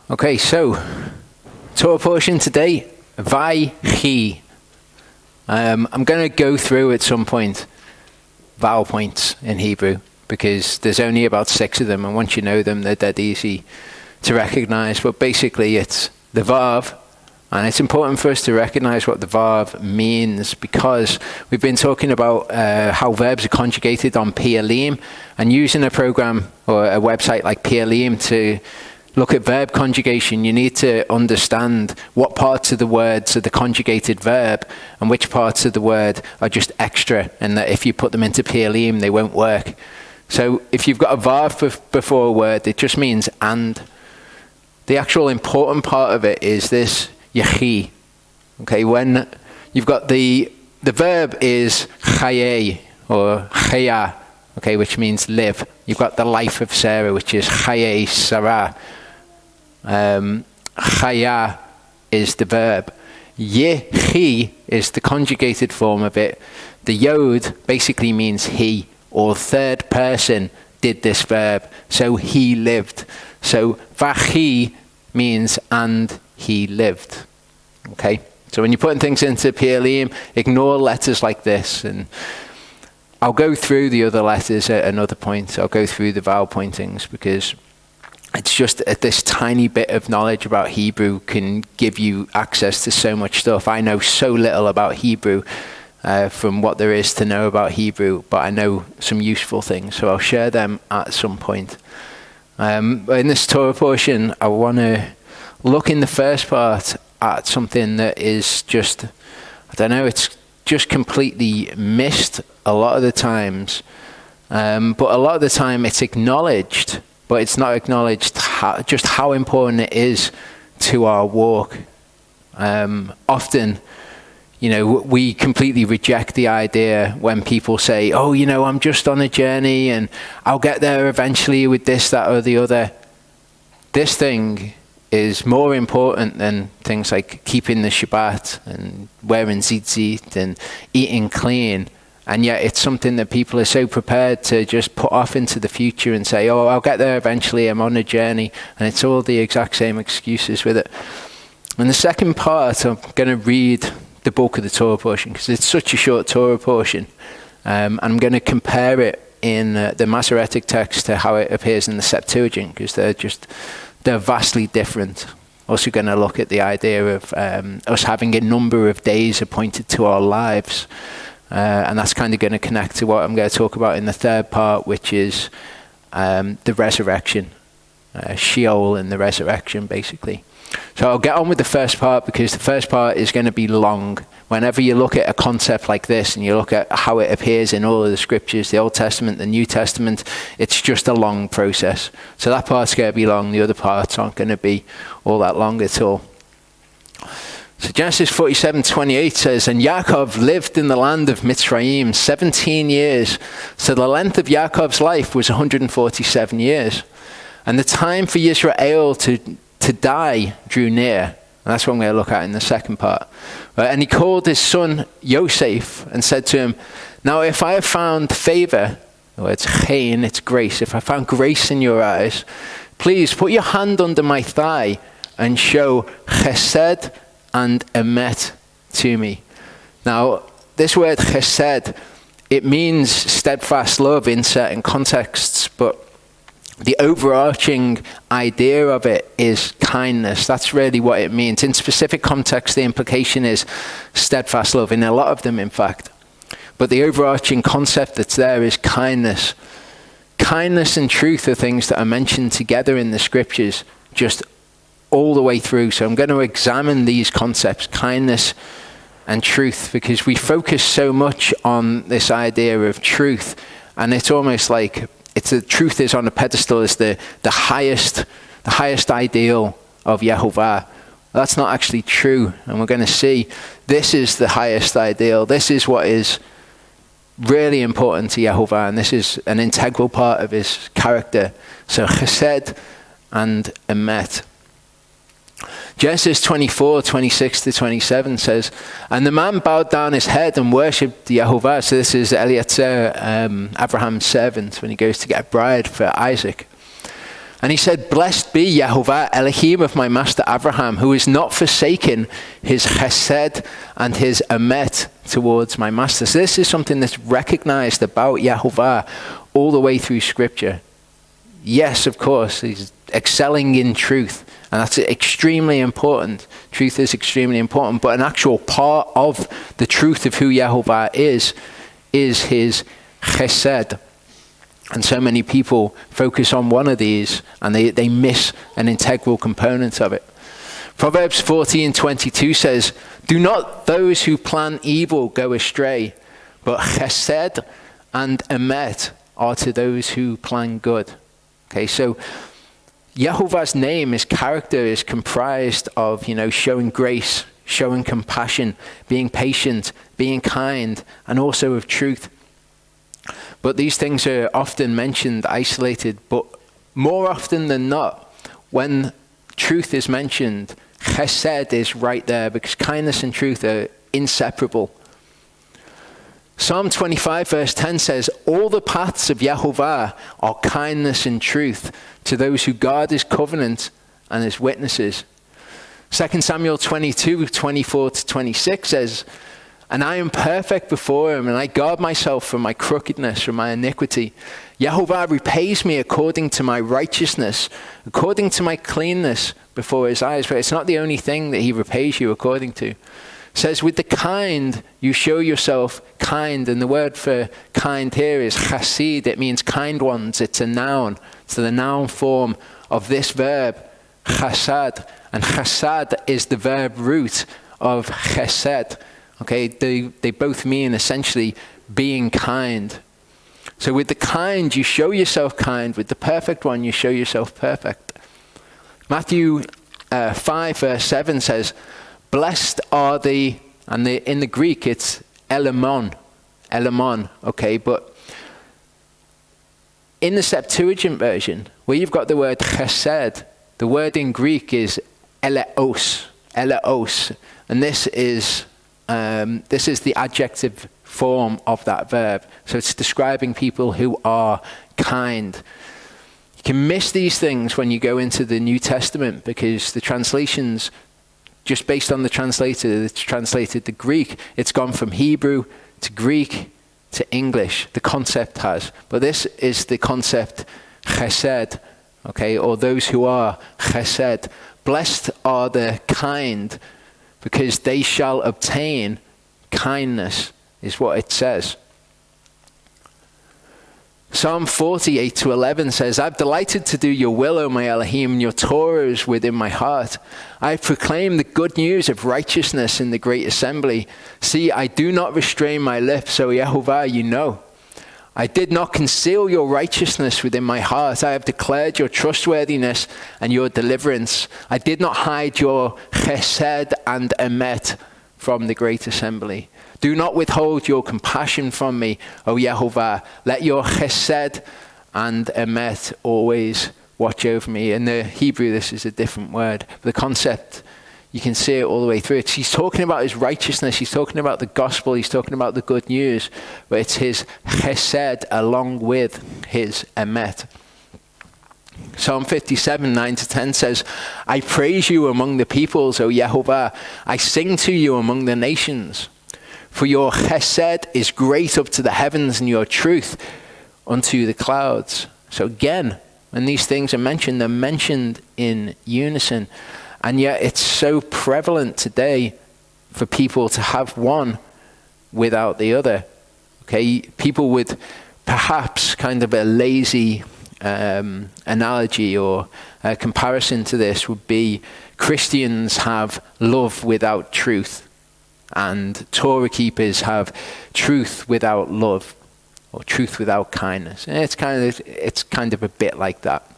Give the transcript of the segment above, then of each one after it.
Okay, so Torah portion today, Vayechi. I'm going to go through at some point vowel points in Hebrew because there's only about 6 of them, and once you know them, they're dead easy to recognize. But basically, it's the vav, and it's important for us to recognize what the vav means because we've been talking about how verbs are conjugated on Pialim, and using a program or a website like Pialim to look at verb conjugation, you need to understand what parts of the words are the conjugated verb and which parts of the word are just extra, and that if you put them into Pialim, they won't work. So if you've got a vav before a word, it just means and. The actual important part of it is this yechi. Okay, when you've got the verb is chaye or chaya, okay, which means live. You've got the life of Sarah, which is chaye Sarah. Chaya is the verb. Yechi is the conjugated form of it. The yod basically means he, or third person did this verb, so he lived. So vachi means and he lived. Okay, so when you're putting things into Pialim, ignore letters like this, and I'll go through the other letters at another point. I'll go through the vowel pointings because it's just this tiny bit of knowledge about Hebrew can give you access to so much stuff. I know so little about Hebrew from what there is to know about Hebrew, but I know some useful things, so I'll share them at some point. In this Torah portion, I want to look in the first part at something that is just, I don't know, it's just completely missed a lot of the times, but a lot of the time it's acknowledged, but it's not acknowledged just how important it is to our walk. Often, you know, we completely reject the idea when people say, oh, you know, I'm just on a journey and I'll get there eventually with this, that, or the other. This thing is more important than things like keeping the Shabbat and wearing tzitzit and eating clean. And yet it's something that people are so prepared to just put off into the future and say, oh, I'll get there eventually, I'm on a journey. And it's all the exact same excuses with it. And the second part, I'm going to read the bulk of the Torah portion because it's such a short Torah portion. I'm going to compare it in the Masoretic text to how it appears in the Septuagint because they're vastly different. Also going to look at the idea of us having a number of days appointed to our lives. And that's kind of going to connect to what I'm going to talk about in the third part, which is the resurrection, Sheol and the resurrection, basically. So I'll get on with the first part because the first part is going to be long. Whenever you look at a concept like this and you look at how it appears in all of the scriptures, the Old Testament, the New Testament, it's just a long process. So that part's going to be long. The other parts aren't going to be all that long at all. So Genesis 47:28 says, and Yaakov lived in the land of Mitzrayim 17 years. So the length of Yaakov's life was 147 years. And the time for Yisrael to die drew near. And that's what I'm going to look at in the second part. And he called his son Yosef and said to him, now if I have found favor, or it's chen, it's grace, if I found grace in your eyes, please put your hand under my thigh and show chesed and emet to me. Now, this word chesed, it means steadfast love in certain contexts, but the overarching idea of it is kindness. That's really what it means. In specific context, the implication is steadfast love, in a lot of them, in fact. But the overarching concept that's there is kindness. Kindness and truth are things that are mentioned together in the scriptures, just all the way through. So I'm going to examine these concepts, kindness and truth, because we focus so much on this idea of truth, and it's almost like the truth is on a pedestal as the highest ideal of Yehovah. That's not actually true, and we're going to see this is the highest ideal. This is what is really important to Yehovah, and this is an integral part of his character. So chesed and emet. Genesis 24:26-27 says, and the man bowed down his head and worshipped Yehovah. So this is Eliezer, Abraham's servant, when he goes to get a bride for Isaac. And he said, blessed be Yehovah Elohim of my master Abraham, who has not forsaken his chesed and his emet towards my master. So this is something that's recognized about Yehovah all the way through Scripture. Yes, of course, he's excelling in truth, and that's extremely important. Truth is extremely important, but an actual part of the truth of who Yehovah is his chesed. And so many people focus on one of these and they miss an integral component of it. Proverbs 14:22 says, do not those who plan evil go astray, but chesed and emet are to those who plan good. Okay, so Yehovah's name, his character is comprised of, showing grace, showing compassion, being patient, being kind, and also of truth. But these things are often mentioned isolated, but more often than not, when truth is mentioned, chesed is right there, because kindness and truth are inseparable. Psalm 25 verse 10 says, all the paths of Yehovah are kindness and truth to those who guard his covenant and his witnesses. 2 Samuel 22:24-26 says, and I am perfect before him, and I guard myself from my crookedness, from my iniquity. Yehovah repays me according to my righteousness, according to my cleanness before his eyes. But it's not the only thing that he repays you according to. It says, with the kind, you show yourself kind. And the word for kind here is chassid. It means kind ones. It's a noun. It's the noun form of this verb, chasad. And chasad is the verb root of chesed. Okay, they both mean essentially being kind. So with the kind, you show yourself kind. With the perfect one, you show yourself perfect. Matthew 5 verse 7 says, blessed are the, and in the Greek it's elamon, okay, but in the Septuagint version, where you've got the word chesed, the word in Greek is eleos, and this is the adjective form of that verb. So it's describing people who are kind. You can miss these things when you go into the New Testament, because the translations, just based on the translator that's translated the Greek, it's gone from Hebrew to Greek to English. The concept has. But this is the concept chesed, okay, or those who are chesed. Blessed are the kind, because they shall obtain kindness, is what it says. Psalm 48:11 says, I've delighted to do your will, O my Elohim, and your Torah is within my heart. I proclaim the good news of righteousness in the great assembly. See, I do not restrain my lips, O Yehovah, you know. I did not conceal your righteousness within my heart. I have declared your trustworthiness and your deliverance. I did not hide your chesed and emet from the great assembly. Do not withhold your compassion from me, O Yehovah. Let your chesed and emet always watch over me. In the Hebrew, this is a different word. The concept, you can see it all the way through. He's talking about his righteousness. He's talking about the gospel. He's talking about the good news. But it's his chesed along with his emet. Psalm 57:9-10 says, I praise you among the peoples, O Yehovah. I sing to you among the nations. For your chesed is great up to the heavens, and your truth unto the clouds. So again, when these things are mentioned, they're mentioned in unison. And yet it's so prevalent today for people to have one without the other. Okay, people with perhaps kind of a lazy analogy or comparison to this would be Christians have love without truth, and Torah keepers have truth without love, or truth without kindness. And it's kind of a bit like that.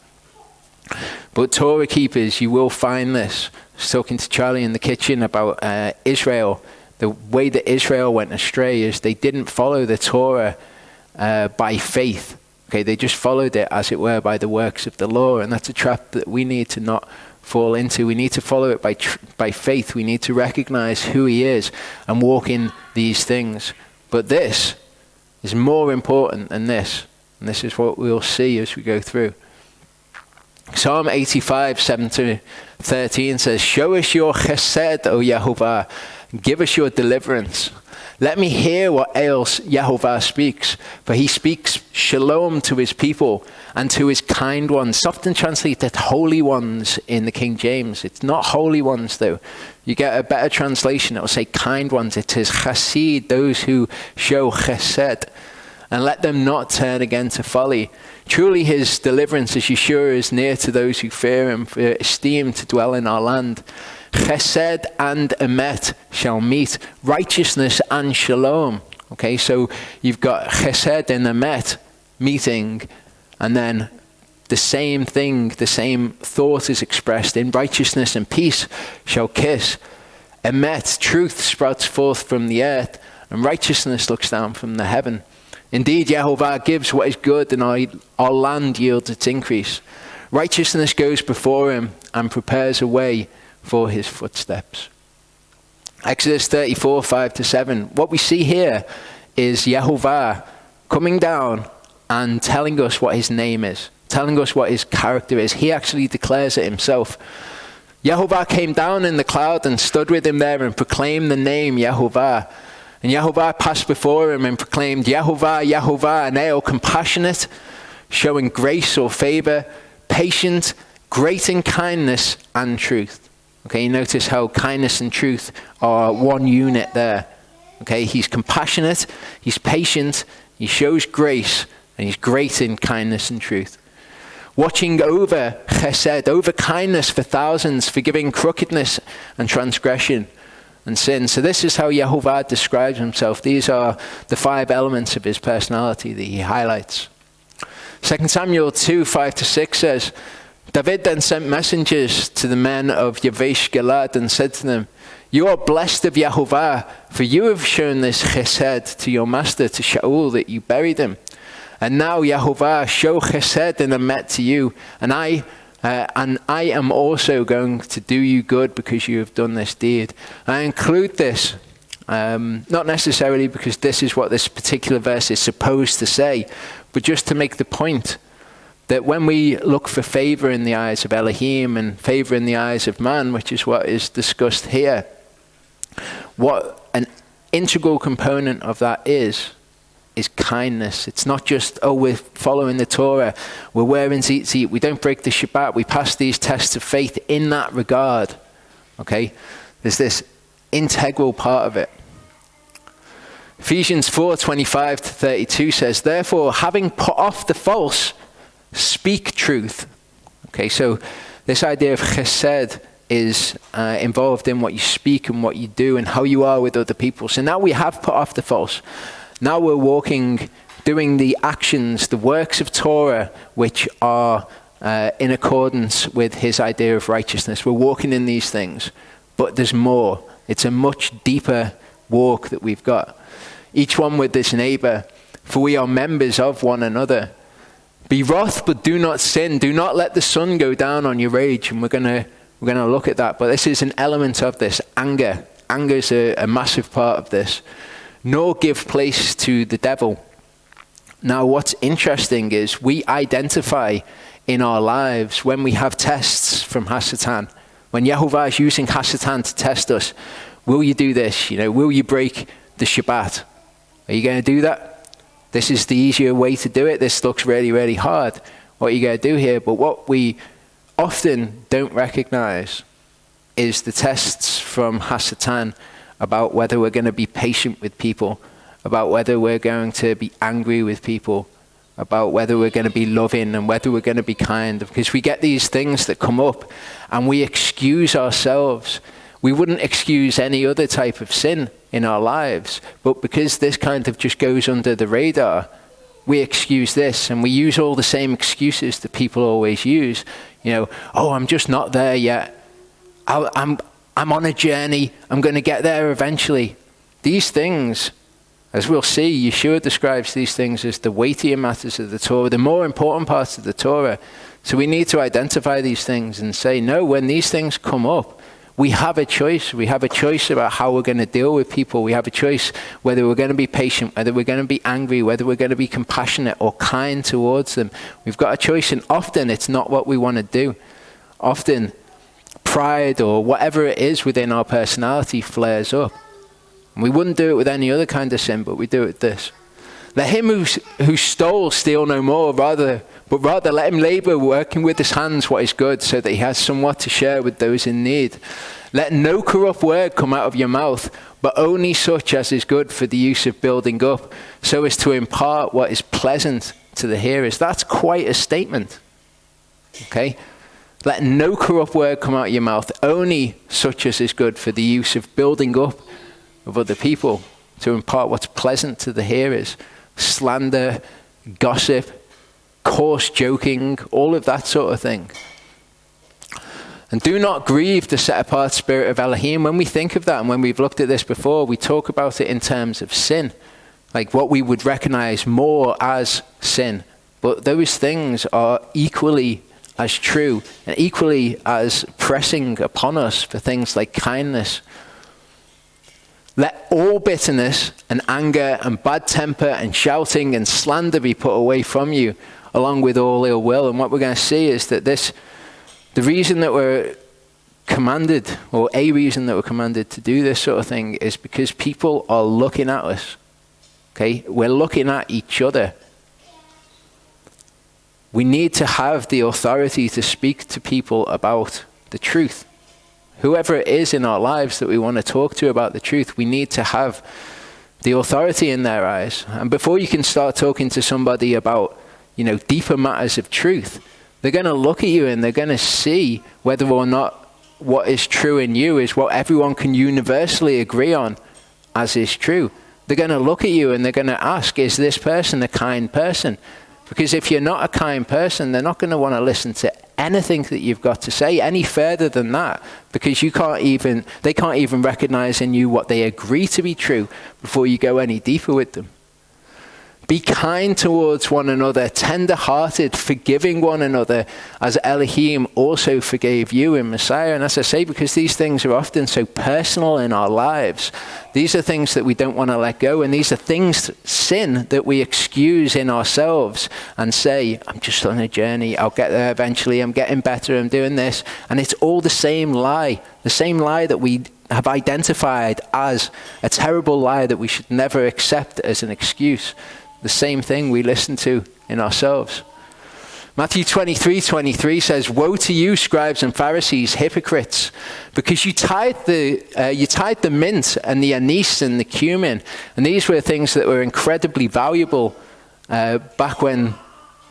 But Torah keepers, you will find this. I was talking to Charlie in the kitchen about Israel. The way that Israel went astray is they didn't follow the Torah by faith. Okay, they just followed it, as it were, by the works of the law. And that's a trap that we need to not fall into. We need to follow it by faith. We need to recognize who he is and walk in these things. But this is more important than this. And this is what we'll see as we go through. Psalm 85, 7 to 13 says, show us your chesed, O Yehovah. Give us your deliverance. Let me hear what ails Yehovah speaks, for he speaks shalom to his people and to his kind ones. It's often translated holy ones in the King James. It's not holy ones though. You get a better translation, it will say kind ones. It is chassid, those who show chesed. And let them not turn again to folly. Truly his deliverance, as Yeshua, is near to those who fear him, for esteem to dwell in our land. Chesed and emet shall meet, righteousness and shalom. Okay, so you've got chesed and emet meeting, and then the same thing, the same thought is expressed in righteousness and peace shall kiss. Emet, truth sprouts forth from the earth, and righteousness looks down from the heaven. Indeed, Yehovah gives what is good, and our land yields its increase. Righteousness goes before him and prepares a way for his footsteps. Exodus 34, 5 to 7. What we see here is Yehovah coming down and telling us what his name is, telling us what his character is. He actually declares it himself. Yehovah came down in the cloud and stood with him there and proclaimed the name Yehovah. And Yehovah passed before him and proclaimed, Yehovah, Yehovah, Aneo, compassionate, showing grace or favor, patient, great in kindness and truth. Okay, you notice how kindness and truth are one unit there. Okay, he's compassionate, he's patient, he shows grace, and he's great in kindness and truth. Watching over chesed, over kindness for thousands, forgiving crookedness and transgression and sin. So this is how Yehovah describes himself. These are the 5 elements of his personality that he highlights. 2 Samuel 2, 5 to 6 says, David then sent messengers to the men of Yavesh Gilad and said to them, you are blessed of Yehovah, for you have shown this chesed to your master, to Shaul, that you buried him. And now Yehovah, show chesed and emet to you, and I am also going to do you good because you have done this deed. I include this, not necessarily because this is what this particular verse is supposed to say, but just to make the point that when we look for favor in the eyes of Elohim and favor in the eyes of man, which is what is discussed here, what an integral component of that is kindness. It's not just, oh, we're following the Torah, we're wearing tzitzit, we don't break the Shabbat, we pass these tests of faith in that regard. Okay? There's this integral part of it. Ephesians 4, 25 to 32 says, therefore, having put off the false, speak truth. Okay, so this idea of chesed is involved in what you speak and what you do and how you are with other people. So now we have put off the false. Now we're walking, doing the actions, the works of Torah, which are in accordance with his idea of righteousness. We're walking in these things, but there's more. It's a much deeper walk that we've got. Each one with this neighbor, for we are members of one another. Be wroth, but do not sin. Do not let the sun go down on your rage. And we're gonna look at that. But this is an element of this, anger. Anger is a massive part of this. Nor give place to the devil. Now, what's interesting is we identify in our lives when we have tests from Hasatan. When Yehovah is using Hasatan to test us, will you do this? Will you break the Shabbat? Are you going to do that? This is the easier way to do it. This looks really, really hard. What are you going to do here? But what we often don't recognize is the tests from Hasatan about whether we're going to be patient with people, about whether we're going to be angry with people, about whether we're going to be loving and whether we're going to be kind. Because we get these things that come up and we excuse ourselves. We wouldn't excuse any other type of sin in our lives, but because this kind of just goes under the radar, we excuse this, and we use all the same excuses that people always use. Oh, I'm just not there yet. I'm on a journey. I'm going to get there eventually. These things, as we'll see, Yeshua describes these things as the weightier matters of the Torah, the more important parts of the Torah. So we need to identify these things and say, no, when these things come up, we have a choice. We have a choice about how we're going to deal with people. We have a choice whether we're going to be patient, whether we're going to be angry, whether we're going to be compassionate or kind towards them. We've got a choice, and often it's not what we want to do. Often pride or whatever it is within our personality flares up. And we wouldn't do it with any other kind of sin, but we do it with this. Let him who stole steal no more, but rather let him labor, working with his hands what is good, so that he has somewhat to share with those in need. Let no corrupt word come out of your mouth, but only such as is good for the use of building up, so as to impart what is pleasant to the hearers. That's quite a statement. Okay? Let no corrupt word come out of your mouth, only such as is good for the use of building up of other people, to impart what's pleasant to the hearers. Slander, gossip, coarse joking, all of that sort of thing. And do not grieve the set-apart spirit of Elohim. When we think of that, and when we've looked at this before, we talk about it in terms of sin, like what we would recognize more as sin. But those things are equally as true and equally as pressing upon us for things like kindness. Let all bitterness and anger and bad temper and shouting and slander be put away from you, along with all ill will. And what we're going to see is that the reason that we're commanded, or a reason that we're commanded to do this sort of thing, is because people are looking at us. Okay? We're looking at each other. We need to have the authority to speak to people about the truth. Whoever it is in our lives that we want to talk to about the truth, we need to have the authority in their eyes. And before you can start talking to somebody about, deeper matters of truth, they're going to look at you and they're going to see whether or not what is true in you is what everyone can universally agree on as is true. They're going to look at you and they're going to ask, is this person a kind person? Because if you're not a kind person, they're not going to want to listen to anything that you've got to say any further than that, because they can't even recognize in you what they agree to be true before you go any deeper with them. Be kind towards one another, tender-hearted, forgiving one another, as Elohim also forgave you in Messiah. And as I say, because these things are often so personal in our lives, these are things that we don't want to let go. And these are things, sin, that we excuse in ourselves and say, I'm just on a journey, I'll get there eventually, I'm getting better, I'm doing this. And it's all the same lie that we have identified as a terrible lie that we should never accept as an excuse. The same thing we listen to in ourselves. Matthew 23:23 says, "Woe to you, scribes and Pharisees, hypocrites, because you tithe the mint and the anise and the cumin." And these were things that were incredibly valuable back when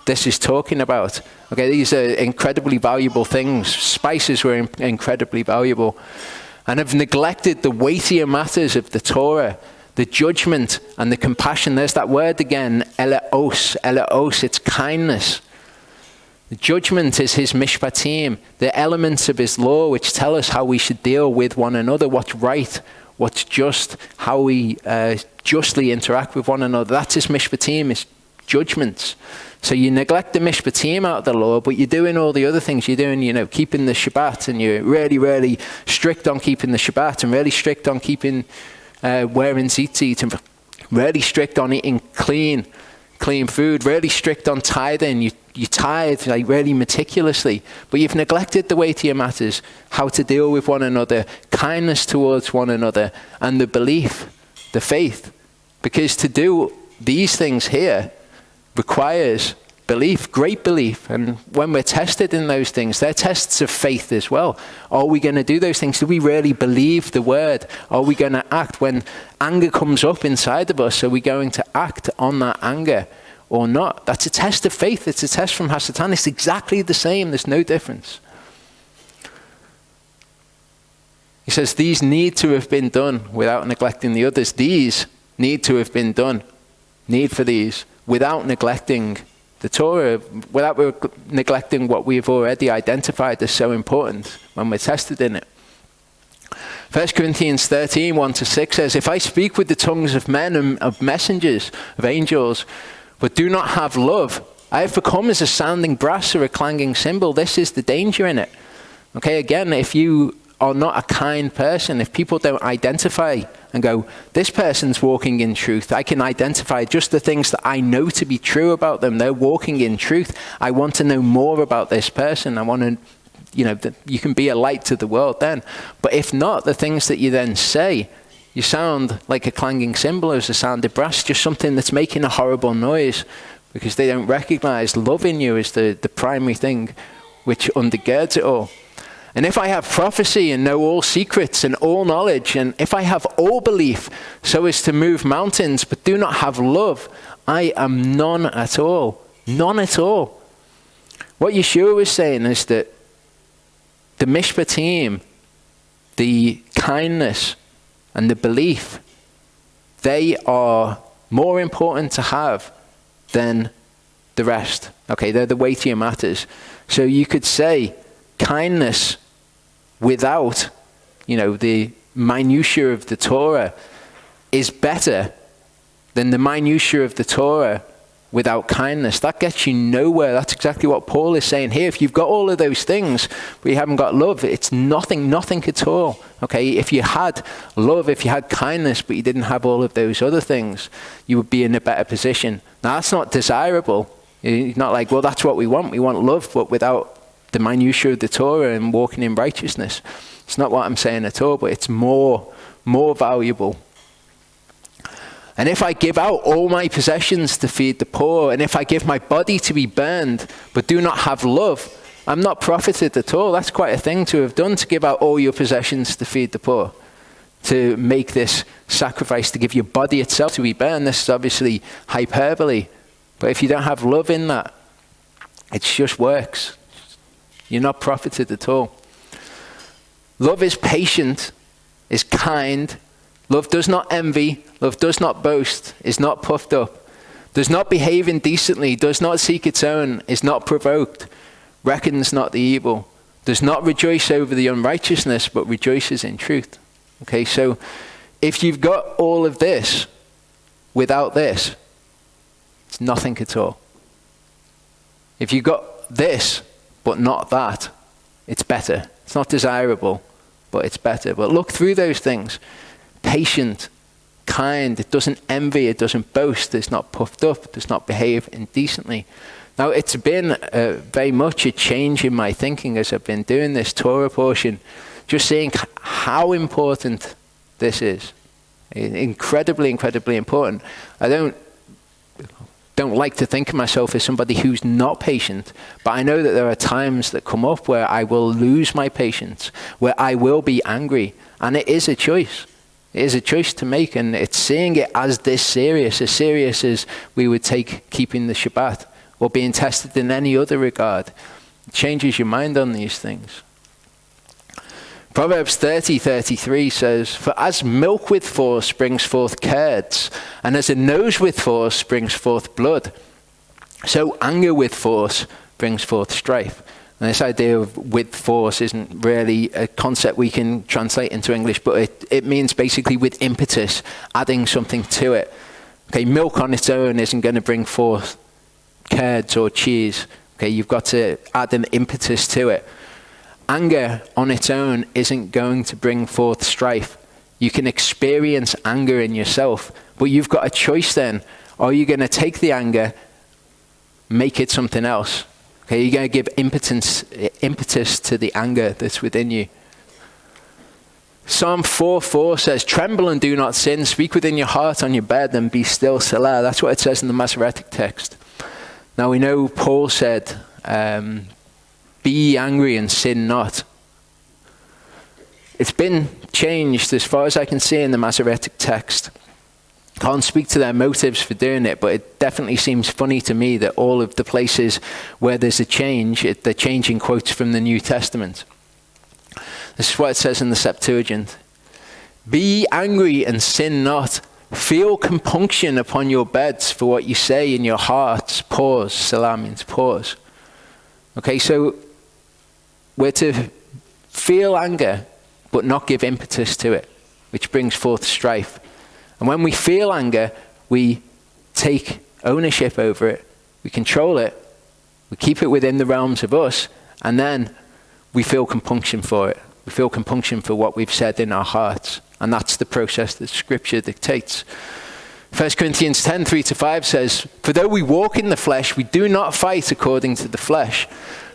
this is talking about. Okay, these are incredibly valuable things. Spices were incredibly valuable. And have neglected the weightier matters of the Torah, the judgment and the compassion. There's that word again, eleos, it's kindness. The judgment is his mishpatim, the elements of his law which tell us how we should deal with one another, what's right, what's just, how we justly interact with one another. That's his mishpatim, his judgments. So you neglect the mishpatim out of the law, but you're doing all the other things. You're doing, keeping the Shabbat, and you're really, really strict on keeping the Shabbat, and really strict on keeping wearing tzitzit, and really strict on eating clean food, really strict on tithing. You tithe like really meticulously, but you've neglected the weightier matters, how to deal with one another, kindness towards one another, and the belief, the faith. Because to do these things here requires belief, great belief. And when we're tested in those things, they're tests of faith as well. Are we going to do those things? Do we really believe the word? Are we going to act when anger comes up inside of us? Are we going to act on that anger or not? That's a test of faith. It's a test from Hasatan. It's exactly the same. There's no difference. He says these need to have been done without neglecting the others. These need to have been done. Need for these without neglecting the Torah, without neglecting what we've already identified as so important when we're tested in it. 1 Corinthians 13, 1-6 says, "If I speak with the tongues of men and of messengers, of angels, but do not have love, I have become as a sounding brass or a clanging cymbal." This is the danger in it. Okay, again, if you are not a kind person, if people don't identify and go, this person's walking in truth, I can identify just the things that I know to be true about them. They're walking in truth. I want to know more about this person. I want to, you can be a light to the world then. But if not, the things that you then say, you sound like a clanging cymbal as a sounded brass, just something that's making a horrible noise, because they don't recognize love in you as the primary thing which undergirds it all. And if I have prophecy and know all secrets and all knowledge, and if I have all belief so as to move mountains, but do not have love, I am none at all. None at all. What Yeshua was saying is that the mishpatim, the kindness and the belief, they are more important to have than the rest. Okay, they're the weightier matters. So you could say kindness without, the minutiae of the Torah is better than the minutiae of the Torah without kindness. That gets you nowhere. That's exactly what Paul is saying here. If you've got all of those things, but you haven't got love, it's nothing at all. Okay, if you had love, if you had kindness, but you didn't have all of those other things, you would be in a better position. Now, that's not desirable. It's not like, well, that's what we want. We want love, but without the minutiae of the Torah and walking in righteousness. It's not what I'm saying at all, but it's more valuable. And if I give out all my possessions to feed the poor, and if I give my body to be burned, but do not have love, I'm not profited at all. That's quite a thing to have done, to give out all your possessions to feed the poor, to make this sacrifice, to give your body itself to be burned. This is obviously hyperbole. But if you don't have love in that, it just works. You're not profited at all. Love is patient, is kind. Love does not envy. Love does not boast, is not puffed up, does not behave indecently, does not seek its own, is not provoked, reckons not the evil, does not rejoice over the unrighteousness, but rejoices in truth. Okay, so if you've got all of this without this, it's nothing at all. If you've got this but not that, it's better. It's not desirable, but it's better. But look through those things. Patient, kind, it doesn't envy, it doesn't boast, it's not puffed up, it does not behave indecently. Now, it's been very much a change in my thinking as I've been doing this Torah portion, just seeing how important this is. Incredibly, incredibly important. I don't like to think of myself as somebody who's not patient, but I know that there are times that come up where I will lose my patience, where I will be angry, and it is a choice. It is a choice to make, and it's seeing it as this serious, as serious as we would take keeping the Shabbat or being tested in any other regard. It changes your mind on these things. Proverbs 30:33 says, "For as milk with force brings forth curds, and as a nose with force brings forth blood, so anger with force brings forth strife." And this idea of with force isn't really a concept we can translate into English, but it means basically with impetus, adding something to it. Okay, milk on its own isn't going to bring forth curds or cheese. Okay, you've got to add an impetus to it. Anger on its own isn't going to bring forth strife. You can experience anger in yourself, but you've got a choice then. Are you going to take the anger, make it something else? Okay, you're going to give impetus to the anger that's within you. Psalm 4:4 says, "Tremble and do not sin. Speak within your heart on your bed and be still, Selah." That's what it says in the Masoretic text. Now we know Paul said, "Be ye angry and sin not." It's been changed as far as I can see in the Masoretic text. Can't speak to their motives for doing it, but it definitely seems funny to me that all of the places where there's a change, they're changing quotes from the New Testament. This is what it says in the Septuagint. "Be ye angry and sin not. Feel compunction upon your beds for what you say in your hearts." Pause. Selah means pause. Okay, so we're to feel anger, but not give impetus to it, which brings forth strife. And when we feel anger, we take ownership over it, we control it, we keep it within the realms of us, and then we feel compunction for it. We feel compunction for what we've said in our hearts. And that's the process that Scripture dictates. 1 Corinthians 10, 3-5 says, "For though we walk in the flesh, we do not fight according to the flesh.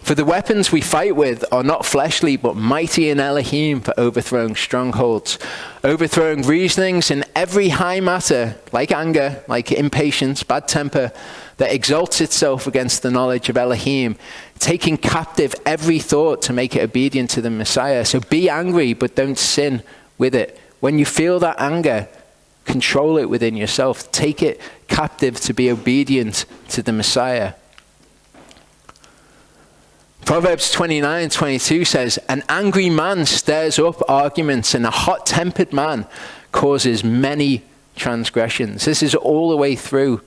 For the weapons we fight with are not fleshly, but mighty in Elohim for overthrowing strongholds, overthrowing reasonings in every high matter, like anger, like impatience, bad temper, that exalts itself against the knowledge of Elohim, taking captive every thought to make it obedient to the Messiah." So be angry, but don't sin with it. When you feel that anger, control it within yourself. Take it captive to be obedient to the Messiah. Proverbs 29:22 says, "An angry man stirs up arguments, and a hot-tempered man causes many transgressions." This is all the way through,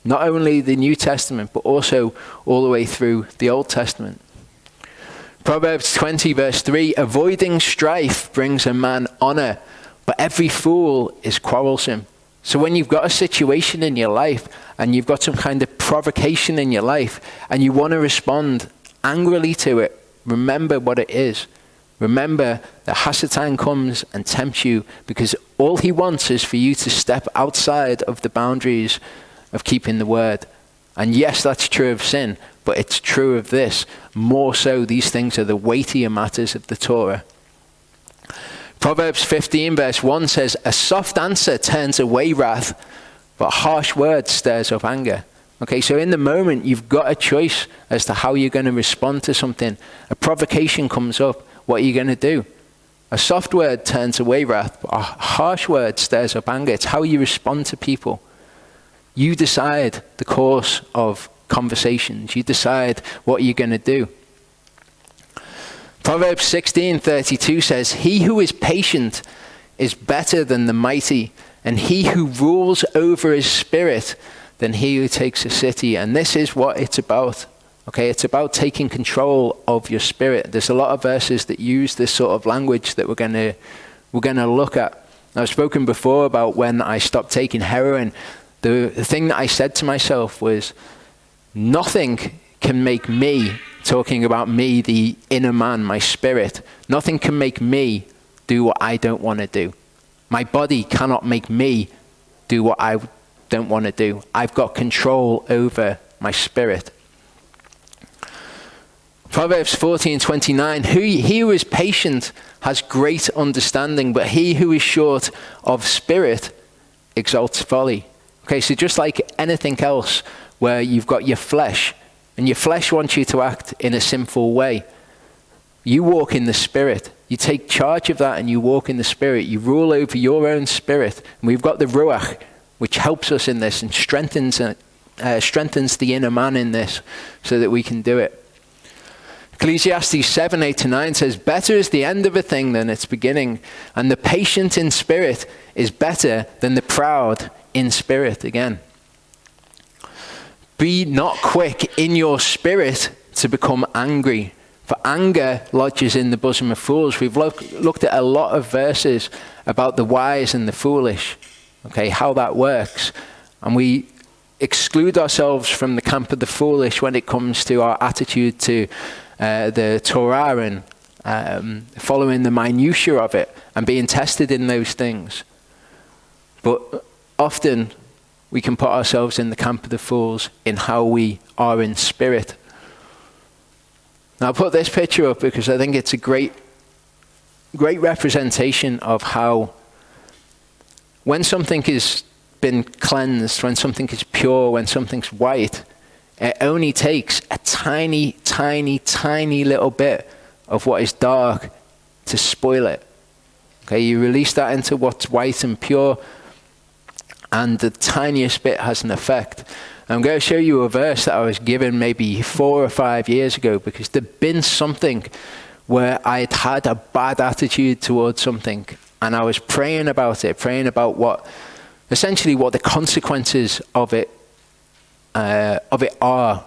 not only the New Testament, but also all the way through the Old Testament. Proverbs 20 verse 3, "Avoiding strife brings a man honor, but every fool is quarrelsome." So when you've got a situation in your life, and you've got some kind of provocation in your life, and you want to respond angrily to it, remember what it is. Remember that Hasatan comes and tempts you because all he wants is for you to step outside of the boundaries of keeping the word. And yes, that's true of sin, but it's true of this. More so, these things are the weightier matters of the Torah. Proverbs 15 verse 1 says, "A soft answer turns away wrath, but harsh words stirs up anger." Okay, so in the moment, you've got a choice as to how you're going to respond to something. A provocation comes up. What are you going to do? A soft word turns away wrath, but a harsh word stirs up anger. It's how you respond to people. You decide the course of conversations. You decide what you're going to do. Proverbs 16:32 says, "He who is patient is better than the mighty, and he who rules over his spirit than he who takes a city." And this is what it's about. Okay, it's about taking control of your spirit. There's a lot of verses that use this sort of language that we're going to look at. I've spoken before about when I stopped taking heroin. The thing that I said to myself was, nothing can make me, talking about me, the inner man, my spirit, nothing can make me do what I don't want to do. My body cannot make me do what I don't want to do. I've got control over my spirit. Proverbs 14:29, he who is patient has great understanding, but he who is short of spirit exalts folly. Okay, so just like anything else where you've got your flesh, and your flesh wants you to act in a sinful way, you walk in the Spirit. You take charge of that and you walk in the Spirit. You rule over your own spirit. And we've got the Ruach, which helps us in this and strengthens the inner man in this so that we can do it. Ecclesiastes 7:8-9 says, "Better is the end of a thing than its beginning, and the patient in spirit is better than the proud in spirit." Again, be not quick in your spirit to become angry, for anger lodges in the bosom of fools. We've looked at a lot of verses about the wise and the foolish, okay, how that works. And we exclude ourselves from the camp of the foolish when it comes to our attitude to the Torah and following the minutiae of it and being tested in those things. But often we can put ourselves in the camp of the fools in how we are in spirit. Now, I put this picture up because I think it's a great representation of how when something has been cleansed, when something is pure, when something's white, it only takes a tiny, tiny, tiny little bit of what is dark to spoil it. Okay, you release that into what's white and pure, and the tiniest bit has an effect. I'm going to show you a verse that I was given maybe 4 or 5 years ago, because there'd been something where I'd had a bad attitude towards something, and I was praying about what the consequences of it are.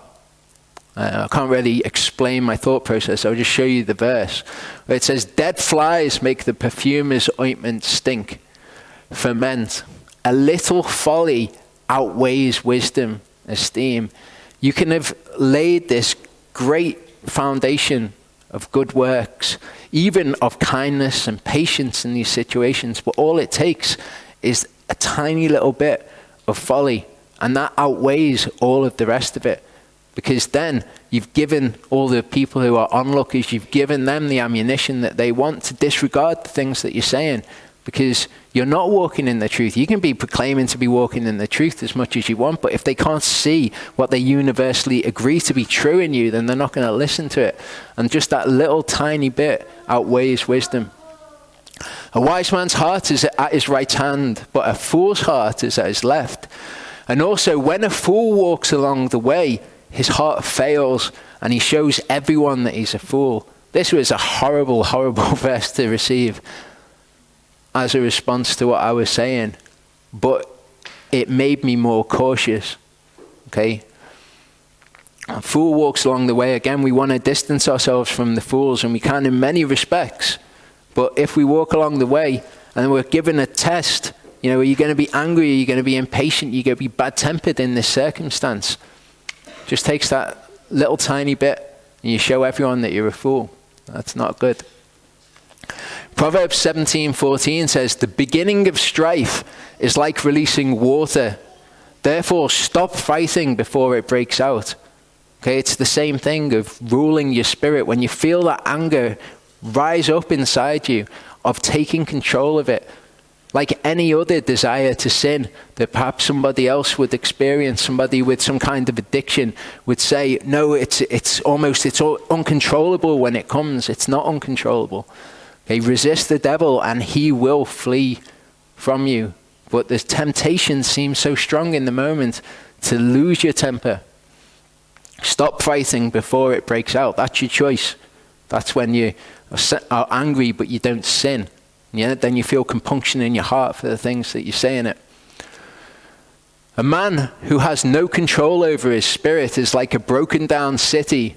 I can't really explain my thought process. I'll just show you the verse. It says, "Dead flies make the perfumer's ointment stink. Ferment. A little folly outweighs wisdom, esteem." You can have laid this great foundation of good works, even of kindness and patience in these situations. But all it takes is a tiny little bit of folly, and that outweighs all of the rest of it. Because then you've given all the people who are onlookers, you've given them the ammunition that they want to disregard the things that you're saying, because you're not walking in the truth. You can be proclaiming to be walking in the truth as much as you want, but if they can't see what they universally agree to be true in you, then they're not going to listen to it. And just that little tiny bit outweighs wisdom. A wise man's heart is at his right hand, but a fool's heart is at his left. And also, when a fool walks along the way, his heart fails, and he shows everyone that he's a fool. This was a horrible, horrible verse to receive as a response to what I was saying, but it made me more cautious. Okay? A fool walks along the way. Again, we want to distance ourselves from the fools, and we can in many respects. But if we walk along the way and we're given a test, are you going to be angry? Are you going to be impatient? Are you going to be bad-tempered in this circumstance? Just takes that little tiny bit and you show everyone that you're a fool. That's not good. Proverbs 17:14 says, "The beginning of strife is like releasing water. Therefore, stop fighting before it breaks out." Okay, it's the same thing of ruling your spirit. When you feel that anger rise up inside you, of taking control of it. Like any other desire to sin that perhaps somebody else would experience, somebody with some kind of addiction would say, no, it's uncontrollable when it comes. It's not uncontrollable. Okay, resist the devil and he will flee from you. But the temptation seems so strong in the moment to lose your temper. Stop fighting before it breaks out. That's your choice. That's when you are angry but you don't sin. Yeah, then you feel compunction in your heart for the things that you say in it. A man who has no control over his spirit is like a broken down city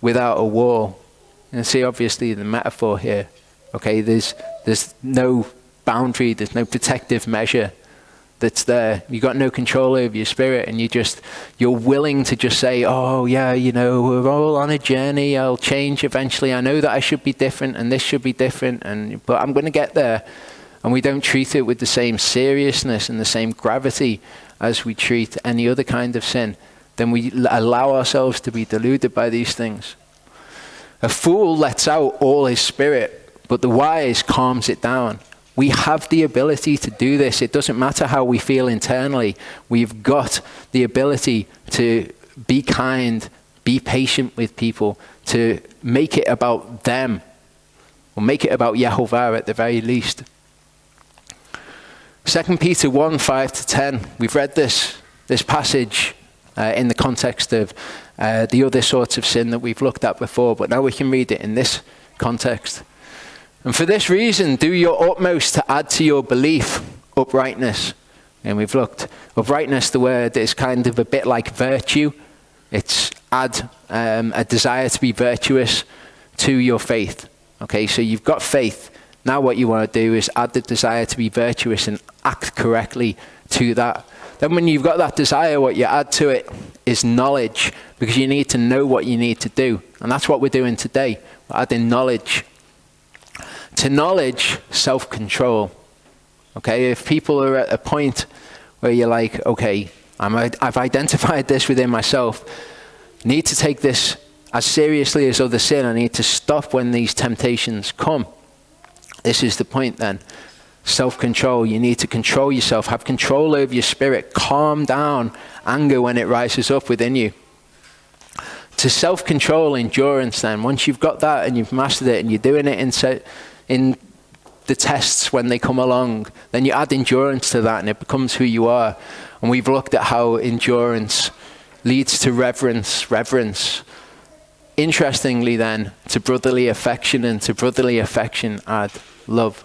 without a wall. And see, obviously, the metaphor here. Okay, there's no boundary, there's no protective measure that's there. You've got no control over your spirit, and you're willing to just say, oh yeah, we're all on a journey, I'll change eventually, I know that I should be different and this should be different, but I'm going to get there. And we don't treat it with the same seriousness and the same gravity as we treat any other kind of sin. Then we allow ourselves to be deluded by these things. A fool lets out all his spirit, but the wise calms it down. We have the ability to do this. It doesn't matter how we feel internally. We've got the ability to be kind, be patient with people, to make it about them, or make it about Yehovah at the very least. 2 Peter 1, 5-10. We've read this passage in the context of the other sorts of sin that we've looked at before, but now we can read it in this context. And for this reason, do your utmost to add to your belief uprightness. And we've looked, uprightness, the word is kind of a bit like virtue. It's add a desire to be virtuous to your faith. Okay, so you've got faith. Now what you want to do is add the desire to be virtuous and act correctly to that. Then when you've got that desire, what you add to it is knowledge, because you need to know what you need to do. And that's what we're doing today. We're adding knowledge. To knowledge, self-control. Okay, if people are at a point where you're like, okay, I've identified this within myself, need to take this as seriously as other sin, I need to stop when these temptations come. This is the point then. Self-control. You need to control yourself, have control over your spirit, calm down anger when it rises up within you. To self-control, endurance then. Once you've got that and you've mastered it and you're doing it in the tests when they come along, then you add endurance to that and it becomes who you are. And we've looked at how endurance leads to reverence. Interestingly then, to brotherly affection, and to brotherly affection add love.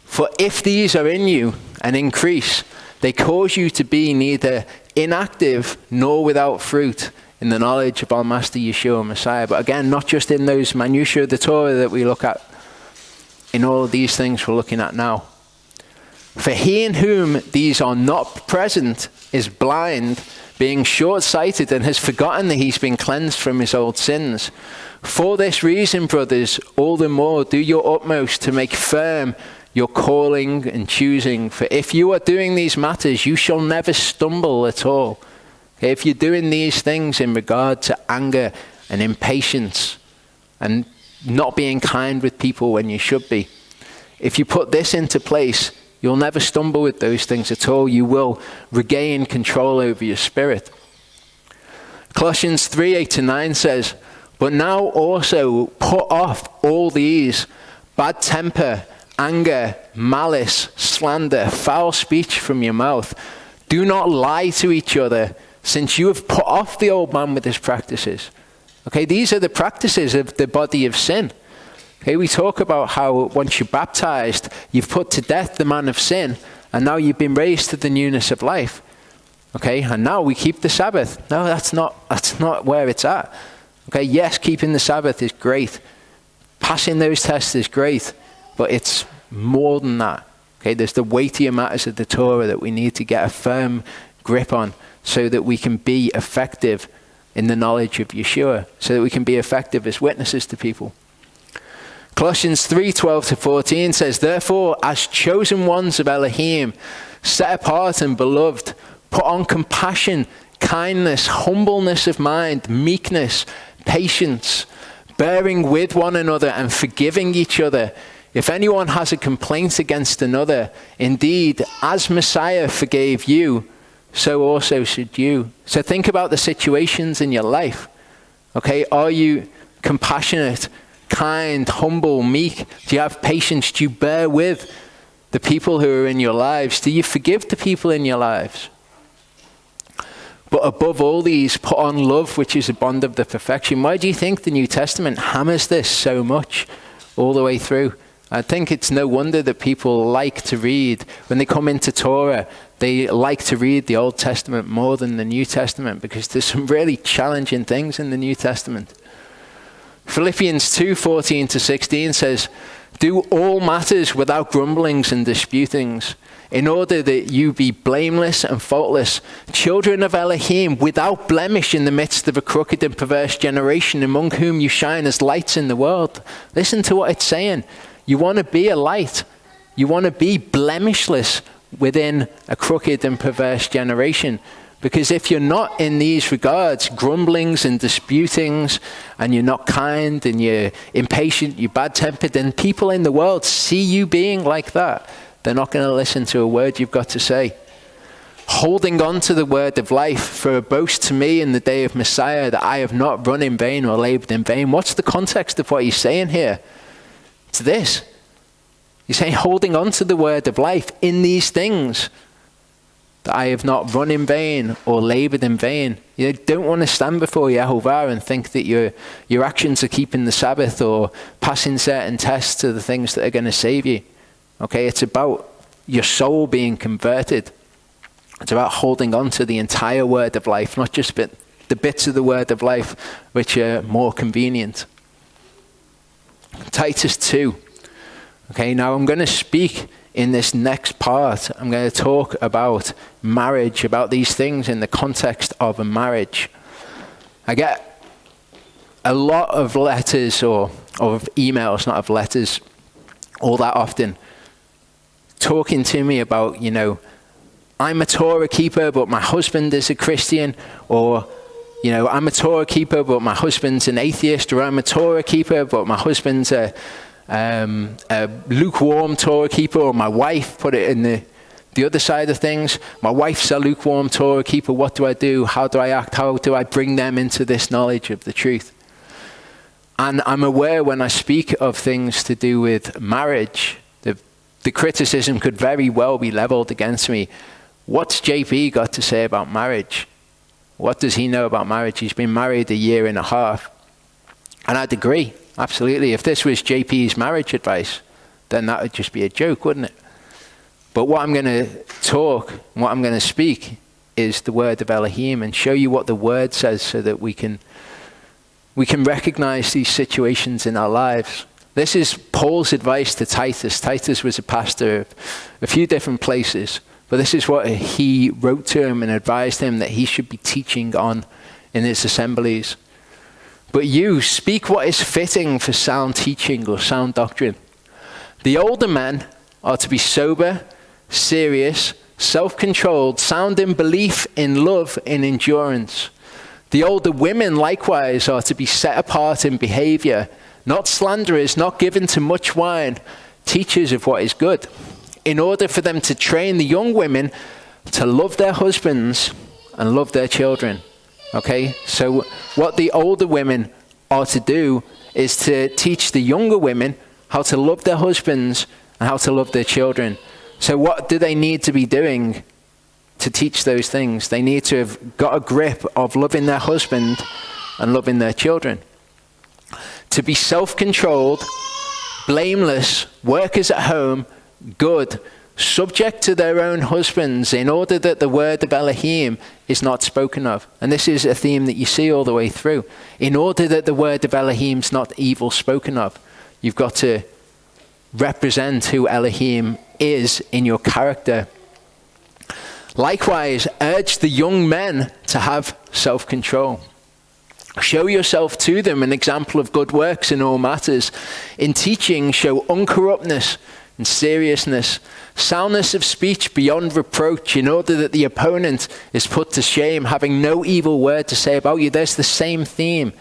For if these are in you and increase, they cause you to be neither inactive nor without fruit in the knowledge of our Master Yeshua Messiah. But again, not just in those minutiae of the Torah that we look at, in all of these things we're looking at now. For he in whom these are not present is blind, being short-sighted, and has forgotten that he's been cleansed from his old sins. For this reason, brothers, all the more do your utmost to make firm your calling and choosing. For if you are doing these matters, you shall never stumble at all. Okay, if you're doing these things in regard to anger and impatience and not being kind with people when you should be, if you put this into place, you'll never stumble with those things at all. You will regain control over your spirit. Colossians 3:8-9 says, but now also put off all these: bad temper, anger, malice, slander, foul speech from your mouth. Do not lie to each other, since you have put off the old man with his practices. Okay, these are the practices of the body of sin. Okay, we talk about how once you're baptized, you've put to death the man of sin, and now you've been raised to the newness of life. Okay, and now we keep the Sabbath. No, that's not where it's at. Okay, yes, keeping the Sabbath is great. Passing those tests is great, but it's more than that. Okay, there's the weightier matters of the Torah that we need to get a firm grip on so that we can be effective in the knowledge of Yeshua, so that we can be effective as witnesses to people. Colossians 3:12-14 says, therefore, as chosen ones of Elohim, set apart and beloved, put on compassion, kindness, humbleness of mind, meekness, patience, bearing with one another and forgiving each other. If anyone has a complaint against another, indeed, as Messiah forgave you, so also should you. So think about the situations in your life. Okay, are you compassionate, kind, humble, meek? Do you have patience? Do you bear with the people who are in your lives? Do you forgive the people in your lives? But above all these, put on love, which is a bond of the perfection. Why do you think the New Testament hammers this so much all the way through? I think it's no wonder that people like to read. When they come into Torah, they like to read the Old Testament more than the New Testament, because there's some really challenging things in the New Testament. Philippians 2:14-16 says, do all matters without grumblings and disputings, in order that you be blameless and faultless, children of Elohim, without blemish in the midst of a crooked and perverse generation, among whom you shine as lights in the world. Listen to what it's saying. You want to be a light. You want to be blemishless within a crooked and perverse generation. Because if you're not in these regards, grumblings and disputings, and you're not kind, and you're impatient, you're bad-tempered, then people in the world see you being like that. They're not going to listen to a word you've got to say. Holding on to the word of life, for a boast to me in the day of Messiah that I have not run in vain or labored in vain. What's the context of what he's saying here? It's this. He's saying, holding on to the word of life in these things, that I have not run in vain or labored in vain. You don't want to stand before Yehovah and think that your actions are keeping the Sabbath or passing certain tests are the things that are going to save you. Okay, it's about your soul being converted. It's about holding on to the entire word of life, not just the bits of the word of life which are more convenient. Titus 2. Okay, now I'm going to speak in this next part. I'm going to talk about marriage, about these things in the context of a marriage. I get a lot of letters or of emails, not of letters, all that often, talking to me about, I'm a Torah keeper, but my husband is a Christian, or, I'm a Torah keeper, but my husband's an atheist, or I'm a Torah keeper, but my husband's a lukewarm Torah keeper, or my wife, put it in the other side of things. My wife's a lukewarm Torah keeper. What do I do? How do I act? How do I bring them into this knowledge of the truth? And I'm aware when I speak of things to do with marriage, the criticism could very well be leveled against me. What's JP got to say about marriage? What does he know about marriage? He's been married 1.5 years. And I'd agree, absolutely. If this was JP's marriage advice, then that would just be a joke, wouldn't it? But what I'm going to talk, what I'm going to speak, is the word of Elohim, and show you what the word says so that we can recognize these situations in our lives. This is Paul's advice to Titus. Titus was a pastor of a few different places, But this is what he wrote to him and advised him that he should be teaching on in his assemblies. But you speak what is fitting for sound teaching or sound doctrine. The older men are to be sober, serious, self-controlled, sound in belief, in love, in endurance. The older women likewise are to be set apart in behavior, not slanderers, not given to much wine, teachers of what is good, in order for them to train the young women to love their husbands and love their children. Okay, so what the older women are to do is to teach the younger women how to love their husbands and how to love their children. So what do they need to be doing to teach those things? They need to have got a grip of loving their husband and loving their children. To be self-controlled, blameless, workers at home, good, subject to their own husbands, in order that the word of Elohim is not spoken of. And this is a theme that you see all the way through. In order that the word of Elohim is not evil spoken of, you've got to represent who Elohim is in your character. Likewise, urge the young men to have self-control. Show yourself to them an example of good works in all matters. In teaching, show uncorruptness and seriousness, soundness of speech beyond reproach, in order that the opponent is put to shame, having no evil word to say about you. There's the same theme,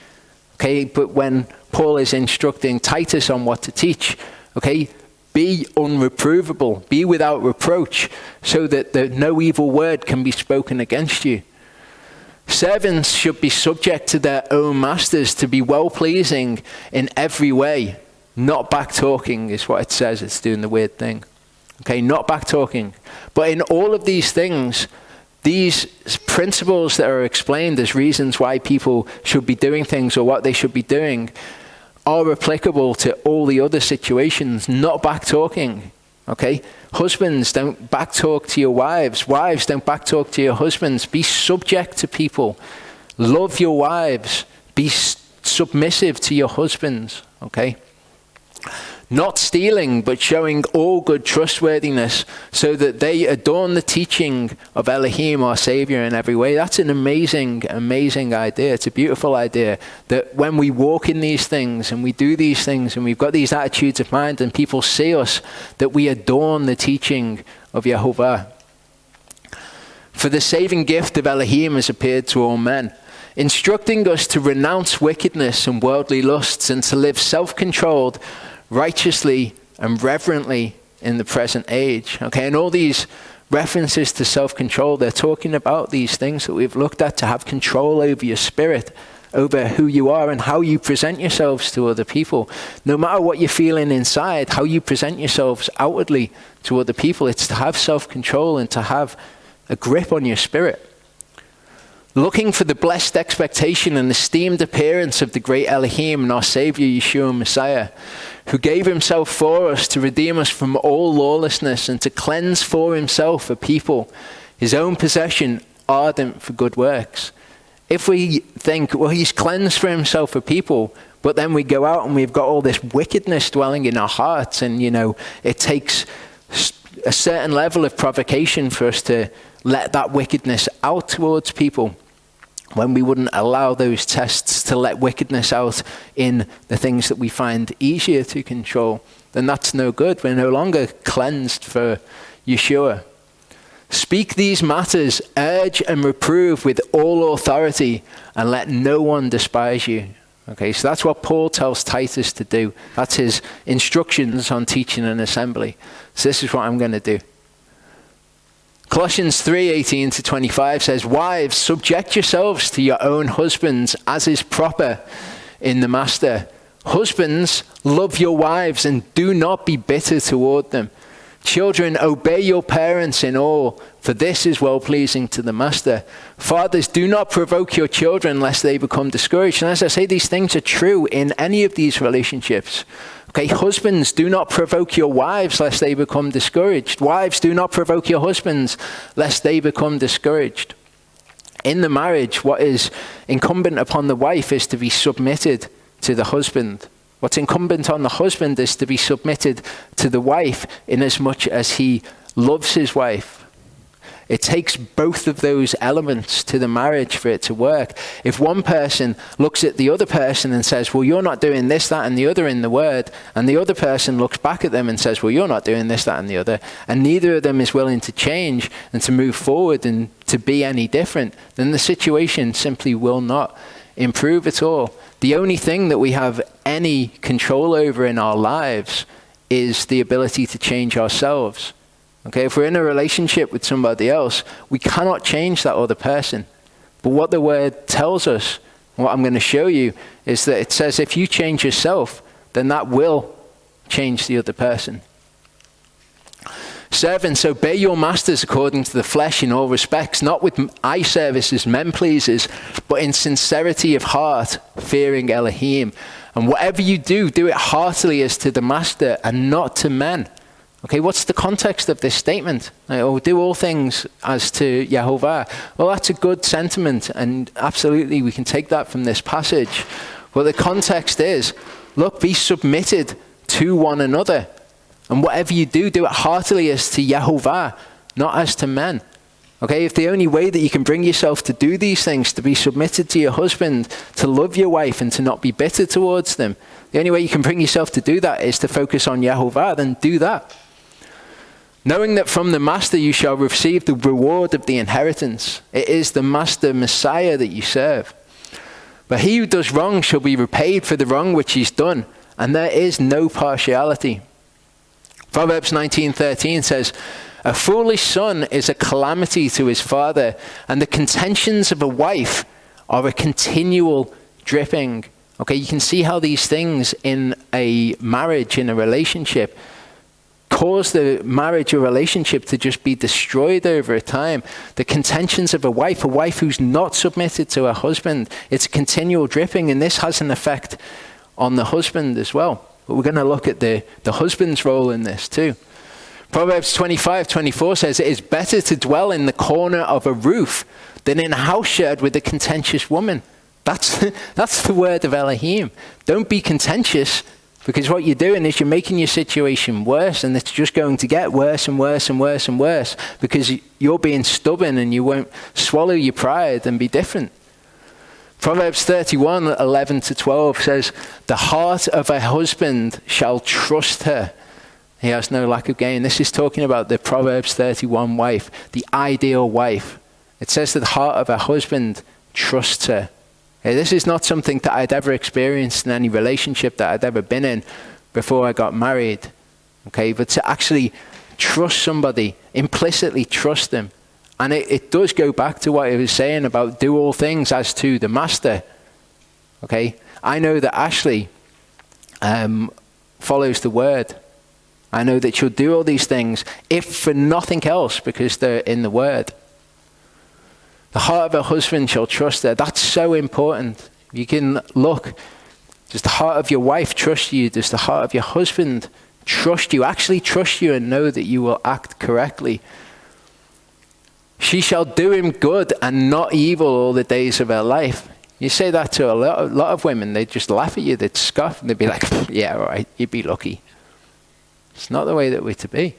okay? But when Paul is instructing Titus on what to teach, okay, be unreprovable, be without reproach, so that no evil word can be spoken against you. Servants should be subject to their own masters, to be well-pleasing in every way. Not back-talking is what it says. It's doing the weird thing. Okay, not back-talking. But in all of these things, these principles that are explained as reasons why people should be doing things or what they should be doing are applicable to all the other situations. Not back-talking. Okay? Husbands, don't back-talk to your wives. Wives, don't back-talk to your husbands. Be subject to people. Love your wives. Be submissive to your husbands. Okay? Not stealing, but showing all good trustworthiness, so that they adorn the teaching of Elohim, our Savior, in every way. That's an amazing, amazing idea. It's a beautiful idea that when we walk in these things and we do these things and we've got these attitudes of mind and people see us, that we adorn the teaching of Yehovah. For the saving gift of Elohim has appeared to all men, instructing us to renounce wickedness and worldly lusts and to live self-controlled, righteously and reverently in the present age. Okay, and all these references to self-control, they're talking about these things that we've looked at, to have control over your spirit, over who you are and how you present yourselves to other people. No matter what you're feeling inside, how you present yourselves outwardly to other people, it's to have self-control and to have a grip on your spirit. Looking for the blessed expectation and esteemed appearance of the great Elohim and our Savior Yeshua Messiah, who gave himself for us to redeem us from all lawlessness and to cleanse for himself a people, his own possession, ardent for good works. If we think, well, he's cleansed for himself a people, but then we go out and we've got all this wickedness dwelling in our hearts, and, you know, it takes a certain level of provocation for us to let that wickedness out towards people, when we wouldn't allow those tests to let wickedness out in the things that we find easier to control, then that's no good. We're no longer cleansed for Yeshua. Speak these matters, urge and reprove with all authority, and let no one despise you. Okay, so that's what Paul tells Titus to do. That's his instructions on teaching an assembly. So this is what I'm going to do. Colossians 3:18-25 says, wives, subject yourselves to your own husbands as is proper in the master. Husbands, love your wives and do not be bitter toward them. Children, obey your parents in all, for this is well-pleasing to the master. Fathers, do not provoke your children lest they become discouraged. And as I say, these things are true in any of these relationships. Okay, husbands, do not provoke your wives lest they become discouraged. Wives, do not provoke your husbands lest they become discouraged. In the marriage, what is incumbent upon the wife is to be submitted to the husband. What's incumbent on the husband is to be submitted to the wife in as much as he loves his wife. It takes both of those elements to the marriage for it to work. If one person looks at the other person and says, well, you're not doing this, that, and the other in the word, and the other person looks back at them and says, well, you're not doing this, that, and the other, and neither of them is willing to change and to move forward and to be any different, then the situation simply will not improve at all. The only thing that we have any control over in our lives is the ability to change ourselves. Okay, if we're in a relationship with somebody else, we cannot change that other person. But what the word tells us, what I'm going to show you, is that it says if you change yourself, then that will change the other person. Servants, obey your masters according to the flesh in all respects, not with eye service as men pleasers, but in sincerity of heart, fearing Elohim. And whatever you do, do it heartily as to the master and not to men. Okay, what's the context of this statement? Oh, do all things as to Yehovah. Well, that's a good sentiment, and absolutely we can take that from this passage. Well, the context is, look, be submitted to one another. And whatever you do, do it heartily as to Yehovah, not as to men. Okay, if the only way that you can bring yourself to do these things, to be submitted to your husband, to love your wife and to not be bitter towards them, the only way you can bring yourself to do that is to focus on Yehovah, then do that. Knowing that from the master you shall receive the reward of the inheritance. It is the master Messiah that you serve. But he who does wrong shall be repaid for the wrong which he's done, and there is no partiality. Proverbs 19:13 says, a foolish son is a calamity to his father, and the contentions of a wife are a continual dripping. Okay, you can see how these things in a marriage, in a relationship, cause the marriage or relationship to just be destroyed over a time. The contentions of a wife who's not submitted to her husband, it's a continual dripping, and this has an effect on the husband as well. But we're going to look at the husband's role in this too. Proverbs 25:24 says, it is better to dwell in the corner of a roof than in a house shared with a contentious woman. That's the word of Elohim. Don't be contentious, because what you're doing is you're making your situation worse, and it's just going to get worse and worse and worse and worse because you're being stubborn and you won't swallow your pride and be different. Proverbs 31:11-12 says, the heart of a husband shall trust her. He has no lack of gain. This is talking about the Proverbs 31 wife, the ideal wife. It says that the heart of a husband trusts her. Okay, this is not something that I'd ever experienced in any relationship that I'd ever been in before I got married. Okay, but to actually trust somebody, implicitly trust them. And it does go back to what I was saying about do all things as to the master. Okay, I know that Ashley follows the word. I know that she'll do all these things, if for nothing else, because they're in the word. The heart of a husband shall trust her. That's so important. You can look, does the heart of your wife trust you? Does the heart of your husband trust you? Actually trust you and know that you will act correctly. She shall do him good and not evil all the days of her life. You say that to a lot of women, they'd just laugh at you, they'd scoff, and they'd be like, yeah, all right, you'd be lucky. It's not the way that we're to be.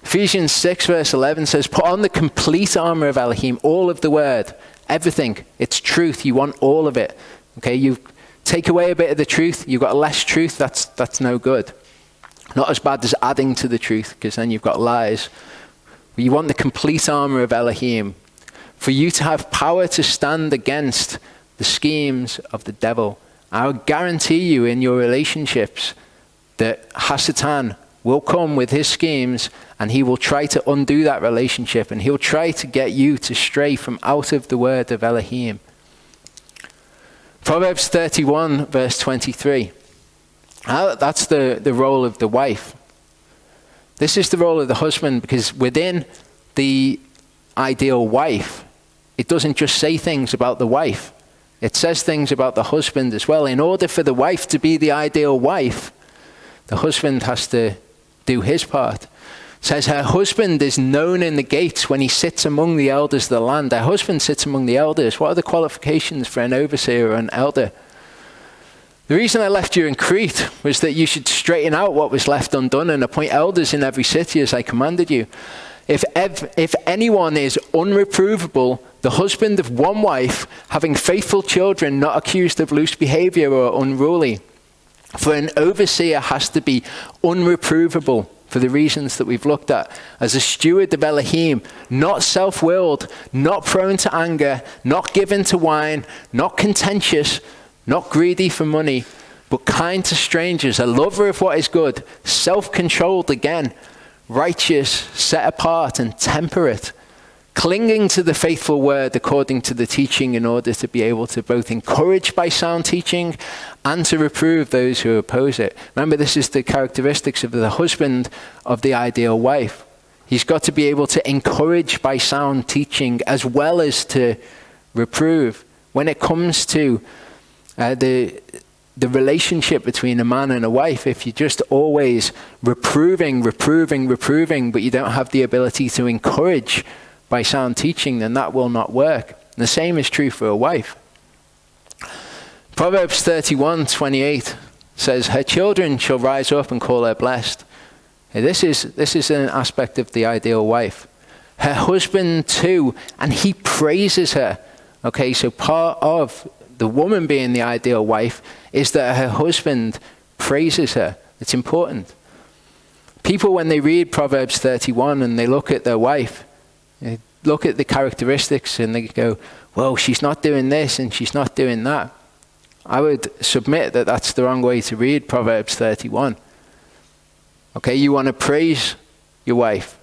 Ephesians 6:11 says, put on the complete armor of Elohim, all of the word, everything. It's truth. You want all of it. Okay, you take away a bit of the truth, you've got less truth, that's no good. Not as bad as adding to the truth, because then you've got lies. But you want the complete armor of Elohim for you to have power to stand against the schemes of the devil. I'll guarantee you in your relationships that Hasatan will come with his schemes, and he will try to undo that relationship, and he'll try to get you to stray from out of the word of Elohim. Proverbs 31:23. That's the role of the wife. This is the role of the husband, because within the ideal wife, it doesn't just say things about the wife. It says things about the husband as well. In order for the wife to be the ideal wife, the husband has to do his part. It says her husband is known in the gates when he sits among the elders of the land. Her husband sits among the elders. What are the qualifications for an overseer or an elder? The reason I left you in Crete was that you should straighten out what was left undone and appoint elders in every city as I commanded you. If anyone is unreprovable, the husband of one wife, having faithful children, not accused of loose behavior or unruly. For an overseer has to be unreprovable for the reasons that we've looked at. As a steward of Elohim, not self-willed, not prone to anger, not given to wine, not contentious, not greedy for money, but kind to strangers, a lover of what is good, self-controlled again, righteous, set apart, and temperate, clinging to the faithful word according to the teaching in order to be able to both encourage by sound teaching and to reprove those who oppose it. Remember, this is the characteristics of the husband of the ideal wife. He's got to be able to encourage by sound teaching as well as to reprove. When it comes to the relationship between a man and a wife, if you're just always reproving, but you don't have the ability to encourage by sound teaching, then that will not work. And the same is true for a wife. Proverbs 31:28 says, her children shall rise up and call her blessed. This is an aspect of the ideal wife. Her husband too, and he praises her. Okay, so part of the woman being the ideal wife is that her husband praises her. It's important. People, when they read Proverbs 31 and they look at their wife, they look at the characteristics and they go, well, she's not doing this and she's not doing that. I would submit that that's the wrong way to read Proverbs 31. Okay, you want to praise your wife.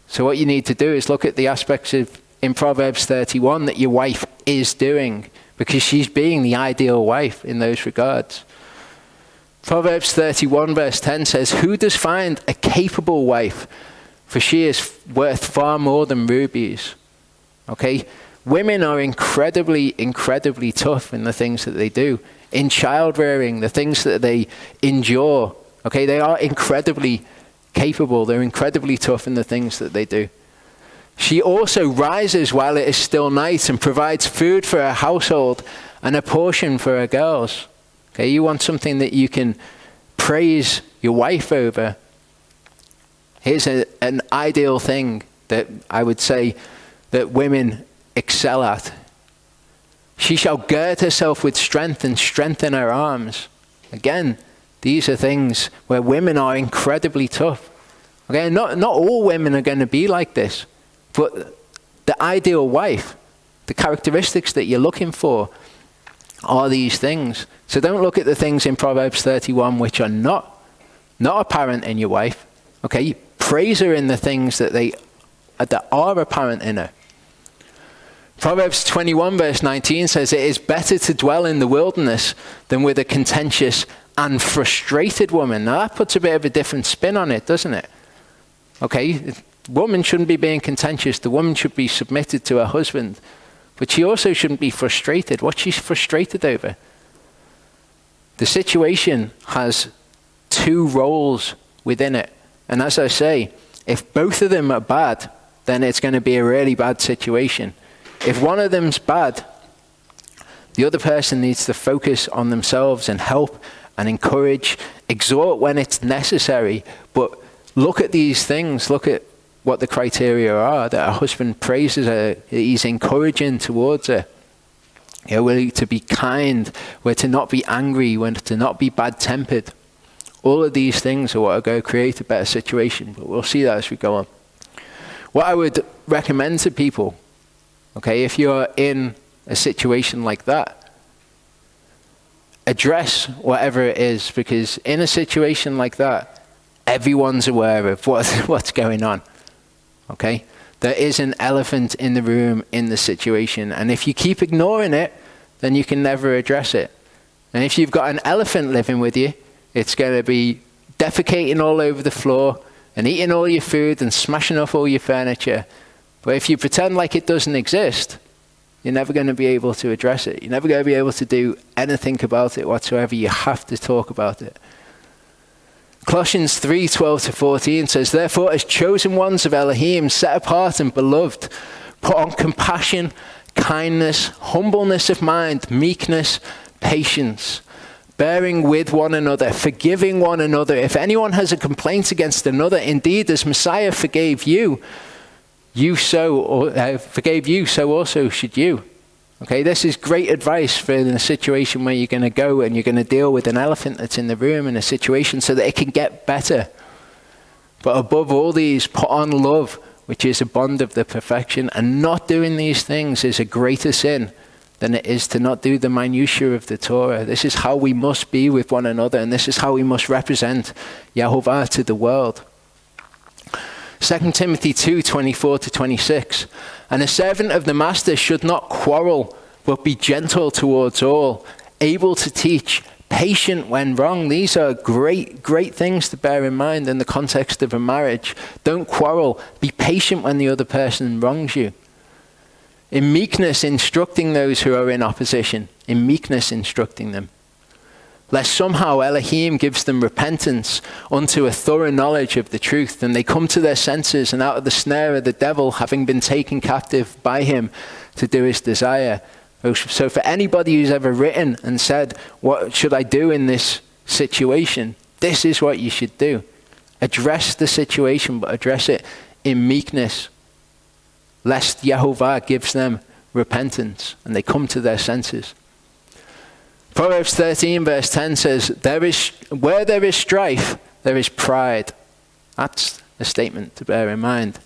So what you need to do is look at the aspects in Proverbs 31 that your wife is doing, because she's being the ideal wife in those regards. Proverbs 31 verse 10 says, who does find a capable wife? For she is worth far more than rubies. Okay? Women are incredibly tough in the things that they do. In child rearing, the things that they endure. Okay? They are incredibly capable. They're incredibly tough in the things that they do. She also rises while it is still night and provides food for her household and a portion for her girls. Okay, you want something that you can praise your wife over. Here's an ideal thing that I would say that women excel at. She shall gird herself with strength and strengthen her arms. Again, these are things where women are incredibly tough. Okay, not all women are going to be like this. But the ideal wife, the characteristics that you're looking for are these things. So don't look at the things in Proverbs 31 which are not apparent in your wife. Okay, praise her in the things that are apparent in her. Proverbs 21 verse 19 says, it is better to dwell in the wilderness than with a contentious and frustrated woman. Now that puts a bit of a different spin on it, doesn't it? Okay, the woman shouldn't be being contentious. The woman should be submitted to her husband. But she also shouldn't be frustrated. What's she frustrated over? The situation has two roles within it. And as I say, if both of them are bad, then it's going to be a really bad situation. If one of them's bad, the other person needs to focus on themselves and help and encourage, exhort when it's necessary. But look at these things. Look at what the criteria are, that her husband praises her, he's encouraging towards her. We're to be kind, we're to not be angry, we're to not be bad-tempered. All of these things are what are going to create a better situation, but we'll see that as we go on. What I would recommend to people, okay, if you're in a situation like that, address whatever it is, because in a situation like that, everyone's aware of what's going on. Okay? There is an elephant in the room in the situation. And if you keep ignoring it, then you can never address it. And if you've got an elephant living with you, it's going to be defecating all over the floor and eating all your food and smashing up all your furniture. But if you pretend like it doesn't exist, you're never going to be able to address it. You're never going to be able to do anything about it whatsoever. You have to talk about it. Colossians 3:12-14 says, therefore, as chosen ones of Elohim, set apart and beloved, put on compassion, kindness, humbleness of mind, meekness, patience, bearing with one another, forgiving one another. If anyone has a complaint against another, indeed, as Messiah forgave you, so also should you. Okay, this is great advice for in a situation where you're going to go and you're going to deal with an elephant that's in the room in a situation so that it can get better. But above all these, put on love, which is a bond of the perfection. And not doing these things is a greater sin than it is to not do the minutiae of the Torah. This is how we must be with one another, and this is how we must represent Yehovah to the world. 2 Timothy 2:24-26. And a servant of the master should not quarrel, but be gentle towards all, able to teach, patient when wrong. These are great things to bear in mind in the context of a marriage. Don't quarrel. Be patient when the other person wrongs you. In meekness, instructing those who are in opposition. In meekness, instructing them. Lest somehow Elohim gives them repentance unto a thorough knowledge of the truth, and they come to their senses and out of the snare of the devil, having been taken captive by him to do his desire. So for anybody who's ever written and said, what should I do in this situation? This is what you should do. Address the situation, but address it in meekness, lest Yehovah gives them repentance and they come to their senses. Proverbs 13 verse 10 says, where there is strife, there is pride. That's a statement to bear in mind.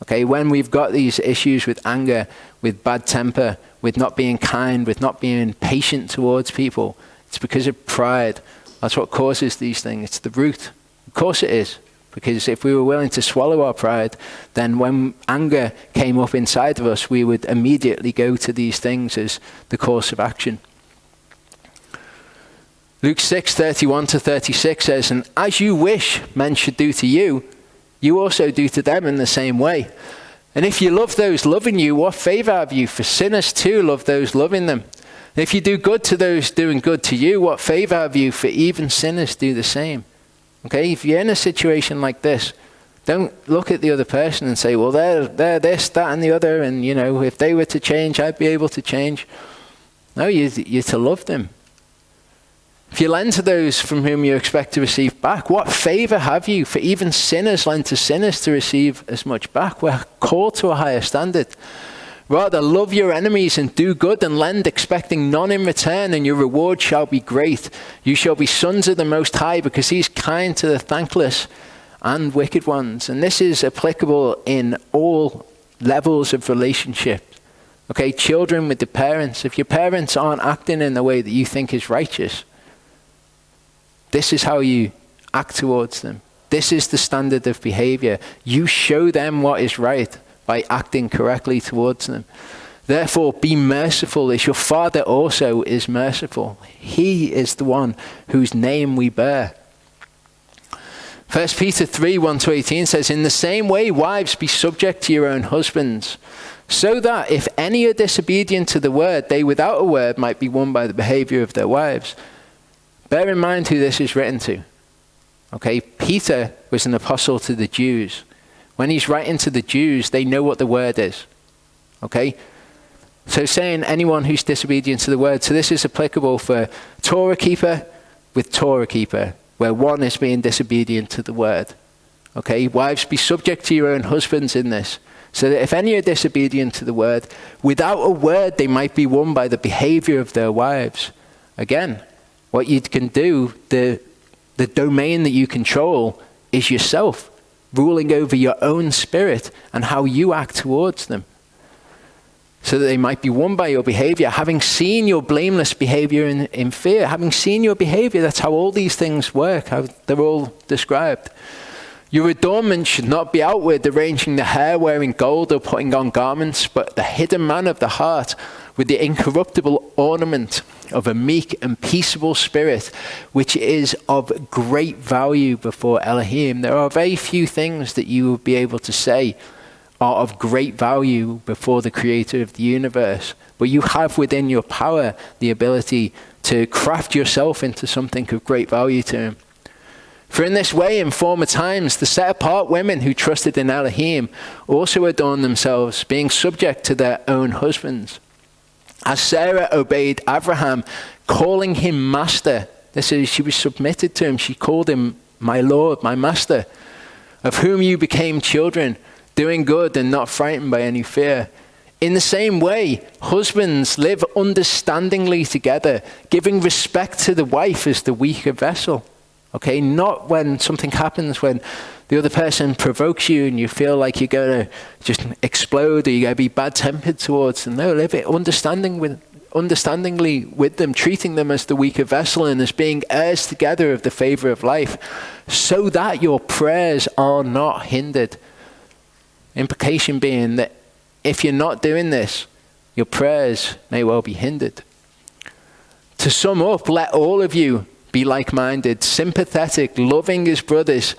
Okay, when we've got these issues with anger, with bad temper, with not being kind, with not being patient towards people, it's because of pride. That's what causes these things. It's the root. Of course it is. Because if we were willing to swallow our pride, then when anger came up inside of us, we would immediately go to these things as the course of action. Luke 6:31-36 says, and as you wish men should do to you, you also do to them in the same way. And if you love those loving you, what favor have you? For sinners too love those loving them. And if you do good to those doing good to you, what favor have you? For even sinners do the same. Okay, if you're in a situation like this, don't look at the other person and say, well, they're this, that, and the other, and if they were to change, I'd be able to change. No, you're to love them. If you lend to those from whom you expect to receive back, what favor have you? For even sinners lend to sinners to receive as much back. We're called to a higher standard. Rather, love your enemies and do good and lend, expecting none in return, and your reward shall be great. You shall be sons of the Most High, because he's kind to the thankless and wicked ones. And this is applicable in all levels of relationship. Okay, children with the parents. If your parents aren't acting in the way that you think is righteous, this is how you act towards them. This is the standard of behavior. You show them what is right by acting correctly towards them. Therefore, be merciful as your Father also is merciful. He is the one whose name we bear. 1 Peter 3:1-18 says, in the same way, wives, be subject to your own husbands, so that if any are disobedient to the word, they without a word might be won by the behavior of their wives. Bear in mind who this is written to. Okay, Peter was an apostle to the Jews. When he's writing to the Jews, they know what the word is. Okay? So saying anyone who's disobedient to the word. So this is applicable for Torah keeper with Torah keeper, where one is being disobedient to the word. Okay? Wives, be subject to your own husbands in this, so that if any are disobedient to the word, without a word they might be won by the behavior of their wives. Again, what you can do, the domain that you control is yourself, ruling over your own spirit and how you act towards them, so that they might be won by your behavior, having seen your blameless behavior in fear. Having seen your behavior, that's how all these things work, how they're all described. Your adornment should not be outward, arranging the hair, wearing gold, or putting on garments, but the hidden man of the heart, with the incorruptible ornament of a meek and peaceable spirit, which is of great value before Elohim. There are very few things that you will be able to say are of great value before the creator of the universe, but you have within your power the ability to craft yourself into something of great value to him. For in this way, in former times, the set-apart women who trusted in Elohim also adorned themselves, being subject to their own husbands. As Sarah obeyed Abraham, calling him master. This is, she was submitted to him. She called him my Lord, my Master, of whom you became children, doing good and not frightened by any fear. In the same way, husbands live understandingly together, giving respect to the wife as the weaker vessel. Okay, not when something happens, when the other person provokes you and you feel like you're going to just explode or you're going to be bad-tempered towards them. No, live it understandingly with them, treating them as the weaker vessel and as being heirs together of the favor of life, so that your prayers are not hindered. Implication being that if you're not doing this, your prayers may well be hindered. To sum up, let all of you be like-minded, sympathetic, loving as brothers,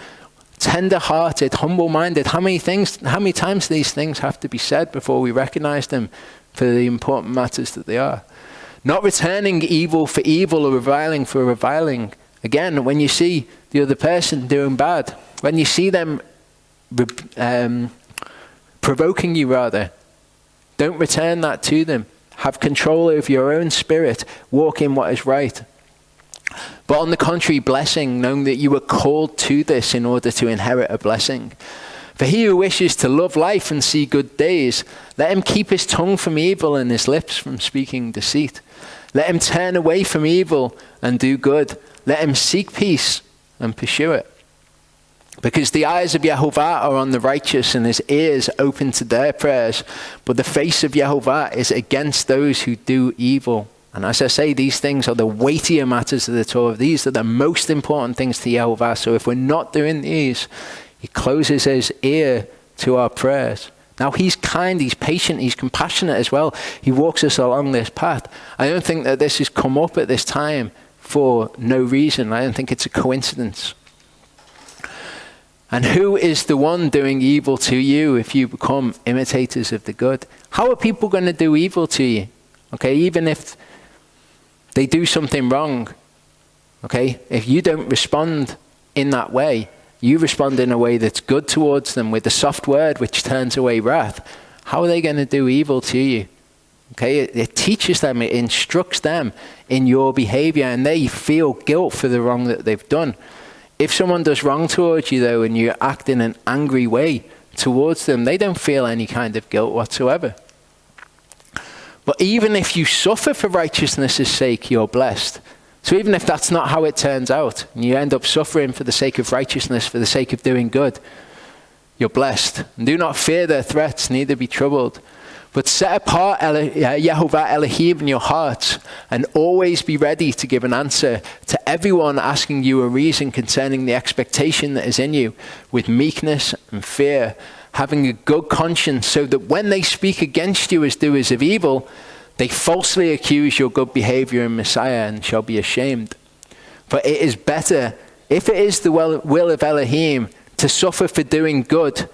tender-hearted, humble-minded. How many times these things have to be said before we recognize them for the important matters that they are? Not returning evil for evil or reviling for reviling. Again, when you see the other person doing bad, when you see them provoking you rather, don't return that to them. Have control over your own spirit. Walk in what is right. But on the contrary, blessing, knowing that you were called to this in order to inherit a blessing. For he who wishes to love life and see good days, let him keep his tongue from evil and his lips from speaking deceit. Let him turn away from evil and do good. Let him seek peace and pursue it. Because the eyes of Yehovah are on the righteous and his ears open to their prayers. But the face of Yehovah is against those who do evil. And as I say, these things are the weightier matters of the Torah. These are the most important things to Yehovah. So if we're not doing these, he closes his ear to our prayers. Now he's kind, he's patient, he's compassionate as well. He walks us along this path. I don't think that this has come up at this time for no reason. I don't think it's a coincidence. And who is the one doing evil to you if you become imitators of the good? How are people going to do evil to you? Okay, even if they do something wrong, okay, if you don't respond in that way, you respond in a way that's good towards them with a soft word which turns away wrath, how are they going to do evil to you? Okay, it teaches them, it instructs them in your behavior, and they feel guilt for the wrong that they've done. If someone does wrong towards you though, and you act in an angry way towards them, they don't feel any kind of guilt whatsoever. But even if you suffer for righteousness' sake, you're blessed. So even if that's not how it turns out, and you end up suffering for the sake of righteousness, for the sake of doing good, you're blessed. And do not fear their threats, neither be troubled. But set apart Yehovah Elohim in your hearts, and always be ready to give an answer to everyone asking you a reason concerning the expectation that is in you, with meekness and fear, having a good conscience, so that when they speak against you as doers of evil, they falsely accuse your good behavior in Messiah and shall be ashamed. For it is better, if it is the will of Elohim, to suffer for doing good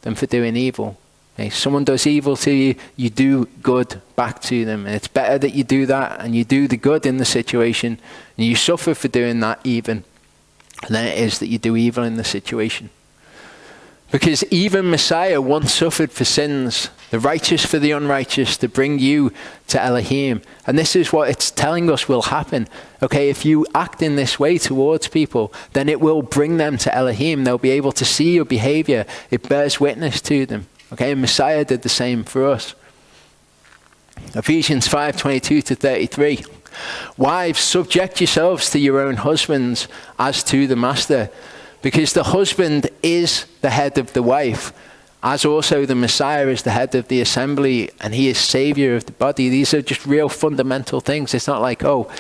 than for doing evil. Okay, someone does evil to you, you do good back to them. And it's better that you do that and you do the good in the situation and you suffer for doing that even than it is that you do evil in the situation. Because even Messiah once suffered for sins, the righteous for the unrighteous, to bring you to Elohim. And this is what it's telling us will happen. Okay, if you act in this way towards people, then it will bring them to Elohim. They'll be able to see your behavior. It bears witness to them. Okay, and Messiah did the same for us. Ephesians 5:22-33. Wives, subject yourselves to your own husbands as to the master. Because the husband is the head of the wife, as also the Messiah is the head of the assembly, and he is savior of the body. These are just real fundamental things. It's not like, oh,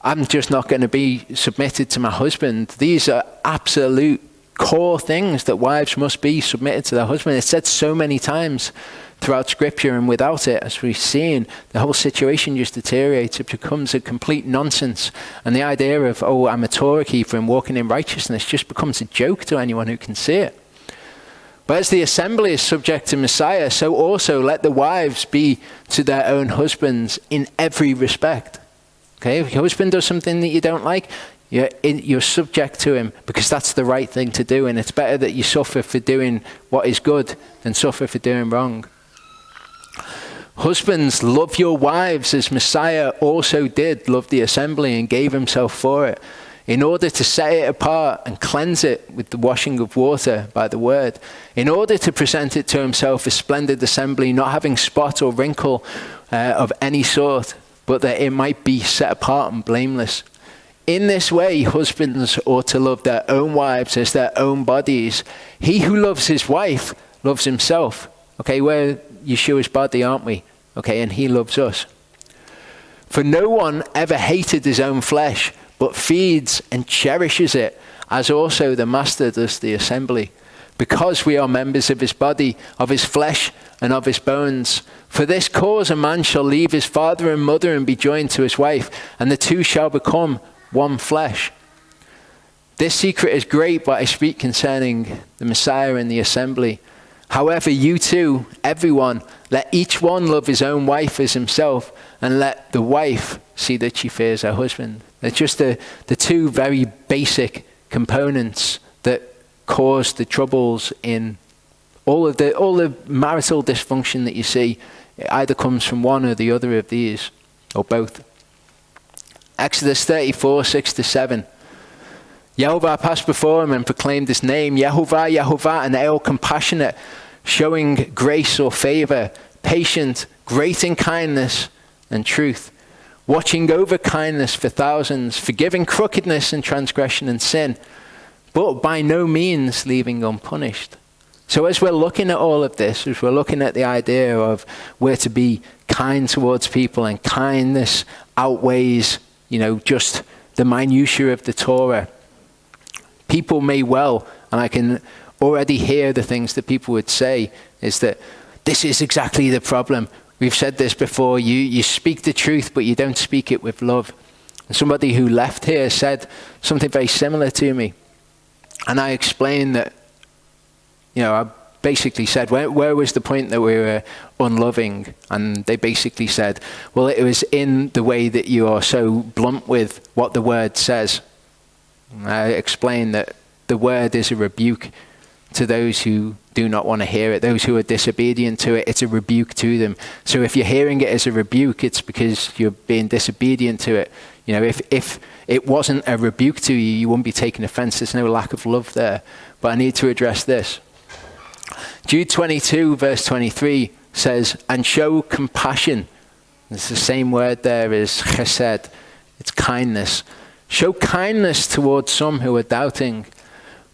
I'm just not going to be submitted to my husband. These are absolute core things that wives must be submitted to their husband. It's said so many times throughout Scripture, and without it, as we've seen, the whole situation just deteriorates. It becomes a complete nonsense. And the idea of, oh, I'm a Torah keeper and walking in righteousness just becomes a joke to anyone who can see it. But as the assembly is subject to Messiah, so also let the wives be to their own husbands in every respect. Okay, if your husband does something that you don't like, you're subject to him because that's the right thing to do. And it's better that you suffer for doing what is good than suffer for doing wrong. Husbands, love your wives as Messiah also did love the assembly and gave himself for it, in order to set it apart and cleanse it with the washing of water by the word, in order to present it to himself a splendid assembly, not having spot or wrinkle of any sort, but that it might be set apart and blameless. In this way, husbands ought to love their own wives as their own bodies. He who loves his wife loves himself. Okay, we're Yeshua's body, aren't we? Okay, and he loves us. For no one ever hated his own flesh, but feeds and cherishes it, as also the master does the assembly, because we are members of his body, of his flesh, and of his bones. For this cause a man shall leave his father and mother and be joined to his wife, and the two shall become one flesh. This secret is great, but I speak concerning the Messiah and the assembly. However, you too, everyone, let each one love his own wife as himself, and let the wife see that she fears her husband. They're just the two very basic components that cause the troubles in all the marital dysfunction that you see. It either comes from one or the other of these, or both. Exodus 34, 6-7. Yehovah passed before him and proclaimed his name, Yehovah, Yehovah, an El compassionate, showing grace or favor, patient, great in kindness and truth, watching over kindness for thousands, forgiving crookedness and transgression and sin, but by no means leaving unpunished. So as we're looking at all of this, as we're looking at the idea of we're to be kind towards people, and kindness outweighs, just the minutiae of the Torah. People may well, and I can already hear the things that people would say, is that this is exactly the problem. We've said this before, you speak the truth, but you don't speak it with love. And somebody who left here said something very similar to me. And I explained that, I basically said, where was the point that we were unloving? And they basically said, well, it was in the way that you are so blunt with what the word says. And I explained that the word is a rebuke to those who do not want to hear it, those who are disobedient to it. It's a rebuke to them. So if you're hearing it as a rebuke, it's because you're being disobedient to it. If it wasn't a rebuke to you, you wouldn't be taking offense. There's no lack of love there. But I need to address this. Jude 22, verse 23 says, and show compassion. It's the same word there as chesed. It's kindness. Show kindness towards some who are doubting,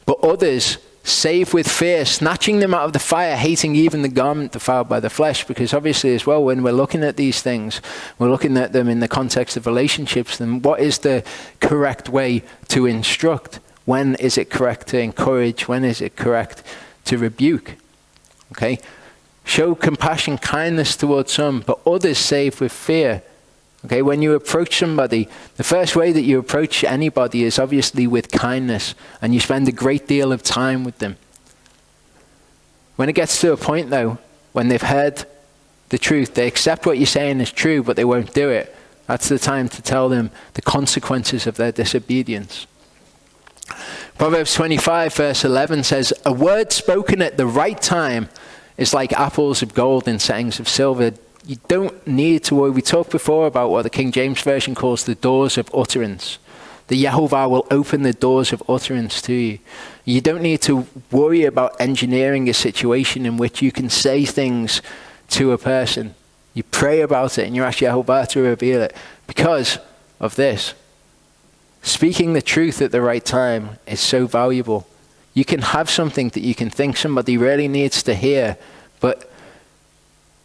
but others save with fear, snatching them out of the fire, hating even the garment defiled by the flesh. Because obviously as well, when we're looking at these things, we're looking at them in the context of relationships. Then what is the correct way to instruct? When is it correct to encourage? When is it correct to rebuke? Okay? Show compassion, kindness towards some, but others save with fear. Okay, when you approach somebody, the first way that you approach anybody is obviously with kindness, and you spend a great deal of time with them. When it gets to a point though, when they've heard the truth, they accept what you're saying is true, but they won't do it. That's the time to tell them the consequences of their disobedience. Proverbs 25 verse 11 says, a word spoken at the right time is like apples of gold in settings of silver. You don't need to worry. We talked before about what the King James Version calls the doors of utterance. The Yehovah will open the doors of utterance to you. You don't need to worry about engineering a situation in which you can say things to a person. You pray about it and you ask Yehovah to reveal it. Because of this, speaking the truth at the right time is so valuable. You can have something that you can think somebody really needs to hear, but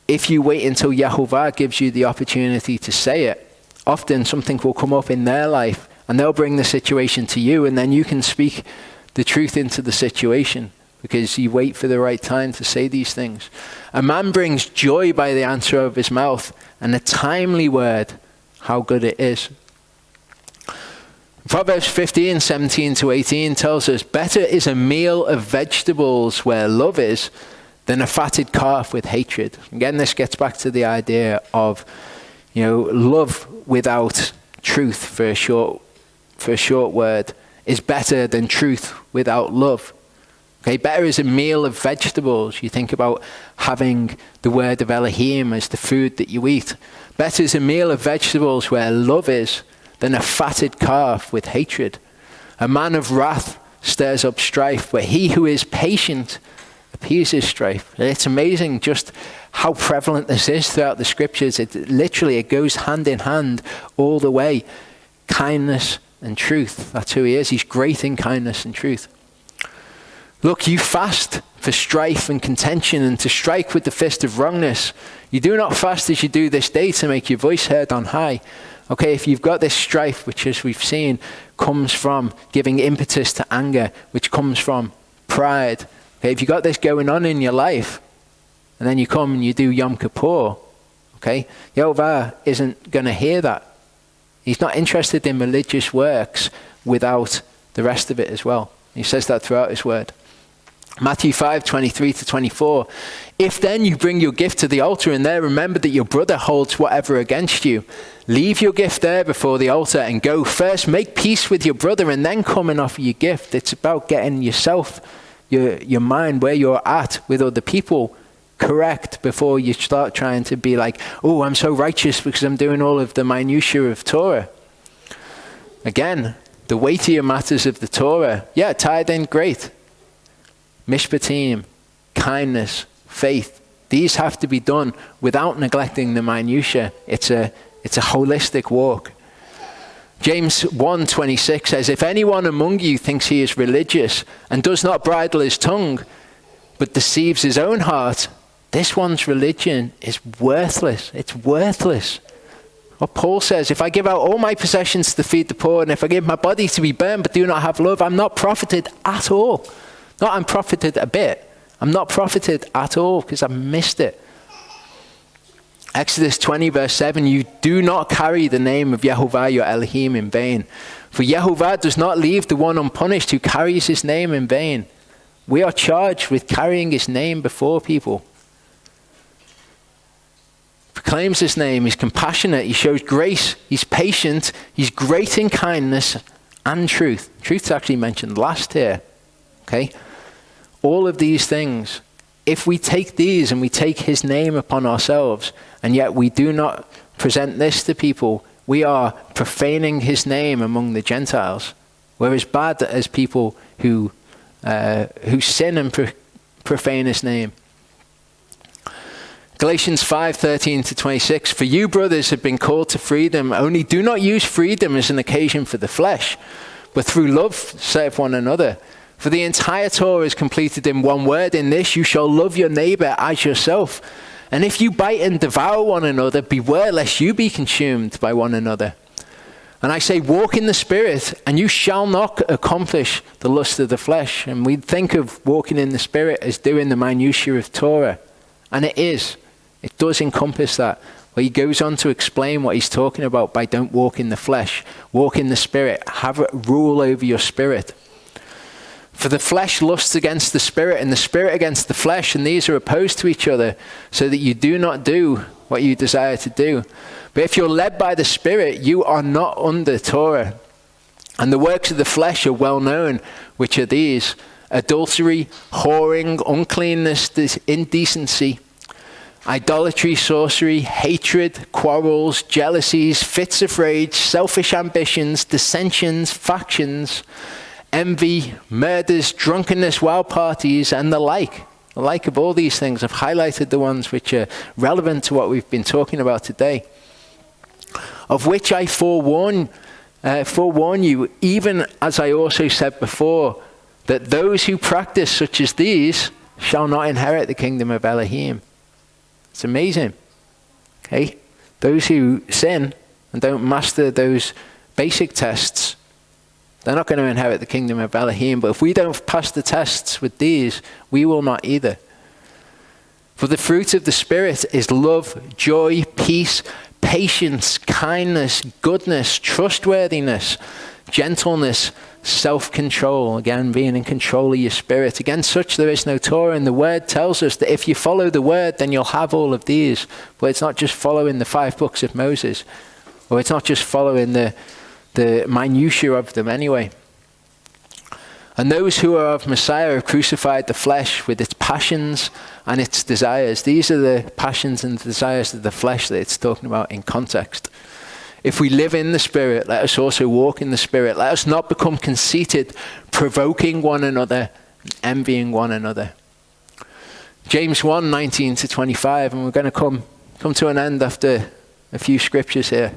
if you wait until Yehovah gives you the opportunity to say it, often something will come up in their life and they'll bring the situation to you, and then you can speak the truth into the situation because you wait for the right time to say these things. A man brings joy by the answer of his mouth, and a timely word, how good it is. Proverbs 15, 17-18 tells us, better is a meal of vegetables where love is than a fatted calf with hatred. Again, this gets back to the idea of, love without truth, for a short word, is better than truth without love. Okay, better is a meal of vegetables. You think about having the word of Elohim as the food that you eat. Better is a meal of vegetables where love is than a fatted calf with hatred. A man of wrath stirs up strife, but he who is patient appeases strife. It's amazing just how prevalent this is throughout the scriptures. It goes hand in hand all the way. Kindness and truth. That's who he is. He's great in kindness and truth. Look, you fast for strife and contention and to strike with the fist of wrongness. You do not fast as you do this day to make your voice heard on high. Okay, if you've got this strife, which as we've seen, comes from giving impetus to anger, which comes from pride. Okay, if you've got this going on in your life, and then you come and you do Yom Kippur, okay, Yehovah isn't going to hear that. He's not interested in religious works without the rest of it as well. He says that throughout his word. Matthew 5:23-24. If then you bring your gift to the altar and there remember that your brother holds whatever against you, leave your gift there before the altar and go first make peace with your brother and then come and offer your gift. It's about getting yourself, your mind, where you're at with other people correct before you start trying to be like, oh, I'm so righteous because I'm doing all of the minutiae of Torah. Again, the weightier matters of the Torah. Yeah, tithing, great. Mishpatim, kindness, faith. These have to be done without neglecting the minutiae. It's a holistic walk. James 1:26 says, if anyone among you thinks he is religious and does not bridle his tongue, but deceives his own heart, this one's religion is worthless. It's worthless. What Paul says, if I give out all my possessions to feed the poor, and if I give my body to be burned but do not have love, I'm not profited at all. Not I'm profited a bit. I'm not profited at all because I've missed it. Exodus 20:7, you do not carry the name of Yehovah your Elohim in vain. For Yehovah does not leave the one unpunished who carries his name in vain. We are charged with carrying his name before people. Proclaims his name, he's compassionate, he shows grace, he's patient, he's great in kindness and truth. Truth's actually mentioned last here. Okay? All of these things, if we take these and we take his name upon ourselves, and yet we do not present this to people, we are profaning his name among the Gentiles. We're as bad as people who sin and profane his name. Galatians 5:13-26, for you brothers have been called to freedom, only do not use freedom as an occasion for the flesh, but through love serve one another. For the entire Torah is completed in one word, in this you shall love your neighbor as yourself. And if you bite and devour one another, beware lest you be consumed by one another. And I say, walk in the Spirit, and you shall not accomplish the lust of the flesh. And we think of walking in the Spirit as doing the minutiae of Torah. And it is. It does encompass that. But he goes on to explain what he's talking about by don't walk in the flesh. Walk in the Spirit. Have rule over your spirit. For the flesh lusts against the Spirit, and the Spirit against the flesh, and these are opposed to each other, so that you do not do what you desire to do. But if you're led by the Spirit, you are not under Torah. And the works of the flesh are well known, which are these: adultery, whoring, uncleanness, indecency, idolatry, sorcery, hatred, quarrels, jealousies, fits of rage, selfish ambitions, dissensions, factions, envy, murders, drunkenness, wild parties, and the like. The like of all these things. I've highlighted the ones which are relevant to what we've been talking about today. Of which I forewarn you, even as I also said before, that those who practice such as these shall not inherit the kingdom of Elohim. It's amazing. Okay? Those who sin and don't master those basic tests, they're not going to inherit the kingdom of Elohim. But if we don't pass the tests with these, we will not either. For the fruit of the Spirit is love, joy, peace, patience, kindness, goodness, trustworthiness, gentleness, self-control. Again, being in control of your spirit. Against such there is no Torah. And the word tells us that if you follow the word, then you'll have all of these. But it's not just following the 5 books of Moses. Or it's not just following the minutiae of them anyway. And those who are of Messiah have crucified the flesh with its passions and its desires. These are the passions and desires of the flesh that it's talking about in context. If we live in the Spirit, let us also walk in the Spirit. Let us not become conceited, provoking one another, envying one another. James 1, 19 to 25, and we're going to come to an end after a few scriptures here.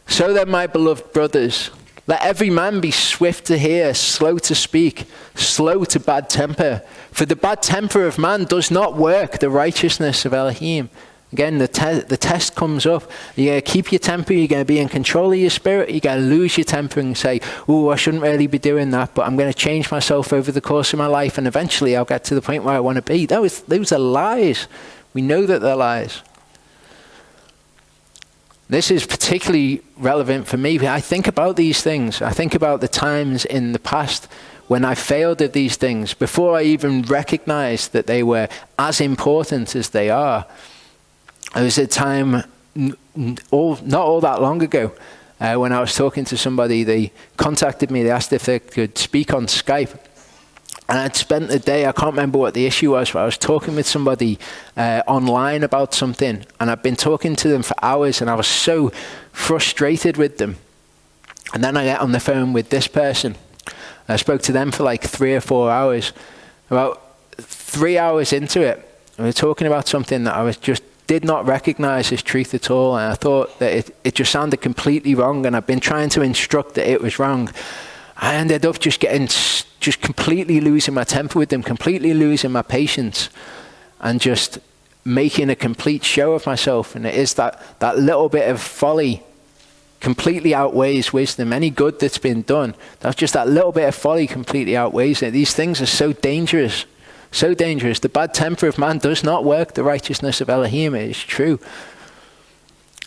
So then, my beloved brothers, let every man be swift to hear, slow to speak, slow to bad temper. For the bad temper of man does not work the righteousness of Elohim. Again, the test comes up. You're going to keep your temper. You're going to be in control of your spirit. You're going to lose your temper and say, oh, I shouldn't really be doing that, but I'm going to change myself over the course of my life, and eventually I'll get to the point where I want to be. Those are lies. We know that they're lies. This is particularly relevant for me. I think about these things. I think about the times in the past when I failed at these things, before I even recognized that they were as important as they are. There was a time not all that long ago when I was talking to somebody. They contacted me. They asked if they could speak on Skype. And I'd spent the day, I can't remember what the issue was, but I was talking with somebody online about something. And I'd been talking to them for hours, and I was so frustrated with them. And then I get on the phone with this person. I spoke to them for like 3 or 4 hours. About 3 hours into it, we were talking about something that I did not recognize as truth at all. And I thought that it just sounded completely wrong. And I've been trying to instruct that it was wrong. I ended up just completely losing my temper with them, completely losing my patience, and just making a complete show of myself. And it is that little bit of folly completely outweighs wisdom. Any good that's been done, that's just that little bit of folly completely outweighs it. These things are so dangerous, so dangerous. The bad temper of man does not work the righteousness of Elohim. It is true.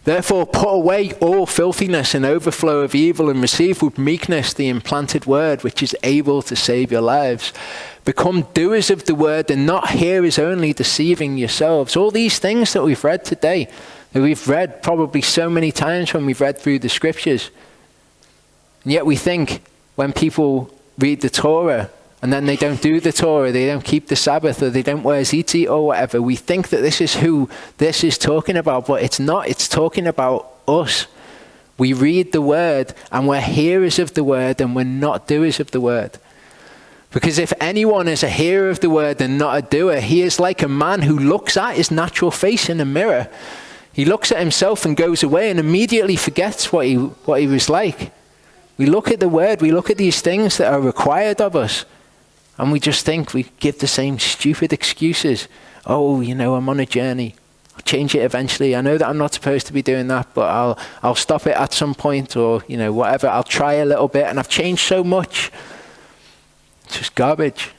Therefore, put away all filthiness and overflow of evil, and receive with meekness the implanted word, which is able to save your lives. Become doers of the word and not hearers only, deceiving yourselves. All these things that we've read today, that we've read probably so many times when we've read through the scriptures. And yet we think when people read the Torah, and then they don't do the Torah, they don't keep the Sabbath, or they don't wear tzitzit or whatever, we think that this is who this is talking about, but it's not. It's talking about us. We read the word, and we're hearers of the word, and we're not doers of the word. Because if anyone is a hearer of the word and not a doer, he is like a man who looks at his natural face in a mirror. He looks at himself and goes away and immediately forgets what he was like. We look at the word, we look at these things that are required of us, and we just think, we give the same stupid excuses. Oh, I'm on a journey. I'll change it eventually. I know that I'm not supposed to be doing that, but I'll stop it at some point, or, whatever. I'll try a little bit, and I've changed so much. It's just garbage.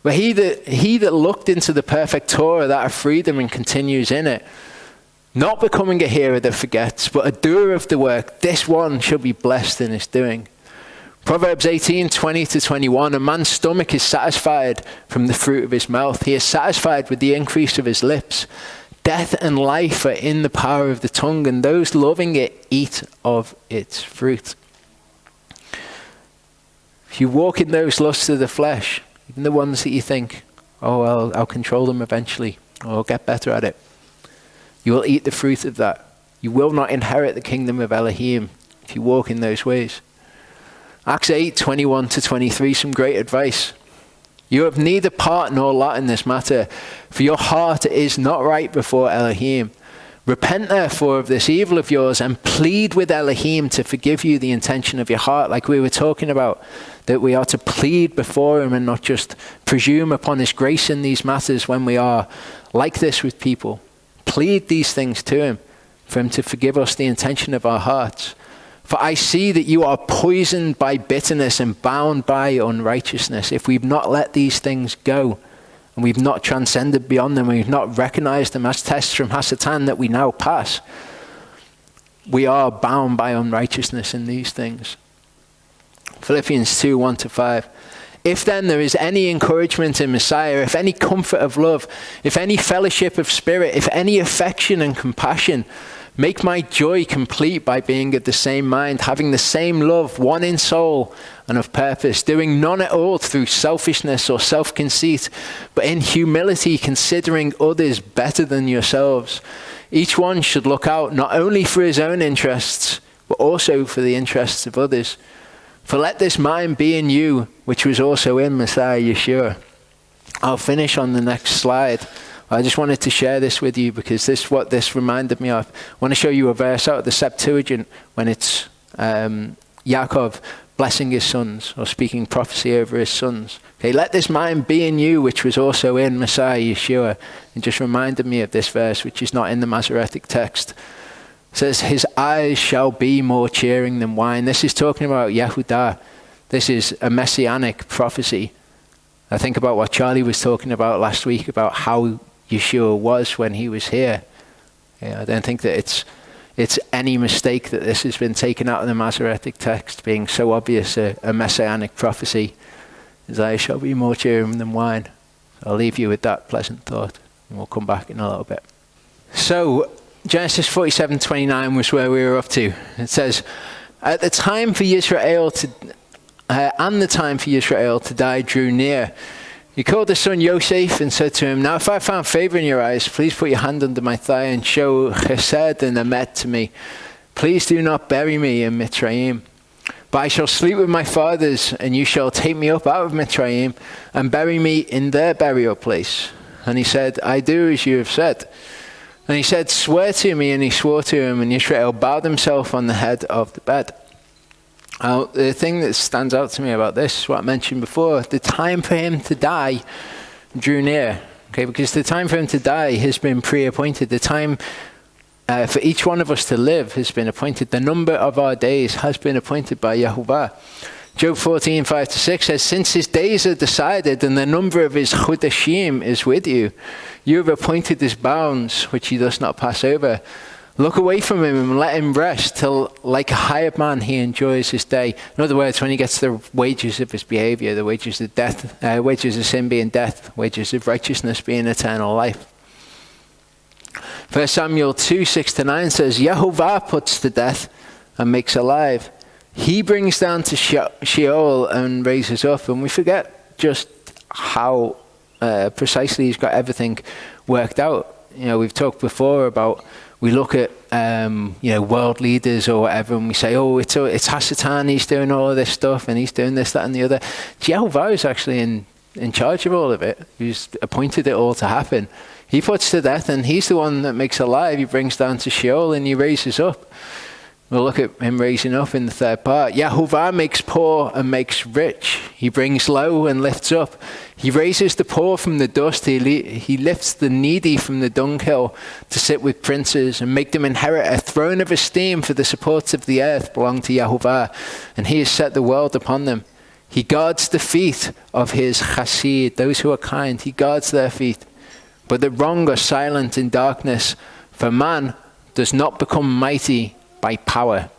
But he that looked into the perfect Torah, that of freedom, and continues in it, not becoming a hearer that forgets, but a doer of the work, this one shall be blessed in his doing. Proverbs 18, 20 to 21, a man's stomach is satisfied from the fruit of his mouth. He is satisfied with the increase of his lips. Death and life are in the power of the tongue, and those loving it eat of its fruit. If you walk in those lusts of the flesh, even the ones that you think, oh, I'll control them eventually, or I'll get better at it, you will eat the fruit of that. You will not inherit the kingdom of Elohim if you walk in those ways. Acts 8, 21 to 23, some great advice. You have neither part nor lot in this matter, for your heart is not right before Elohim. Repent therefore of this evil of yours, and plead with Elohim to forgive you the intention of your heart, like we were talking about, that we are to plead before him and not just presume upon his grace in these matters when we are like this with people. Plead these things to him, for him to forgive us the intention of our hearts. For I see that you are poisoned by bitterness and bound by unrighteousness. If we've not let these things go, and we've not transcended beyond them, and we've not recognized them as tests from Hasatan that we now pass, we are bound by unrighteousness in these things. Philippians 2, 1 to 5. If then there is any encouragement in Messiah, if any comfort of love, if any fellowship of spirit, if any affection and compassion, Make my joy complete by being of the same mind, having the same love, one in soul and of purpose, doing none at all through selfishness or self-conceit, but in humility considering others better than yourselves. Each one should look out not only for his own interests, but also for the interests of others. For let this mind be in you, which was also in Messiah Yeshua. I'll finish on the next slide. I just wanted to share this with you because this is what this reminded me of. I want to show you a verse out of the Septuagint when it's Yaakov blessing his sons or speaking prophecy over his sons. Okay, let this mind be in you, which was also in Messiah Yeshua. It just reminded me of this verse, which is not in the Masoretic text. It says, his eyes shall be more cheering than wine. This is talking about Yehudah. This is a messianic prophecy. I think about what Charlie was talking about last week, about how Yeshua was when he was here. I don't think that it's any mistake that this has been taken out of the Masoretic text, being so obvious a messianic prophecy. His eyes shall be more cheering than wine. I'll leave you with that pleasant thought, and we'll come back in a little bit. So, Genesis 47:29 was where we were up to. It says, at the time for Yisrael to die drew near. He called his son Yosef and said to him, now if I found favor in your eyes, please put your hand under my thigh and show chesed and emet to me. Please do not bury me in Mitzrayim. But I shall sleep with my fathers, and you shall take me up out of Mitzrayim and bury me in their burial place. And he said, I do as you have said. And he said, swear to me. And he swore to him, and Israel bowed himself on the head of the bed. The thing that stands out to me about this is what I mentioned before. The time for him to die drew near. Okay, because the time for him to die has been pre-appointed. The time for each one of us to live has been appointed. The number of our days has been appointed by Yahuwah. Job 14:5-6 says, since his days are decided and the number of his chudashim is with you, you have appointed his bounds, which he does not pass over. Look away from him and let him rest till, like a hired man, he enjoys his day. In other words, when he gets the wages of his behavior, the wages of death, wages of sin being death, wages of righteousness being eternal life. 1 Samuel 2:6-9 says, Yehovah puts to death and makes alive. He brings down to Sheol and raises up. And we forget just how precisely he's got everything worked out. You know, we've talked before about, we look at world leaders or whatever, and we say, oh, it's Hasatan, he's doing all of this stuff, and he's doing this, that, and the other. Jehovah is actually in charge of all of it. He's appointed it all to happen. He puts to death, and he's the one that makes alive. He brings down to Sheol, and he raises up. We'll look at him raising up in the third part. Yahuwah makes poor and makes rich. He brings low and lifts up. He raises the poor from the dust. He lifts the needy from the dunghill to sit with princes and make them inherit a throne of esteem, for the supports of the earth belong to Yahuwah, and he has set the world upon them. He guards the feet of his chassid, those who are kind. He guards their feet. But the wrong are silent in darkness, for man does not become mighty by power.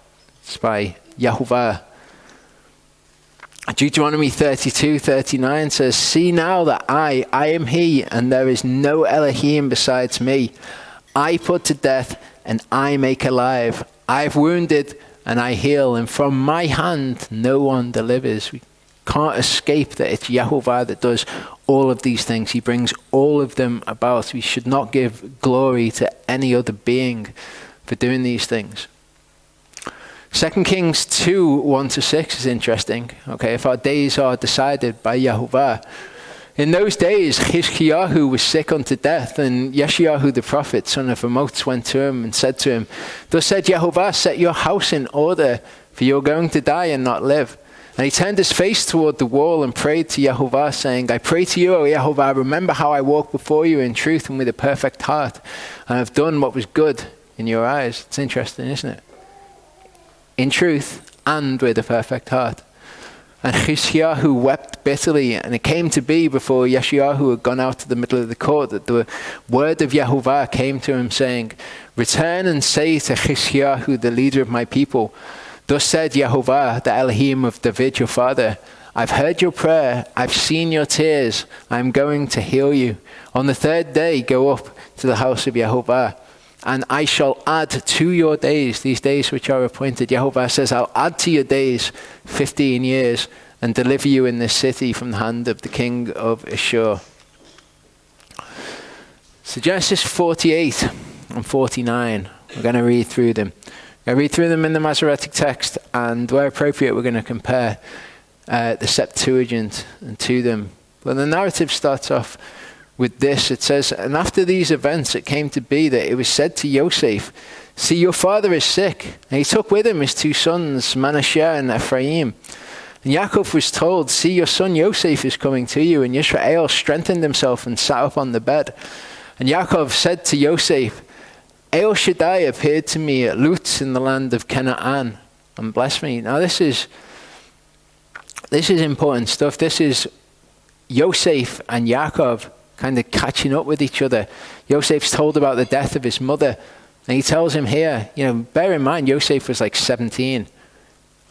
It's by Yahuwah. Deuteronomy 32:39 says, see now that I am he, and there is no Elohim besides me. I put to death and I make alive. I've wounded and I heal, and from my hand no one delivers. We can't escape that it's Yahuwah that does all of these things. He brings all of them about. We should not give glory to any other being for doing these things. 2 Kings 2:1-6 is interesting. Okay, if our days are decided by Yahuwah. In those days, Chizkiyahu was sick unto death, and Yeshayahu the prophet, son of Amoz, went to him and said to him, thus said Yahuwah, set your house in order, for you're going to die and not live. And he turned his face toward the wall and prayed to Yahuwah, saying, I pray to you, O Yahuwah, remember how I walked before you in truth and with a perfect heart, and have done what was good in your eyes. It's interesting, isn't it? In truth and with a perfect heart. And Chizkiyahu wept bitterly, and it came to be before Yeshayahu had gone out to the middle of the court that the word of Yahuwah came to him, saying, return and say to Chizkiyahu, the leader of my people, thus said Yahuwah, the Elohim of David your father, I've heard your prayer, I've seen your tears, I'm going to heal you. On the third day go up to the house of Yahuwah. and I shall add to your days, these days which are appointed. Yehovah says, I'll add to your days 15 years and deliver you in this city from the hand of the king of Ashur. So Genesis 48 and 49, we're going to read through them. We're going to read through them in the Masoretic text, and where appropriate, we're going to compare the Septuagint to them. But the narrative starts off with this. It says, and after these events, it came to be that it was said to Yosef, see, your father is sick. And he took with him his two sons, Manasseh and Ephraim. And Yaakov was told, see, your son Yosef is coming to you. And Yisrael strengthened himself and sat up on the bed. And Yaakov said to Yosef, El Shaddai appeared to me at Luz in the land of Canaan and blessed me. Now this is important stuff. This is Yosef and Yaakov kind of catching up with each other. Yosef's told about the death of his mother. And he tells him here, bear in mind, Yosef was like 17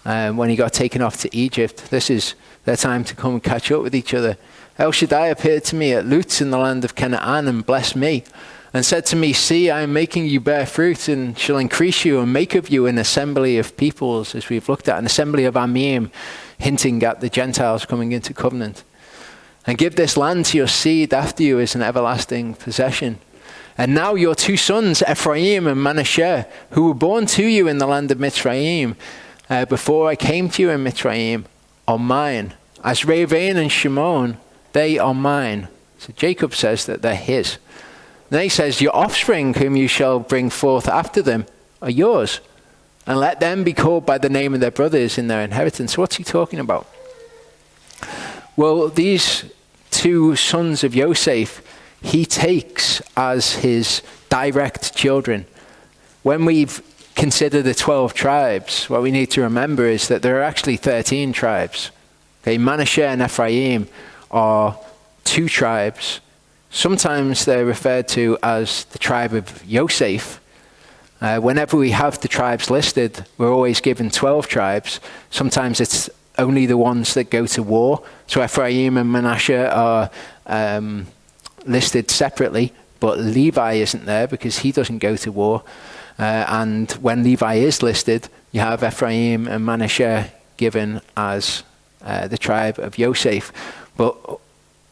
when he got taken off to Egypt. This is their time to come and catch up with each other. El Shaddai appeared to me at Luz in the land of Canaan and blessed me, and said to me, see, I am making you bear fruit and shall increase you and make of you an assembly of peoples, as we've looked at, an assembly of Amim, hinting at the Gentiles coming into covenant. And give this land to your seed after you as an everlasting possession. And now your two sons, Ephraim and Manasseh, who were born to you in the land of Mitzrayim, before I came to you in Mitzrayim, are mine. As Reuven and Shimon, they are mine. So Jacob says that they're his. Then he says, your offspring whom you shall bring forth after them are yours. And let them be called by the name of their brothers in their inheritance. What's he talking about? Well, these two sons of Yosef, he takes as his direct children. When we've considered the 12 tribes, what we need to remember is that there are actually 13 tribes. Okay, Manasseh and Ephraim are two tribes. Sometimes they're referred to as the tribe of Yosef. Whenever we have the tribes listed, we're always given 12 tribes. Sometimes it's only the ones that go to war. So Ephraim and Manasseh are listed separately, but Levi isn't there because he doesn't go to war. And when Levi is listed, you have Ephraim and Manasseh given as the tribe of Yosef. But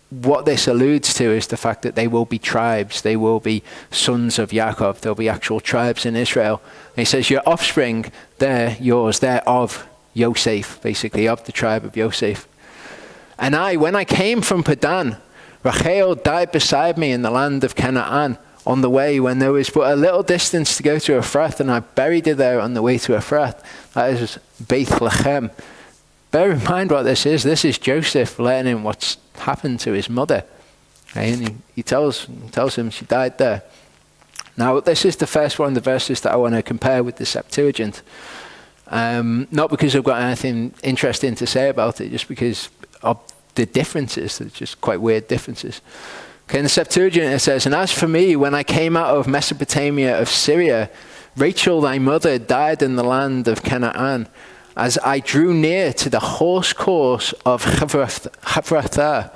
what this alludes to is the fact that they will be tribes. They will be sons of Yaakov. There'll be actual tribes in Israel. And he says, your offspring, they're yours. They're of Yosef, basically, of the tribe of Yosef. And when I came from Padan, Rachel died beside me in the land of Canaan on the way when there was but a little distance to go to Ephrath, and I buried her there on the way to Ephrath. That is Beit Lechem. Bear in mind what this is. This is Joseph learning what's happened to his mother. Okay? And he tells him she died there. Now, this is the first one of the verses that I want to compare with the Septuagint. Not because I've got anything interesting to say about it, just because of the differences. They're just quite weird differences. Okay, in the Septuagint it says, and as for me, when I came out of Mesopotamia of Syria, Rachel thy mother died in the land of Canaan, as I drew near to the horse course of Haphrathah,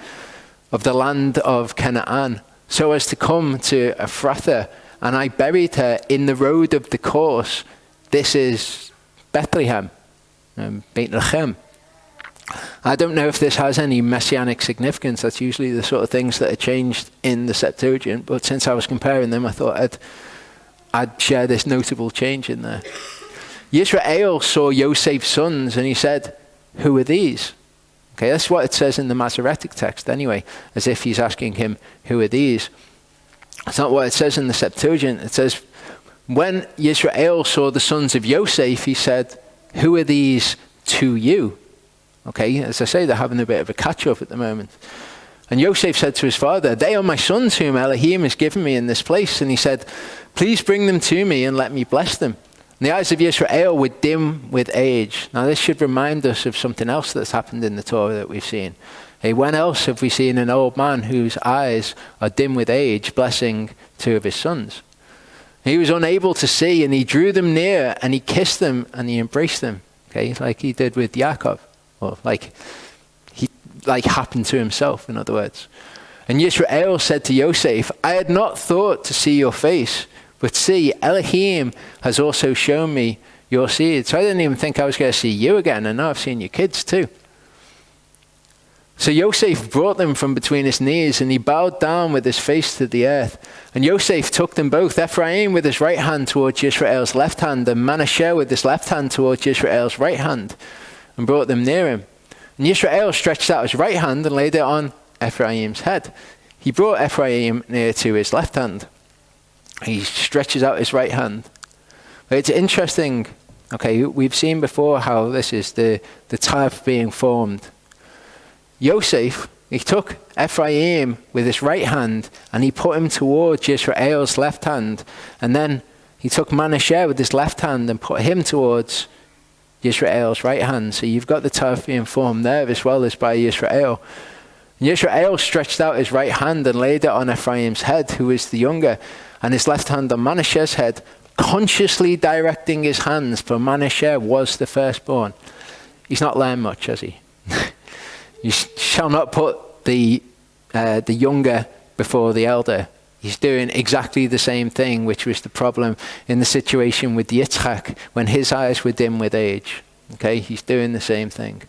of the land of Canaan, so as to come to Ephrathah, and I buried her in the road of the course. This is Bethlehem, Beit Lechem. I don't know if this has any messianic significance. That's usually the sort of things that are changed in the Septuagint, but since I was comparing them, I thought I'd share this notable change in there. Yisrael saw Yosef's sons and he said, who are these? Okay, that's what it says in the Masoretic text anyway, as if he's asking him, who are these? It's not what it says in the Septuagint. It says, when Yisrael saw the sons of Yosef, he said, who are these to you? Okay, as I say, they're having a bit of a catch-up at the moment. And Yosef said to his father, they are my sons whom Elohim has given me in this place. And he said, please bring them to me and let me bless them. And the eyes of Yisrael were dim with age. Now this should remind us of something else that's happened in the Torah that we've seen. Hey, when else have we seen an old man whose eyes are dim with age blessing two of his sons? He was unable to see, and he drew them near and he kissed them and he embraced them. Okay, like he did with Yaakov. Or like happened to himself, in other words. And Yisrael said to Yosef, I had not thought to see your face But see, Elohim has also shown me your seed. So I didn't even think I was going to see you again, and now I've seen your kids too. So Yosef brought them from between his knees, and he bowed down with his face to the earth. And Yosef took them both, Ephraim with his right hand towards Israel's left hand, and Manasseh with his left hand towards Israel's right hand, and brought them near him. And Israel stretched out his right hand and laid it on Ephraim's head. He brought Ephraim near to his left hand. He stretches out his right hand. But it's interesting, okay, we've seen before how this is the type being formed. Yosef, he took Ephraim with his right hand and he put him towards Israel's left hand. And then he took Manasseh with his left hand and put him towards Israel's right hand. So you've got the type being formed there as well as by Israel. And Israel stretched out his right hand and laid it on Ephraim's head, who is the younger, and his left hand on Manasseh's head, consciously directing his hands, for Manasseh was the firstborn. He's not learned much, has he? You shall not put the younger before the elder. He's doing exactly the same thing, which was the problem in the situation with Yitzchak when his eyes were dim with age. Okay, he's doing the same thing.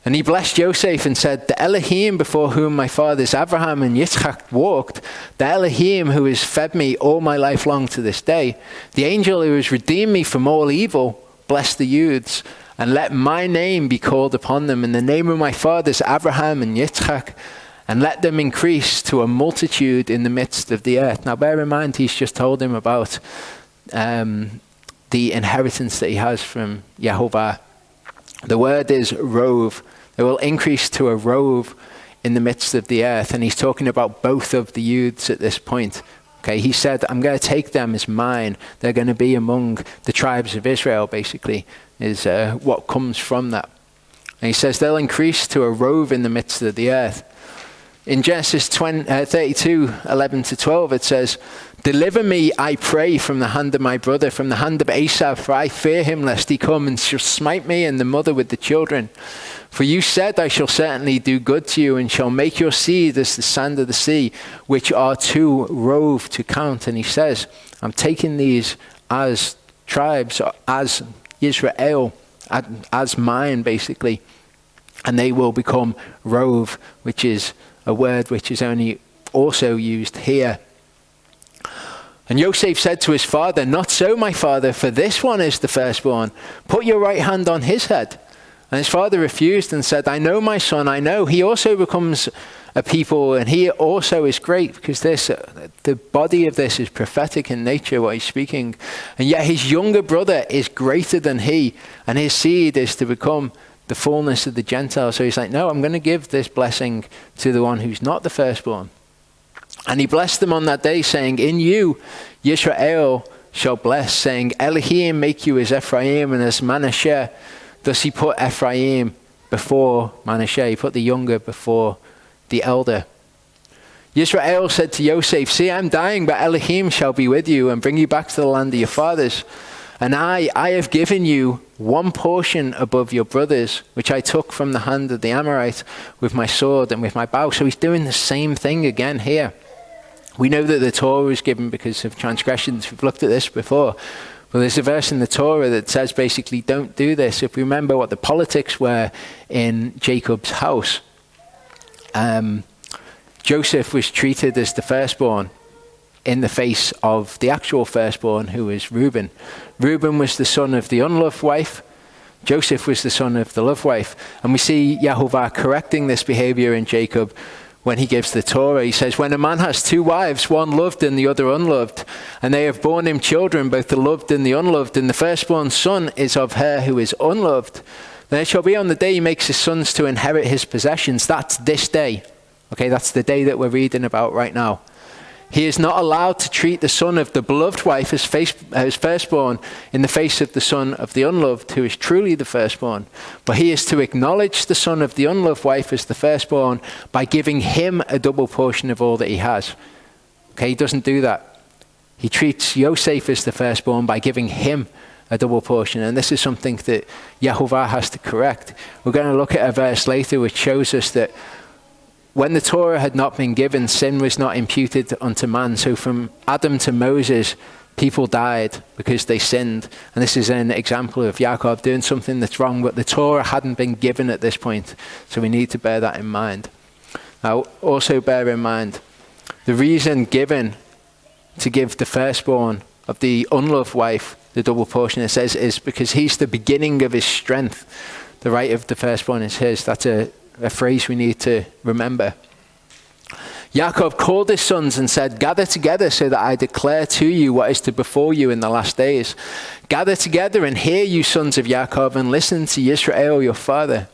And he blessed Yosef and said, the Elohim before whom my fathers Abraham and Yitzchak walked, the Elohim who has fed me all my life long to this day, the angel who has redeemed me from all evil, bless the youths, and let my name be called upon them in the name of my fathers Abraham and Yitzchak, and let them increase to a multitude in the midst of the earth. Now bear in mind, he's just told him about the inheritance that he has from Yehovah. The word is rove. They will increase to a rove in the midst of the earth. And he's talking about both of the youths at this point. Okay, he said, I'm going to take them as mine. They're going to be among the tribes of Israel, basically, is what comes from that. And he says they'll increase to a rove in the midst of the earth. In Genesis 32, 11 to 12, it says, deliver me, I pray, from the hand of my brother, from the hand of Esau, for I fear him, lest he come and shall smite me and the mother with the children. For you said, I shall certainly do good to you, and shall make your seed as the sand of the sea, which are too rove to count. And he says, I'm taking these as tribes, as Israel, as mine, basically. And they will become rove, which is a word which is only also used here. And Yosef said to his father, not so, my father, for this one is the firstborn. Put your right hand on his head. And his father refused and said, I know, my son, I know. He also becomes a people, and he also is great, because the body of this is prophetic in nature, what he's speaking. And yet his younger brother is greater than he, and his seed is to become the fullness of the Gentiles. So he's like, no, I'm going to give this blessing to the one who's not the firstborn. And he blessed them on that day, saying, in you Yisrael shall bless, saying, Elohim make you as Ephraim and as Manasseh. Thus he put Ephraim before Manasseh. He put the younger before the elder. Yisrael said to Yosef, see, I'm dying, but Elohim shall be with you and bring you back to the land of your fathers. And I have given you one portion above your brothers, which I took from the hand of the Amorite with my sword and with my bow. So he's doing the same thing again here. We know that the Torah was given because of transgressions. We've looked at this before. But there's a verse in the Torah that says basically, don't do this. If we remember what the politics were in Jacob's house, Joseph was treated as the firstborn in the face of the actual firstborn, who was Reuben. Reuben was the son of the unloved wife. Joseph was the son of the loved wife. And we see Yehovah correcting this behavior in Jacob when he gives the Torah. He says, when a man has two wives, one loved and the other unloved, and they have borne him children, both the loved and the unloved, and the firstborn son is of her who is unloved, then it shall be on the day he makes his sons to inherit his possessions. That's this day. Okay, that's the day that we're reading about right now. He is not allowed to treat the son of the beloved wife as firstborn in the face of the son of the unloved, who is truly the firstborn. But he is to acknowledge the son of the unloved wife as the firstborn by giving him a double portion of all that he has. Okay, he doesn't do that. He treats Yosef as the firstborn by giving him a double portion. And this is something that Yehovah has to correct. We're going to look at a verse later which shows us that when the Torah had not been given, sin was not imputed unto man. So from Adam to Moses, people died because they sinned. And this is an example of Yaakov doing something that's wrong, but the Torah hadn't been given at this point. So we need to bear that in mind. Now, also bear in mind, the reason given to give the firstborn of the unloved wife the double portion, it says, is because he's the beginning of his strength. The right of the firstborn is his. That's a phrase we need to remember. Yaakov called his sons and said, gather together so that I declare to you what is to befall you in the last days. Gather together and hear, you sons of Yaakov, and listen to Yisrael your father.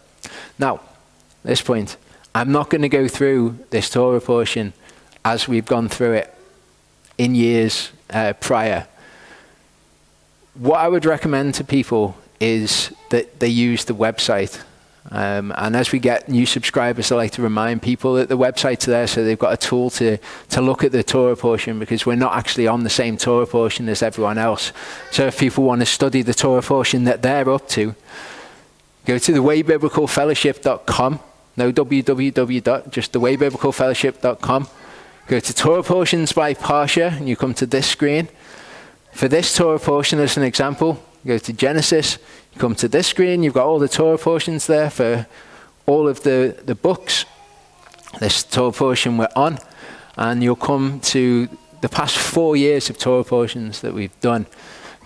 Now, at this point, I'm not going to go through this Torah portion as we've gone through it in years prior. What I would recommend to people is that they use the website. And as we get new subscribers, I like to remind people that the website's there, so they've got a tool to look at the Torah portion, because we're not actually on the same Torah portion as everyone else. So if people want to study the Torah portion that they're up to, go to thewaybiblicalfellowship.com. No www. Just thewaybiblicalfellowship.com. Go to Torah portions by Parsha, and you come to this screen. For this Torah portion, as an example, go to Genesis, you come to this screen, you've got all the Torah portions there for all of the books. This Torah portion we're on, and you'll come to the past 4 years of Torah portions that we've done.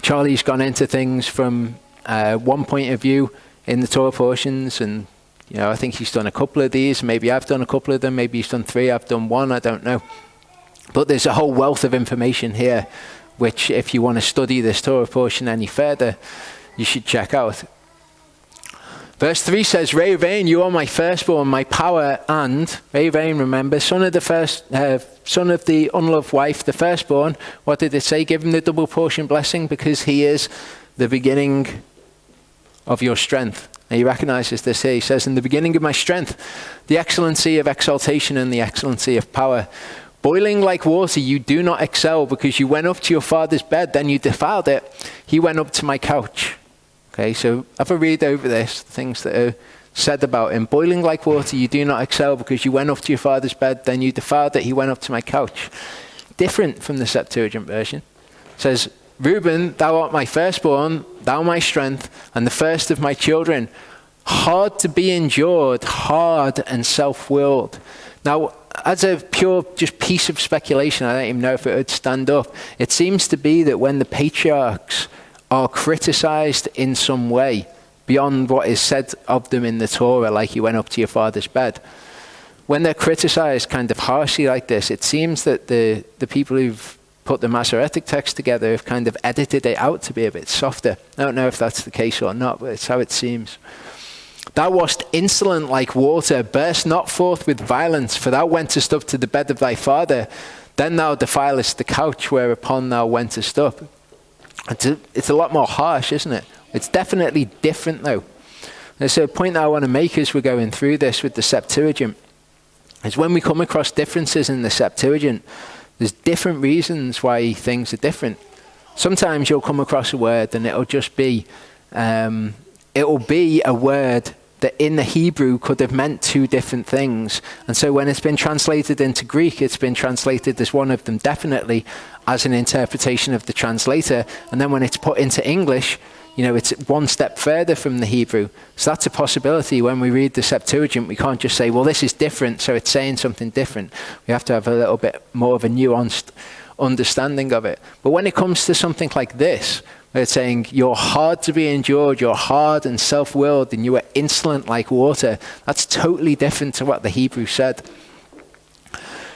Charlie's gone into things from one point of view in the Torah portions, and I think he's done a couple of these. Maybe I've done a couple of them. Maybe he's done 3. I've done 1. I don't know. But there's a whole wealth of information here, which if you want to study this Torah portion any further, you should check out. Verse 3 says, Reuven, you are my firstborn, my power, and Reuven, remember, son of the unloved wife, the firstborn. What did it say? Give him the double portion blessing, because he is the beginning of your strength. Now he recognizes this here. He says, in the beginning of my strength, the excellency of exaltation and the excellency of power. Boiling like water, you do not excel, because you went up to your father's bed, then you defiled it. He went up to my couch. Okay, so have a read over this, the things that are said about him. Boiling like water, you do not excel, because you went up to your father's bed, then you defiled it. He went up to my couch. Different from the Septuagint version. It says, Reuben, thou art my firstborn, thou my strength, and the first of my children. Hard to be endured, hard and self-willed. Now, as a pure just piece of speculation, I don't even know if it would stand up. It seems to be that when the patriarchs are criticized in some way, beyond what is said of them in the Torah, like you went up to your father's bed, when they're criticized kind of harshly like this, it seems that the people who've put the Masoretic text together have kind of edited it out to be a bit softer. I don't know if that's the case or not, but it's how it seems. Thou wast insolent like water, burst not forth with violence, for thou wentest up to the bed of thy father, then thou defilest the couch whereupon thou wentest up. It's a lot more harsh, isn't it? It's definitely different though. There's a point that I want to make as we're going through this with the Septuagint, is when we come across differences in the Septuagint, there's different reasons why things are different. Sometimes you'll come across a word and it'll just be, it'll be a word that in the Hebrew could have meant 2 different things. And so when it's been translated into Greek, it's been translated as one of them, definitely as an interpretation of the translator. And then when it's put into English, it's one step further from the Hebrew. So that's a possibility. When we read the Septuagint, we can't just say, well, this is different, so it's saying something different. We have to have a little bit more of a nuanced understanding of it. But when it comes to something like this, where it's saying, you're hard to be endured, you're hard and self-willed, and you are insolent like water, that's totally different to what the Hebrew said.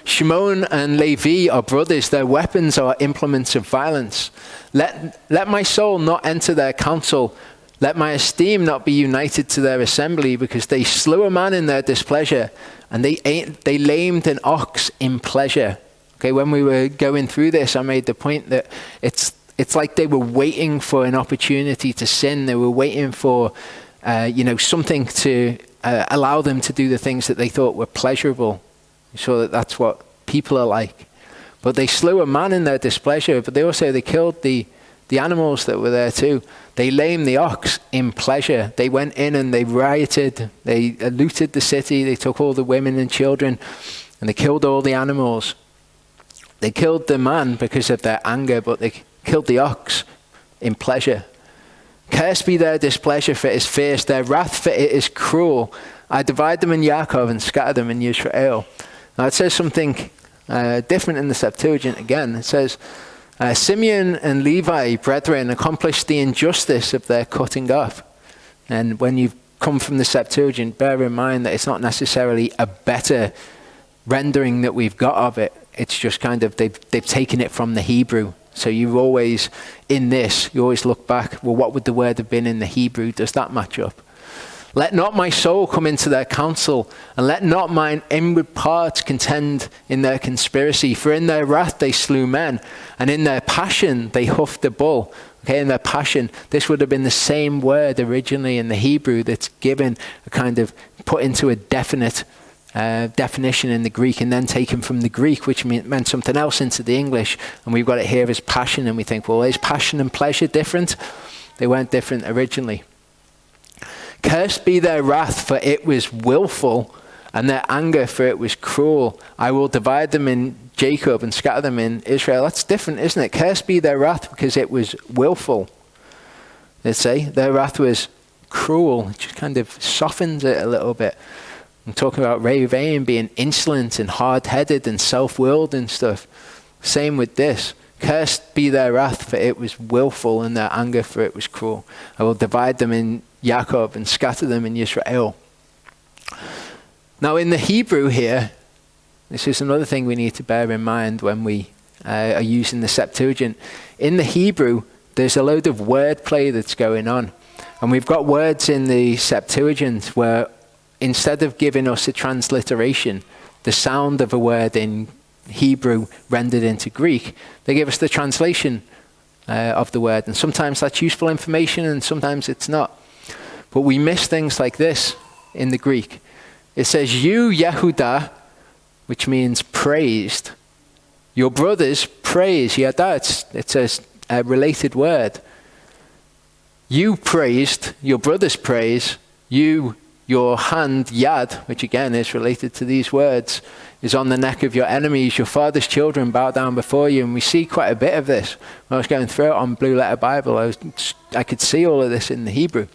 Shimon and Levi are brothers, their weapons are implements of violence. Let my soul not enter their counsel, let my esteem not be united to their assembly, because they slew a man in their displeasure, and they lamed an ox in pleasure. Okay, when we were going through this, I made the point that it's like they were waiting for an opportunity to sin. They were waiting for, something to allow them to do the things that they thought were pleasurable. So that's what people are like. But they slew a man in their displeasure, but they killed the the animals that were there too. They lamed the ox in pleasure. They went in and they rioted. They looted the city. They took all the women and children, and they killed all the animals. They killed the man because of their anger, but they killed the ox in pleasure. Cursed be their displeasure, for it is fierce. Their wrath, for it is cruel. I divide them in Yaakov and scatter them in Yisrael. Now it says something different in the Septuagint again. It says, Simeon and Levi, brethren, accomplished the injustice of their cutting off. And when you come from the Septuagint, bear in mind that it's not necessarily a better rendering that we've got of it. It's just kind of, they've taken it from the Hebrew. So you always, in this, you always look back, well, what would the word have been in the Hebrew? Does that match up? Let not my soul come into their counsel, and let not mine inward parts contend in their conspiracy. For in their wrath they slew men, and in their passion they huffed a bull. Okay, in their passion, this would have been the same word originally in the Hebrew that's given a kind of put into a definite definition in the Greek, and then taken from the Greek, which meant something else, into the English. And we've got it here as passion, and we think, well, is passion and pleasure different? They weren't different originally. Cursed be their wrath, for it was willful, and their anger, for it was cruel. I will divide them in Jacob and scatter them in Israel. That's different, isn't it? Cursed be their wrath, because it was willful. Let's say their wrath was cruel. It just kind of softens it a little bit. I'm talking about Rehuvaim being insolent and hard-headed and self-willed and stuff. Same with this. Cursed be their wrath, for it was willful, and their anger, for it was cruel. I will divide them in Yaakov and scatter them in Israel. Now in the Hebrew here, this is another thing we need to bear in mind when we are using the Septuagint. In the Hebrew, there's a load of wordplay that's going on. And we've got words in the Septuagint where instead of giving us a transliteration, the sound of a word in Hebrew rendered into Greek, they give us the translation of the word. And sometimes that's useful information and sometimes it's not. But we miss things like this in the Greek. It says, you, Yehudah, which means praised. Your brothers praise. Yada, it's a related word. You praised, your brothers praise. You, your hand, Yad, which again is related to these words, is on the neck of your enemies. Your father's children bow down before you. And we see quite a bit of this. When I was going through it on Blue Letter Bible, I could see all of this in the Hebrew.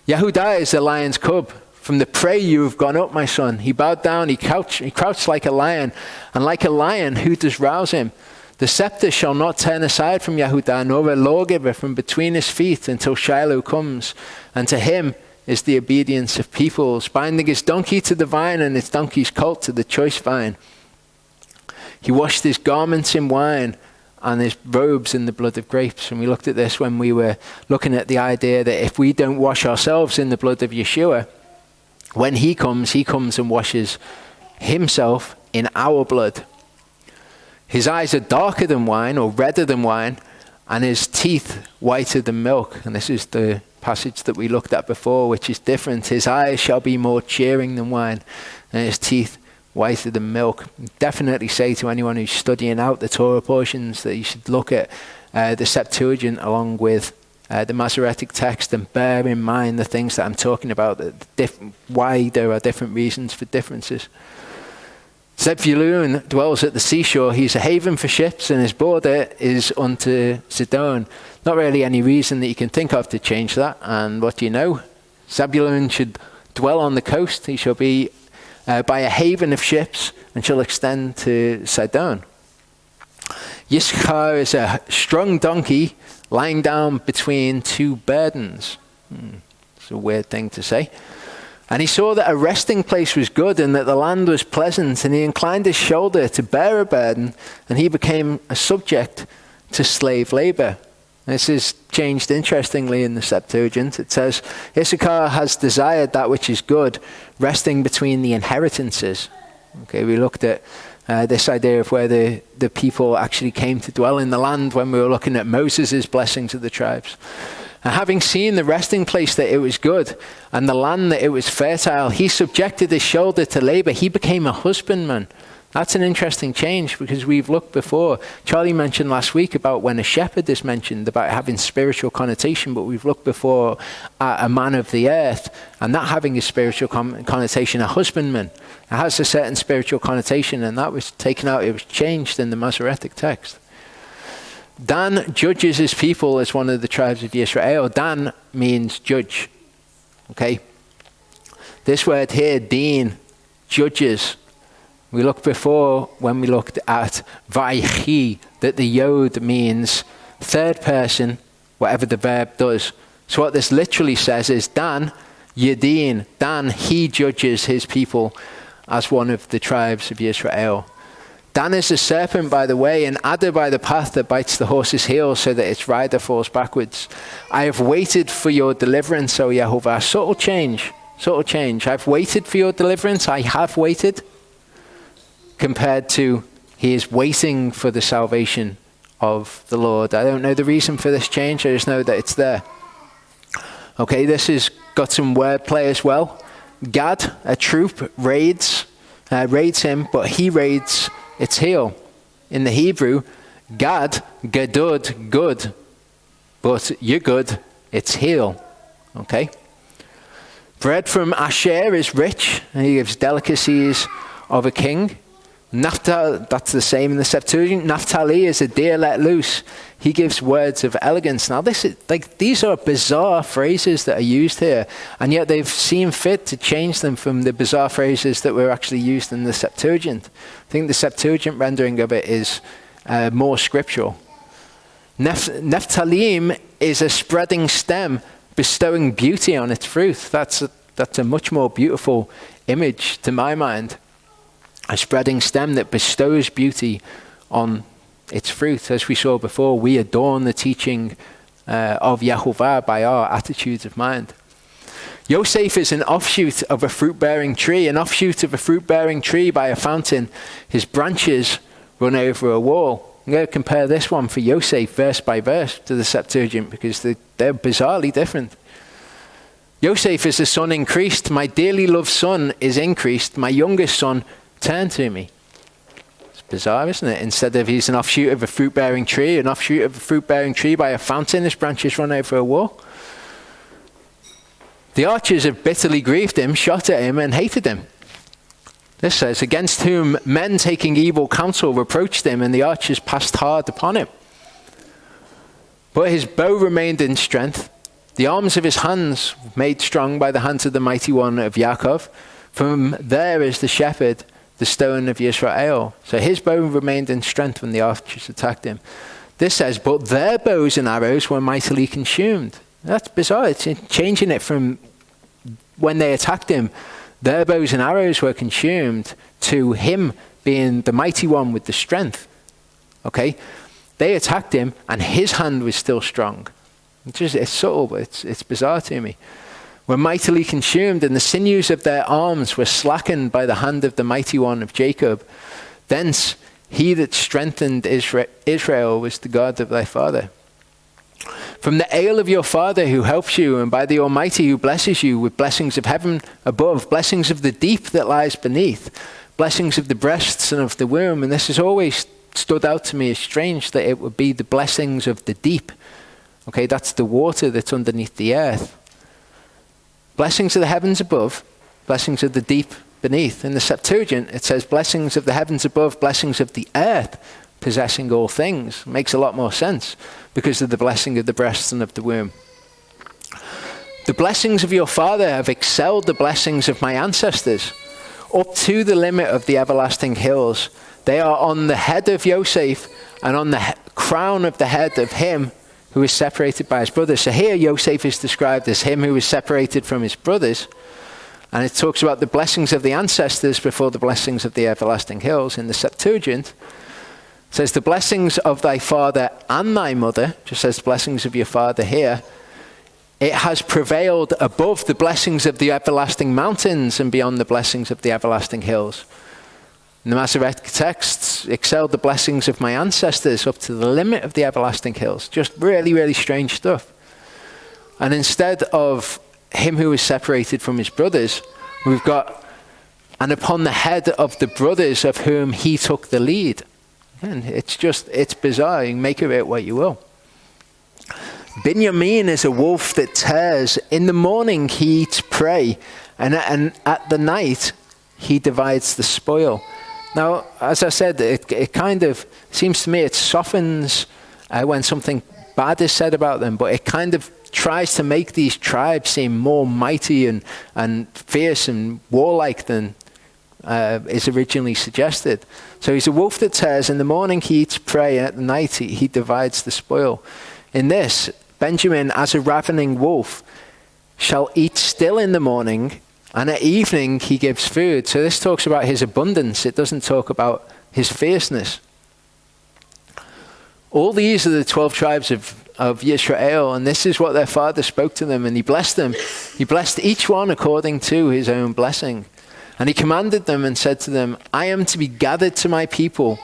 Yehudah is the lion's cub. From the prey you have gone up, my son. He bowed down, he crouched like a lion. And like a lion, who does rouse him? The scepter shall not turn aside from Yehudah, nor a lawgiver from between his feet until Shiloh comes. And to him is the obedience of peoples, binding his donkey to the vine and his donkey's colt to the choice vine. He washed his garments in wine and his robes in the blood of grapes. And we looked at this when we were looking at the idea that if we don't wash ourselves in the blood of Yeshua, when he comes and washes himself in our blood. His eyes are darker than wine, or redder than wine, and his teeth whiter than milk. And this is the passage that we looked at before, which is different. His eyes shall be more cheering than wine, and his teeth whiter than milk. Definitely say to anyone who's studying out the Torah portions that you should look at the Septuagint along with the Masoretic text, and bear in mind the things that I'm talking about, why there are different reasons for differences. Zebulun dwells at the seashore. He's a haven for ships, and his border is unto Sidon. Not really any reason that you can think of to change that. And what do you know? Zebulun should dwell on the coast. He shall be by a haven of ships, and shall extend to Sidon. Yisachar is a strong donkey lying down between two burdens. It's a weird thing to say. And he saw that a resting place was good, and that the land was pleasant, and he inclined his shoulder to bear a burden, and he became a subject to slave labor. This is changed interestingly in the Septuagint. It says, Issachar has desired that which is good, resting between the inheritances. Okay, we looked at this idea of where the people actually came to dwell in the land when we were looking at Moses' blessing to the tribes. And having seen the resting place that it was good, and the land that it was fertile, he subjected his shoulder to labor. He became a husbandman. That's an interesting change, because we've looked before. Charlie mentioned last week about when a shepherd is mentioned, about having spiritual connotation, but we've looked before at a man of the earth, and that having a spiritual connotation, a husbandman. It has a certain spiritual connotation, and that was taken out, it was changed in the Masoretic text. Dan judges his people as one of the tribes of Israel. Dan means judge. Okay? This word here, din, judges. We looked before, when we looked at Vayechi, that the yod means third person, whatever the verb does. So what this literally says is Dan, Yedin, Dan, he judges his people as one of the tribes of Israel. Dan is a serpent by the way, and adder by the path that bites the horse's heel so that its rider falls backwards. I have waited for your deliverance, O Yehovah. Subtle change. I've waited for your deliverance. I have waited. Compared to, he is waiting for the salvation of the Lord. I don't know the reason for this change. I just know that it's there. Okay, this has got some wordplay as well. Gad, a troop, raids him, but he raids its heel. In the Hebrew, Gad, gadud, good, but yugud, its heel. Okay. Bread from Asher is rich, and he gives delicacies of a king. Naphtali, that's the same in the Septuagint. Naphtali is a deer let loose. He gives words of elegance. Now these are bizarre phrases that are used here, and yet they've seen fit to change them from the bizarre phrases that were actually used in the Septuagint. I think the Septuagint rendering of it is more scriptural. Nephthalim is a spreading stem bestowing beauty on its fruit. That's a much more beautiful image to my mind. A spreading stem that bestows beauty on its fruit. As we saw before, we adorn the teaching of Yehovah by our attitudes of mind. Yosef is an offshoot of a fruit-bearing tree, by a fountain. His branches run over a wall. I'm going to compare this one for Yosef verse by verse to the Septuagint, because they're bizarrely different. Yosef is a son increased. My dearly loved son is increased. My youngest son turn to me. It's bizarre, isn't it? Instead of he's an offshoot of a fruit-bearing tree, by a fountain, his branches run over a wall. The archers have bitterly grieved him, shot at him, and hated him. This says, against whom men taking evil counsel reproached him, and the archers passed hard upon him. But his bow remained in strength, the arms of his hands made strong by the hands of the mighty one of Yaakov. From there is the shepherd, the stone of Israel. So his bow remained in strength when the archers attacked him. This says, but their bows and arrows were mightily consumed. That's bizarre. It's changing it from when they attacked him, their bows and arrows were consumed, to him being the mighty one with the strength. Okay? They attacked him and his hand was still strong. It's subtle, but it's bizarre to me. Were mightily consumed, and the sinews of their arms were slackened by the hand of the mighty one of Jacob. Thence he that strengthened Israel was the God of thy father. From the ale of your father who helps you, and by the Almighty who blesses you with blessings of heaven above, blessings of the deep that lies beneath, blessings of the breasts and of the womb. And this has always stood out to me as strange, that it would be the blessings of the deep. Okay, that's the water that's underneath the earth. Blessings of the heavens above, blessings of the deep beneath. In the Septuagint, it says blessings of the heavens above, blessings of the earth, possessing all things. Makes a lot more sense because of the blessing of the breasts and of the womb. The blessings of your father have excelled the blessings of my ancestors, up to the limit of the everlasting hills. They are on the head of Yosef and on the crown of the head of him who is separated by his brothers. So here Yosef is described as him who is separated from his brothers. And it talks about the blessings of the ancestors before the blessings of the everlasting hills. In the Septuagint, it says the blessings of thy father and thy mother, just says the blessings of your father here. It has prevailed above the blessings of the everlasting mountains and beyond the blessings of the everlasting hills. In the Masoretic texts, excelled the blessings of my ancestors up to the limit of the everlasting hills. Just really, really strange stuff. And instead of him who is separated from his brothers, we've got and upon the head of the brothers of whom he took the lead. And it's bizarre. You can make of it what you will. Binyamin is a wolf that tears. In the morning he eats prey, and at the night he divides the spoil. Now, as I said, it kind of seems to me it softens when something bad is said about them, but it kind of tries to make these tribes seem more mighty and fierce and warlike than is originally suggested. So he's a wolf that tears. In the morning he eats prey, and at the night he divides the spoil. In this, Benjamin, as a ravening wolf, shall eat still in the morning, and at evening he gives food. So this talks about his abundance. It doesn't talk about his fierceness. All these are the 12 tribes of Yisrael, and this is what their father spoke to them, and he blessed them. He blessed each one according to his own blessing. And he commanded them and said to them, I am to be gathered to my people.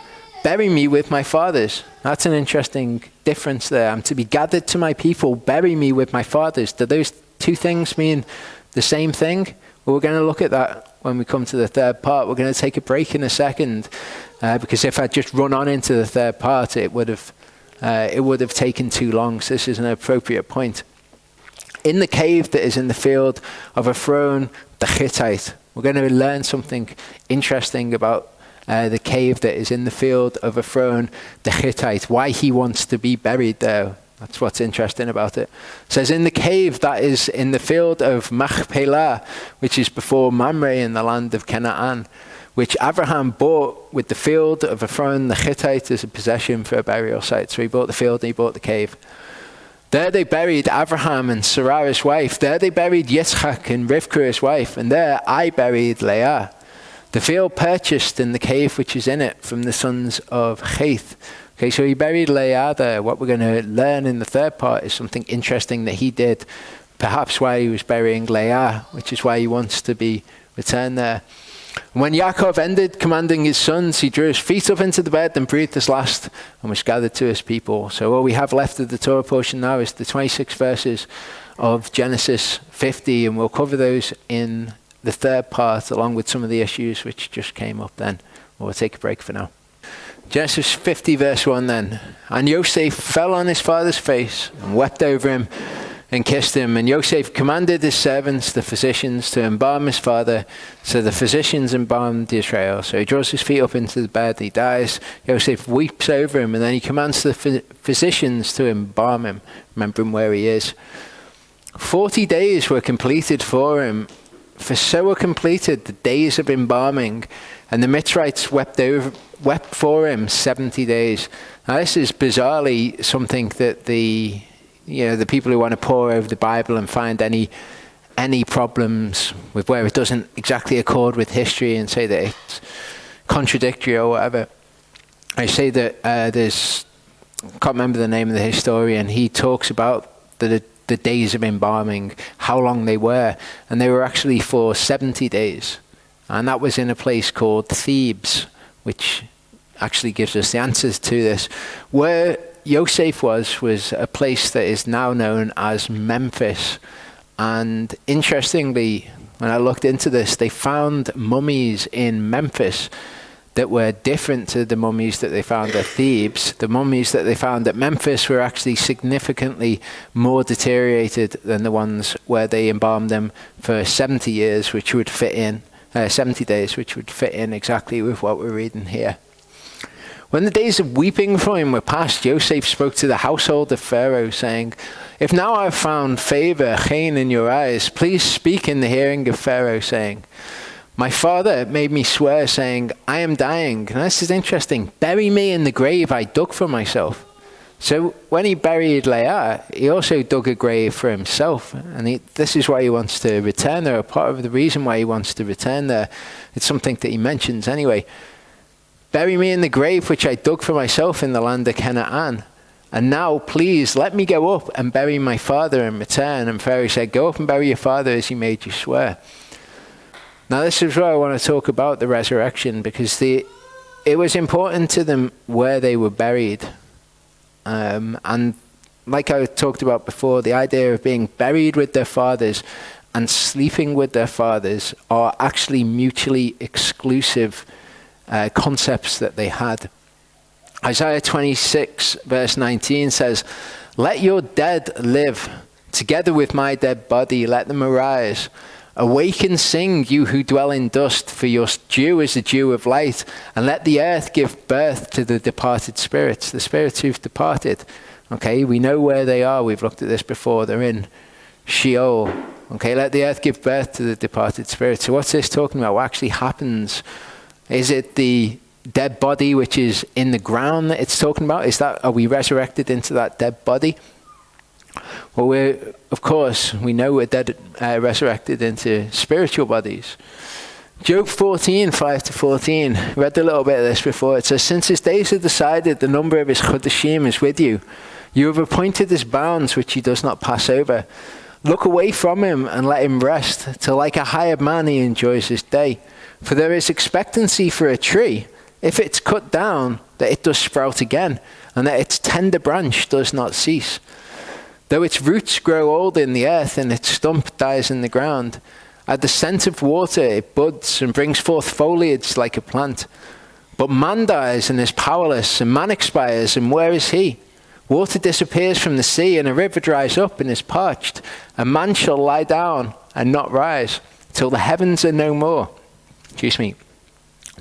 Bury me with my fathers. That's an interesting difference there. I'm to be gathered to my people. Bury me with my fathers. Do those two things mean the same thing? Well, we're going to look at that when we come to the third part. We're going to take a break in a second, because if I'd just run on into the third part, it would have taken too long. So this is an appropriate point. In the cave that is in the field of Ephron the Hittite. We're going to learn something interesting about the cave that is in the field of Ephron the Hittite, why he wants to be buried there. That's what's interesting about it. It says, in the cave that is in the field of Machpelah, which is before Mamre in the land of Canaan, which Abraham bought with the field of Ephron the Hittite as a possession for a burial site. So he bought the field and he bought the cave. There they buried Abraham and Sarah his wife. There they buried Yitzchak and Rivkah his wife. And there I buried Leah. The field purchased in the cave which is in it from the sons of Cheth. Okay, so he buried Leah there. What we're going to learn in the third part is something interesting that he did, perhaps while he was burying Leah, which is why he wants to be returned there. When Yaakov ended commanding his sons, he drew his feet up into the bed and breathed his last and was gathered to his people. So all we have left of the Torah portion now is the 26 verses of Genesis 50, and we'll cover those in the third part along with some of the issues which just came up then. We'll take a break for now. Genesis 50 verse 1 then. And Yosef fell on his father's face and wept over him and kissed him. And Yosef commanded his servants, the physicians, to embalm his father. So the physicians embalmed Israel. So he draws his feet up into the bed, he dies. Yosef weeps over him, and then he commands the physicians to embalm him, remembering where he is. 40 days were completed for him, for so were completed the days of embalming. And the Mitzrites wept for him 70 days. Now this is bizarrely something that the people who want to pore over the Bible and find any problems with where it doesn't exactly accord with history and say that it's contradictory or whatever. I say that I can't remember the name of the historian. He talks about the days of embalming, how long they were, and they were actually for 70 days. And that was in a place called Thebes, which actually gives us the answers to this. Where Yosef was a place that is now known as Memphis. And interestingly, when I looked into this, they found mummies in Memphis that were different to the mummies that they found at Thebes. The mummies that they found at Memphis were actually significantly more deteriorated than the ones where they embalmed them for 70 years, which would fit in, 70 days, which would fit in exactly with what we're reading here. When the days of weeping for him were past, Yosef spoke to the household of Pharaoh, saying, if now I have found favor, chen, in your eyes, please speak in the hearing of Pharaoh, saying, my father made me swear, saying, I am dying. And this is interesting. Bury me in the grave I dug for myself. So when he buried Leah, he also dug a grave for himself. And this is why he wants to return there. Part of the reason why he wants to return there, it's something that he mentions anyway. Bury me in the grave which I dug for myself in the land of Canaan. And now, please, let me go up and bury my father and return. And Pharaoh said, go up and bury your father as he made you swear. Now, this is where I want to talk about the resurrection, because it was important to them where they were buried. And like I talked about before, the idea of being buried with their fathers and sleeping with their fathers are actually mutually exclusive concepts that they had. Isaiah 26 verse 19 says, "Let your dead live, together with my dead body, let them arise. Awake and sing, you who dwell in dust, for your dew is the dew of light, and let the earth give birth to the departed spirits," the spirits who've departed. Okay, we know where they are. We've looked at this before. They're in Sheol. Okay, let the earth give birth to the departed spirits. So what's this talking about? What actually happens? Is it the dead body which is in the ground that it's talking about? Are we resurrected into that dead body? Well, we know we're dead, resurrected into spiritual bodies. Job 14, 5-14. Read a little bit of this before. It says, "Since his days are decided, the number of his chodeshim is with you. You have appointed his bounds, which he does not pass over. Look away from him and let him rest, till like a hired man he enjoys his day. For there is expectancy for a tree, if it's cut down, that it does sprout again, and that its tender branch does not cease. Though its roots grow old in the earth, and its stump dies in the ground, at the scent of water it buds and brings forth foliage like a plant. But man dies and is powerless, and man expires, and where is he? Water disappears from the sea, and a river dries up and is parched. A man shall lie down and not rise, till the heavens are no more."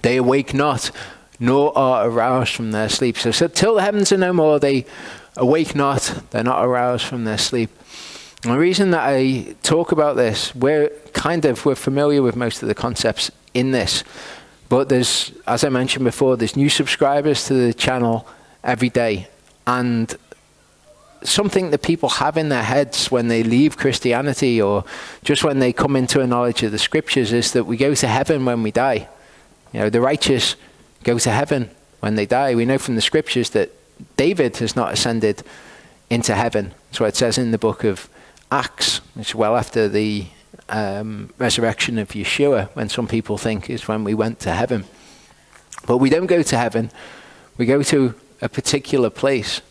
They awake not, nor are aroused from their sleep. So till the heavens are no more, they awake not, they're not aroused from their sleep. And the reason that I talk about this, we're familiar with most of the concepts in this. But there's, as I mentioned before, there's new subscribers to the channel every day. And something that people have in their heads when they leave Christianity, or just when they come into a knowledge of the scriptures, is that we go to heaven when we die. You know, the righteous go to heaven when they die. We know from the scriptures that David has not ascended into heaven. That's what it says in the book of Acts. It's well after the resurrection of Yeshua, when some people think is when we went to heaven. But we don't go to heaven. We go to a particular place.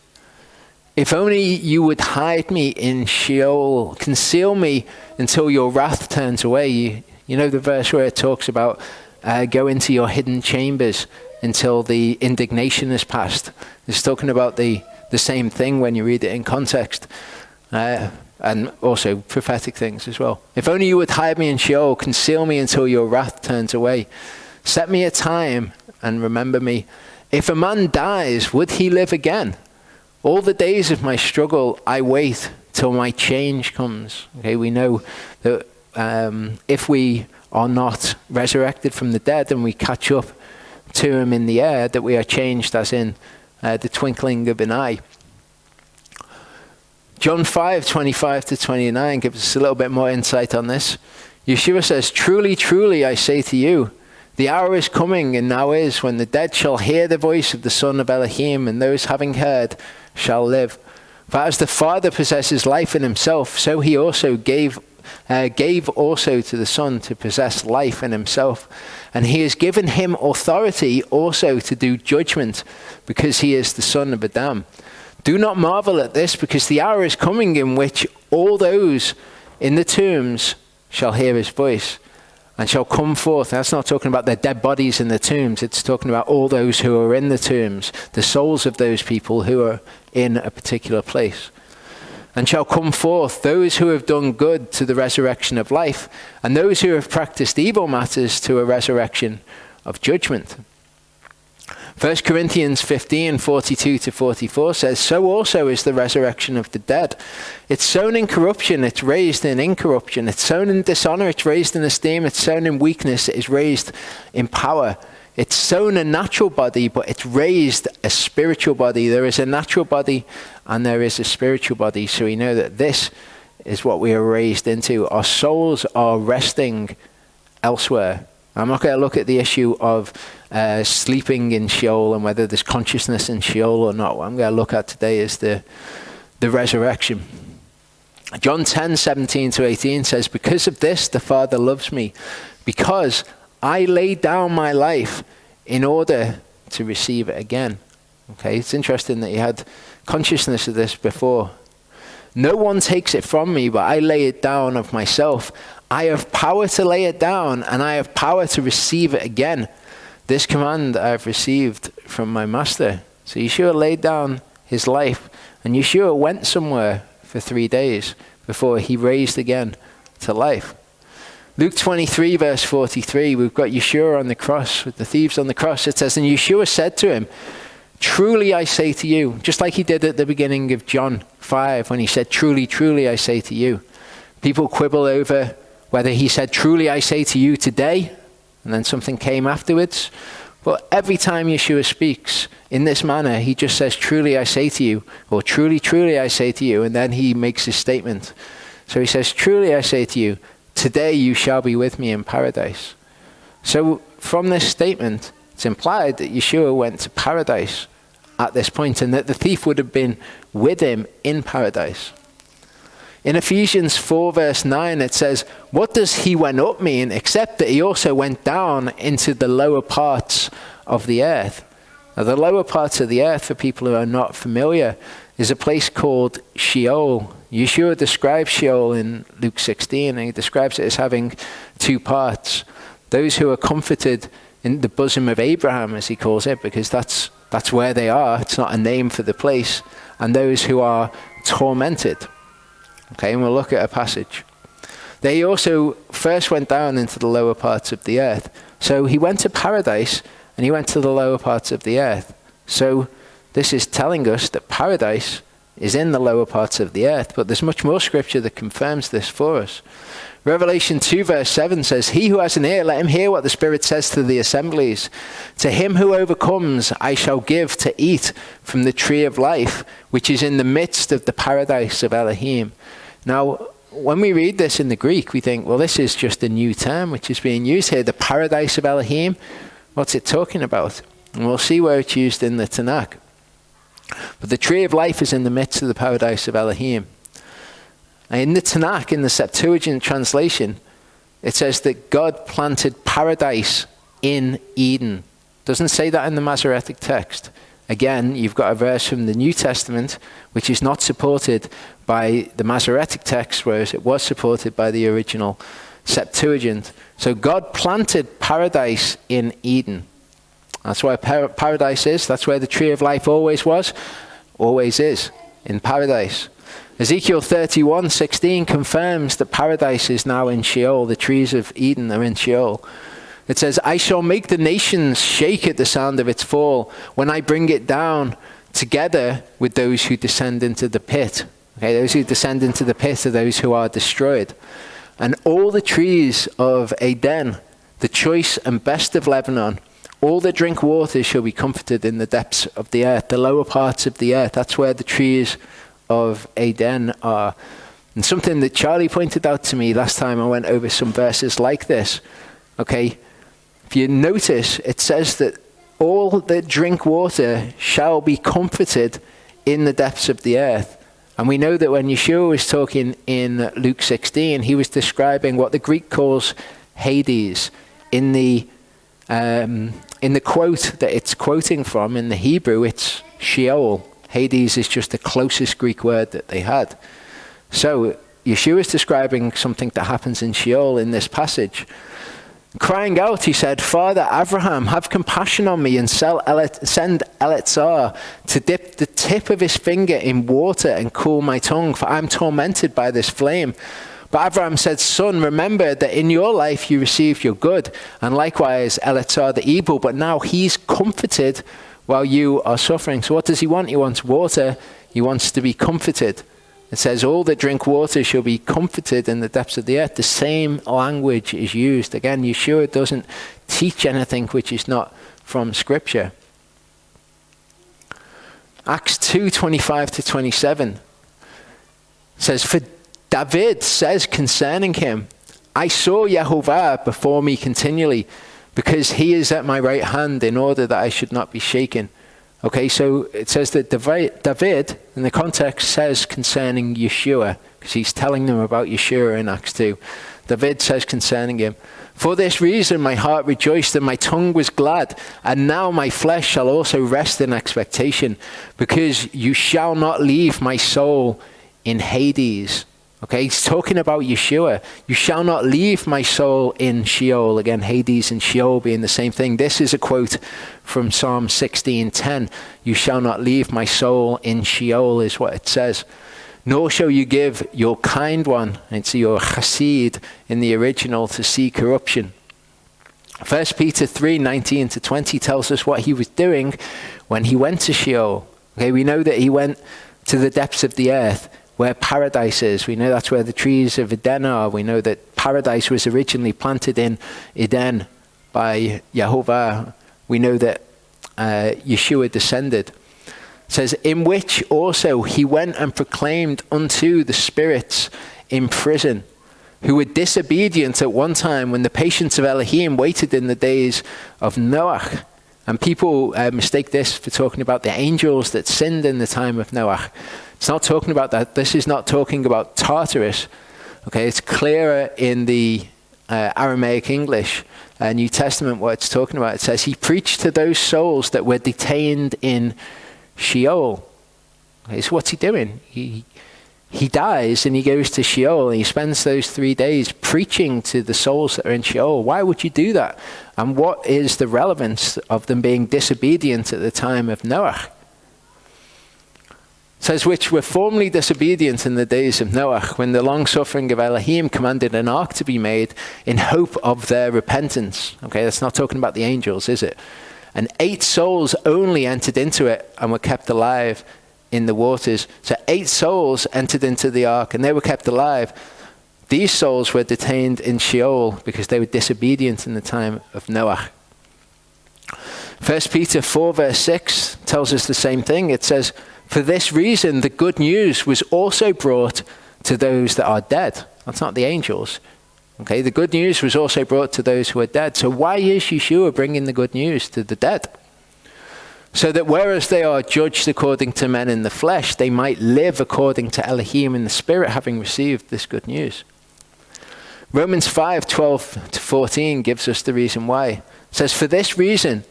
"If only you would hide me in Sheol, conceal me until your wrath turns away." You know the verse where it talks about go into your hidden chambers until the indignation is past. It's talking about the same thing when you read it in context, and also prophetic things as well. "If only you would hide me in Sheol, conceal me until your wrath turns away. Set me a time and remember me. If a man dies, would he live again? All the days of my struggle, I wait till my change comes." Okay, we know that if we are not resurrected from the dead and we catch up to him in the air, that we are changed as in the twinkling of an eye. John 5:25-29 gives us a little bit more insight on this. Yeshua says, "Truly, truly, I say to you, the hour is coming, and now is, when the dead shall hear the voice of the Son of Elohim, and those having heard shall live. For as the Father possesses life in himself, so he also gave also to the Son to possess life in himself. And he has given him authority also to do judgment, because he is the son of Adam. Do not marvel at this, because the hour is coming in which all those in the tombs shall hear his voice and shall come forth." That's not talking about their dead bodies in the tombs. It's talking about all those who are in the tombs, the souls of those people who are in a particular place. "And shall come forth those who have done good to the resurrection of life, and those who have practiced evil matters to a resurrection of judgment." 1 Corinthians 15:42-44 says, "So also is the resurrection of the dead. It's sown in corruption, it's raised in incorruption. It's sown in dishonor, it's raised in esteem. It's sown in weakness, it is raised in power. It's sown a natural body, but it's raised a spiritual body." There is a natural body and there is a spiritual body. So we know that this is what we are raised into. Our souls are resting elsewhere. I'm not going to look at the issue of sleeping in Sheol and whether there's consciousness in Sheol or not. What I'm going to look at today is the resurrection. John 10:17-18 says, "Because of this the Father loves me, because I lay down my life in order to receive it again." Okay, it's interesting that he had consciousness of this before. "No one takes it from me, but I lay it down of myself. I have power to lay it down, and I have power to receive it again. This command I have received from my master. So Yeshua laid down his life, and Yeshua went somewhere for 3 days before he raised again to life. Luke 23 verse 43, we've got Yeshua on the cross with the thieves on the cross. It says, and Yeshua said to him, truly I say to you, just like he did at the beginning of John 5 when he said, truly, truly I say to you. People quibble over whether he said, truly I say to you today, and then something came afterwards. But every time Yeshua speaks in this manner, he just says, truly I say to you, or truly, truly I say to you, and then he makes his statement. So he says, truly I say to you, today you shall be with me in paradise. So from this statement, it's implied that Yeshua went to paradise at this point, and that the thief would have been with him in paradise. In Ephesians 4 verse 9, it says, what does he went up mean, except that he also went down into the lower parts of the earth? Now, the lower parts of the earth, for people who are not familiar, is a place called Sheol. Yeshua describes Sheol in Luke 16, and he describes it as having 2 parts. Those who are comforted in the bosom of Abraham, as he calls it, because that's where they are. It's not a name for the place. And those who are tormented. Okay, and we'll look at a passage. They also first went down into the lower parts of the earth. So he went to paradise, and he went to the lower parts of the earth. So this is telling us that paradise is in the lower parts of the earth. But there's much more scripture that confirms this for us. Revelation 2 verse 7 says, he who has an ear, let him hear what the Spirit says to the assemblies. To him who overcomes, I shall give to eat from the tree of life, which is in the midst of the paradise of Elohim. Now, when we read this in the Greek, we think, well, this is just a new term which is being used here, the paradise of Elohim. What's it talking about? And we'll see where it's used in the Tanakh. But the tree of life is in the midst of the paradise of Elohim. In the Tanakh, in the Septuagint translation, it says that God planted paradise in Eden. It doesn't say that in the Masoretic text. Again, you've got a verse from the New Testament which is not supported by the Masoretic text, whereas it was supported by the original Septuagint. So God planted paradise in Eden. That's where paradise is. That's where the tree of life always was, always is, in paradise. Ezekiel 31:16 confirms that paradise is now in Sheol. The trees of Eden are in Sheol. It says, I shall make the nations shake at the sound of its fall when I bring it down together with those who descend into the pit. Okay, those who descend into the pit are those who are destroyed. And all the trees of Eden, the choice and best of Lebanon, all that drink water shall be comforted in the depths of the earth, the lower parts of the earth. That's where the trees of Eden are. And something that Charlie pointed out to me last time I went over some verses like this. Okay, if you notice, it says that all that drink water shall be comforted in the depths of the earth. And we know that when Yeshua was talking in Luke 16, he was describing what the Greek calls Hades. In the quote that it's quoting from, in the Hebrew, it's Sheol. Hades is just the closest Greek word that they had. So Yeshua is describing something that happens in Sheol in this passage. Crying out, he said, Father Abraham, have compassion on me and send Eleazar to dip the tip of his finger in water and cool my tongue, for I'm tormented by this flame. But Abraham said, Son, remember that in your life you received your good, and likewise Eleazar the evil, but now he's comforted while you are suffering. So what does he want? He wants water. He wants to be comforted. It says, all that drink water shall be comforted in the depths of the earth. The same language is used. Again, Yeshua doesn't teach anything which is not from Scripture. Acts 2:25-27 says, For David says concerning him, I saw Yehovah before me continually, because he is at my right hand in order that I should not be shaken. Okay, so it says that David, in the context, says concerning Yeshua, because he's telling them about Yeshua in Acts 2. David says concerning him, For this reason my heart rejoiced and my tongue was glad, and now my flesh shall also rest in expectation, because you shall not leave my soul in Hades. Okay, he's talking about Yeshua. You shall not leave my soul in Sheol. Again, Hades and Sheol being the same thing. This is a quote from Psalm 16:10. You shall not leave my soul in Sheol is what it says. Nor shall you give your kind one, it's your chassid in the original, to see corruption. 1 Peter 3:19-20 tells us what he was doing when he went to Sheol. Okay, we know that he went to the depths of the earth, where paradise is. We know that's where the trees of Eden are. We know that paradise was originally planted in Eden by Yehovah. We know that Yeshua descended. It says, in which also he went and proclaimed unto the spirits in prison, who were disobedient at one time when the patience of Elohim waited in the days of Noah. And people mistake this for talking about the angels that sinned in the time of Noah. It's not talking about that. This is not talking about Tartarus. Okay, it's clearer in the Aramaic English, New Testament, what it's talking about. It says, he preached to those souls that were detained in Sheol. Okay, so what's he doing? He dies and he goes to Sheol and he spends those 3 days preaching to the souls that are in Sheol. Why would you do that? And what is the relevance of them being disobedient at the time of Noah? It says, which were formerly disobedient in the days of Noah, when the long-suffering of Elohim commanded an ark to be made in hope of their repentance. Okay, that's not talking about the angels, is it? And 8 souls only entered into it and were kept alive in the waters. So 8 souls entered into the ark and they were kept alive. These souls were detained in Sheol because they were disobedient in the time of Noah. 1 Peter 4 verse 6 tells us the same thing. It says, for this reason the good news was also brought to those that are dead. That's not the angels. Okay, the good news was also brought to those who are dead. So why is Yeshua bringing the good news to the dead? So that whereas they are judged according to men in the flesh, they might live according to Elohim in the spirit, having received this good news. Romans 5:12-14 gives us the reason why. It says, for this reason,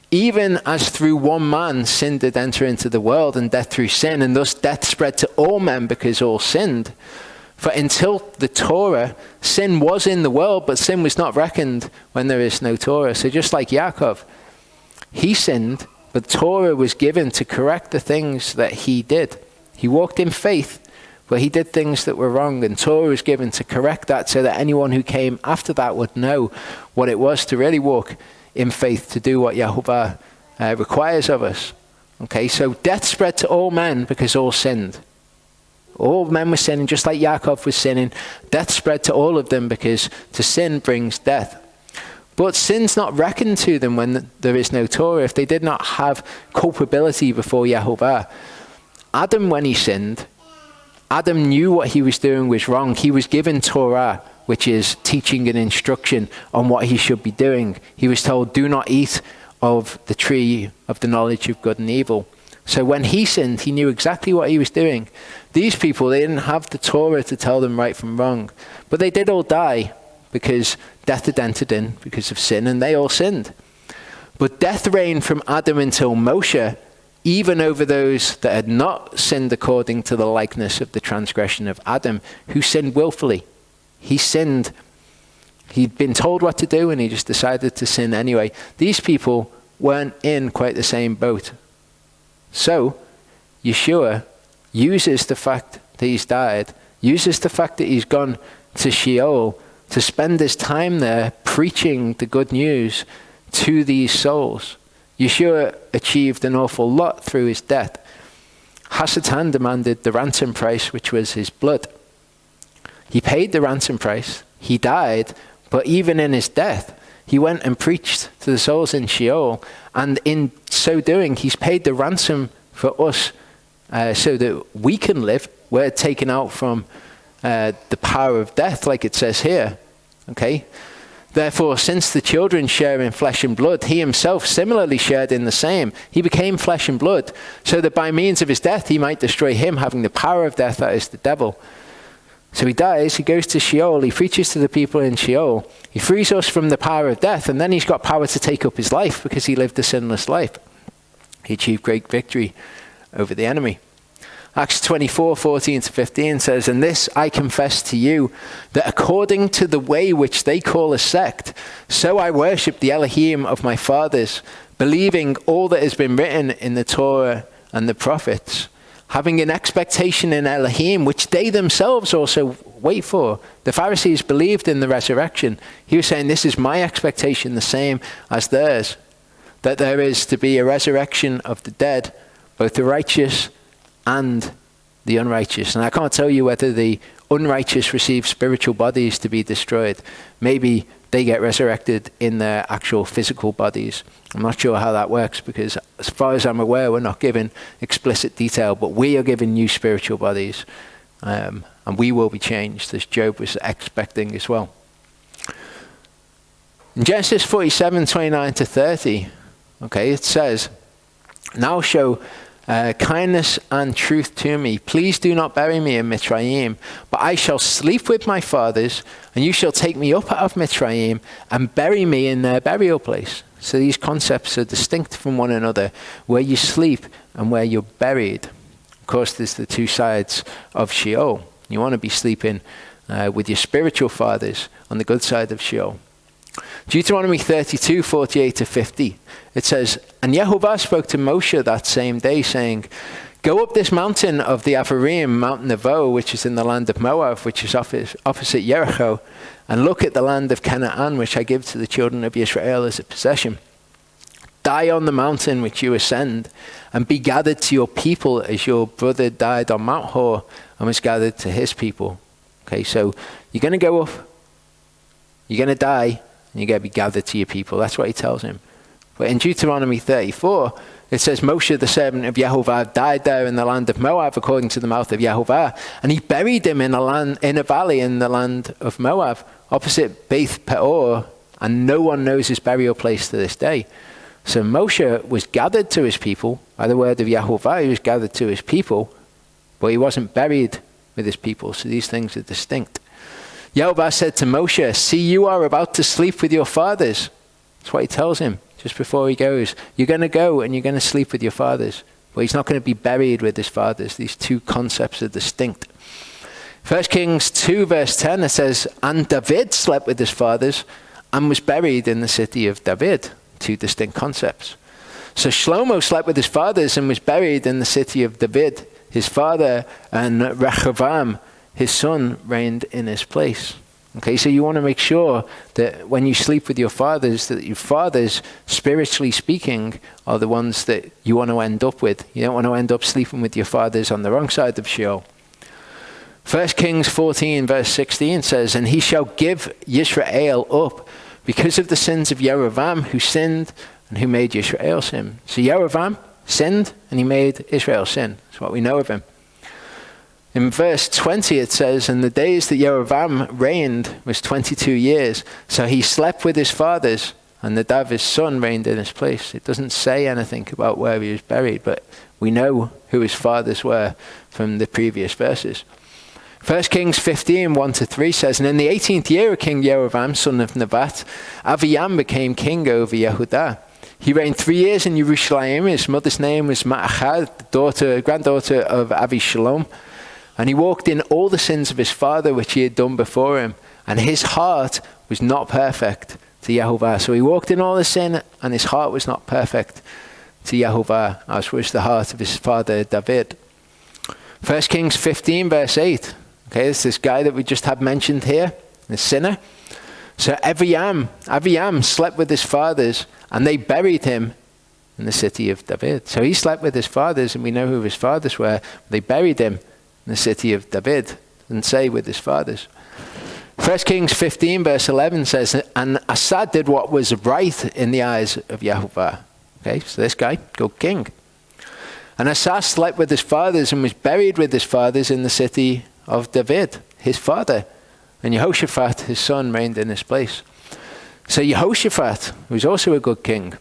even as through one man sin did enter into the world, and death through sin, and thus death spread to all men because all sinned. For until the Torah, sin was in the world, but sin was not reckoned when there is no Torah. So just like Yaakov, he sinned, but Torah was given to correct the things that he did. He walked in faith, but he did things that were wrong, and Torah was given to correct that so that anyone who came after that would know what it was to really walk in faith, to do what Yehovah requires of us. Okay, so death spread to all men because all sinned. All men were sinning, just like Yaakov was sinning. Death spread to all of them because to sin brings death. But sin's not reckoned to them when there is no Torah, if they did not have culpability before Yehovah. Adam, when he sinned, Adam knew what he was doing was wrong. He was given Torah, which is teaching and instruction on what he should be doing. He was told, do not eat of the tree of the knowledge of good and evil. So when he sinned, he knew exactly what he was doing. These people, they didn't have the Torah to tell them right from wrong. But they did all die because death had entered in because of sin, and they all sinned. But death reigned from Adam until Moshe, even over those that had not sinned according to the likeness of the transgression of Adam, who sinned willfully. He sinned. He'd been told what to do, and he just decided to sin anyway. These people weren't in quite the same boat. So, Yeshua uses the fact that he's died, uses the fact that he's gone to Sheol to spend his time there preaching the good news to these souls. Yeshua achieved an awful lot through his death. Hasatan demanded the ransom price, which was his blood. He paid the ransom price. He died, but even in his death, he went and preached to the souls in Sheol, and in so doing, he's paid the ransom for us so that we can live. We're taken out from the power of death, like it says here. Okay? Therefore, since the children share in flesh and blood, he himself similarly shared in the same. He became flesh and blood, so that by means of his death, he might destroy him, having the power of death, that is the devil. So he dies, he goes to Sheol, he preaches to the people in Sheol, he frees us from the power of death, and then he's got power to take up his life because he lived a sinless life. He achieved great victory over the enemy. Acts 24:14-15 says, "And this I confess to you, that according to the way which they call a sect, so I worship the Elohim of my fathers, believing all that has been written in the Torah and the prophets, having an expectation in Elohim, which they themselves also wait for." The Pharisees believed in the resurrection. He was saying, this is my expectation, the same as theirs, that there is to be a resurrection of the dead, both the righteous and the unrighteous. And I can't tell you whether the unrighteous receive spiritual bodies to be destroyed. Maybe they get resurrected in their actual physical bodies. I'm not sure how that works, because as far as I'm aware, we're not given explicit detail, but we are given new spiritual bodies, and we will be changed, as Job was expecting as well. In Genesis 47:29-30, it says, "Now show kindness and truth to me. Please do not bury me in Mitzrayim, but I shall sleep with my fathers, and you shall take me up out of Mitzrayim and bury me in their burial place." So these concepts are distinct from one another, where you sleep and where you're buried. Of course, there's the two sides of Sheol. You want to be sleeping with your spiritual fathers on the good side of Sheol. Deuteronomy 32:48-50. It says, "And Yehovah spoke to Moshe that same day, saying, Go up this mountain of the Avarim, Mount Nebo, which is in the land of Moab, which is opposite Jericho, and look at the land of Canaan, which I give to the children of Israel as a possession. Die on the mountain which you ascend, and be gathered to your people as your brother died on Mount Hor and was gathered to his people." Okay, so you're going to go up, you're going to die, and you're going to be gathered to your people. That's what he tells him. But in Deuteronomy 34, it says, "Moshe, the servant of Yehovah, died there in the land of Moab, according to the mouth of Yehovah, and he buried him in a valley in the land of Moab, opposite Beth Peor, and no one knows his burial place to this day." So Moshe was gathered to his people by the word of Yehovah. He was gathered to his people, but he wasn't buried with his people. So these things are distinct. Yehovah said to Moshe, "See, you are about to sleep with your fathers." That's what he tells him just before he goes. You're going to go and you're going to sleep with your fathers. But he's not going to be buried with his fathers. These two concepts are distinct. 1 Kings 2 verse 10, it says, "And David slept with his fathers and was buried in the city of David." Two distinct concepts. So Shlomo slept with his fathers and was buried in the city of David, his father, and Rehoboam, his son, reigned in his place. Okay, so you want to make sure that when you sleep with your fathers, that your fathers, spiritually speaking, are the ones that you want to end up with. You don't want to end up sleeping with your fathers on the wrong side of Sheol. 1 Kings 14 verse 16 says, "And he shall give Yisrael up because of the sins of Yerovam, who sinned and who made Yisrael sin." So Yerovam sinned and he made Israel sin. That's what we know of him. In verse 20 it says, "And the days that Yerovam reigned was 22 years. So he slept with his fathers, and Nadav his son reigned in his place." It doesn't say anything about where he was buried, but we know who his fathers were from the previous verses. 1 Kings 15, 1-3 says, "And in the 18th year of King Yerovam, son of Nebat, Aviam became king over Yehudah. He reigned 3 years in Jerusalem. His mother's name was Ma'achad, granddaughter of Avishalom. And he walked in all the sins of his father, which he had done before him. And his heart was not perfect to Yehovah." So he walked in all the sin, and his heart was not perfect to Yehovah, as was the heart of his father David. 1 Kings 15, verse 8. Okay, it's this guy that we just had mentioned here, the sinner. So Aviam slept with his fathers, and they buried him in the city of David. So he slept with his fathers, and we know who his fathers were. They buried him in the city of David, and say with his fathers. 1 Kings 15 verse 11 says, "And Asa did what was right in the eyes of Yehovah." Okay, so this guy, good king. "And Asa slept with his fathers and was buried with his fathers in the city of David, his father. And Jehoshaphat, his son, reigned in his place." So Jehoshaphat, who was also a good king,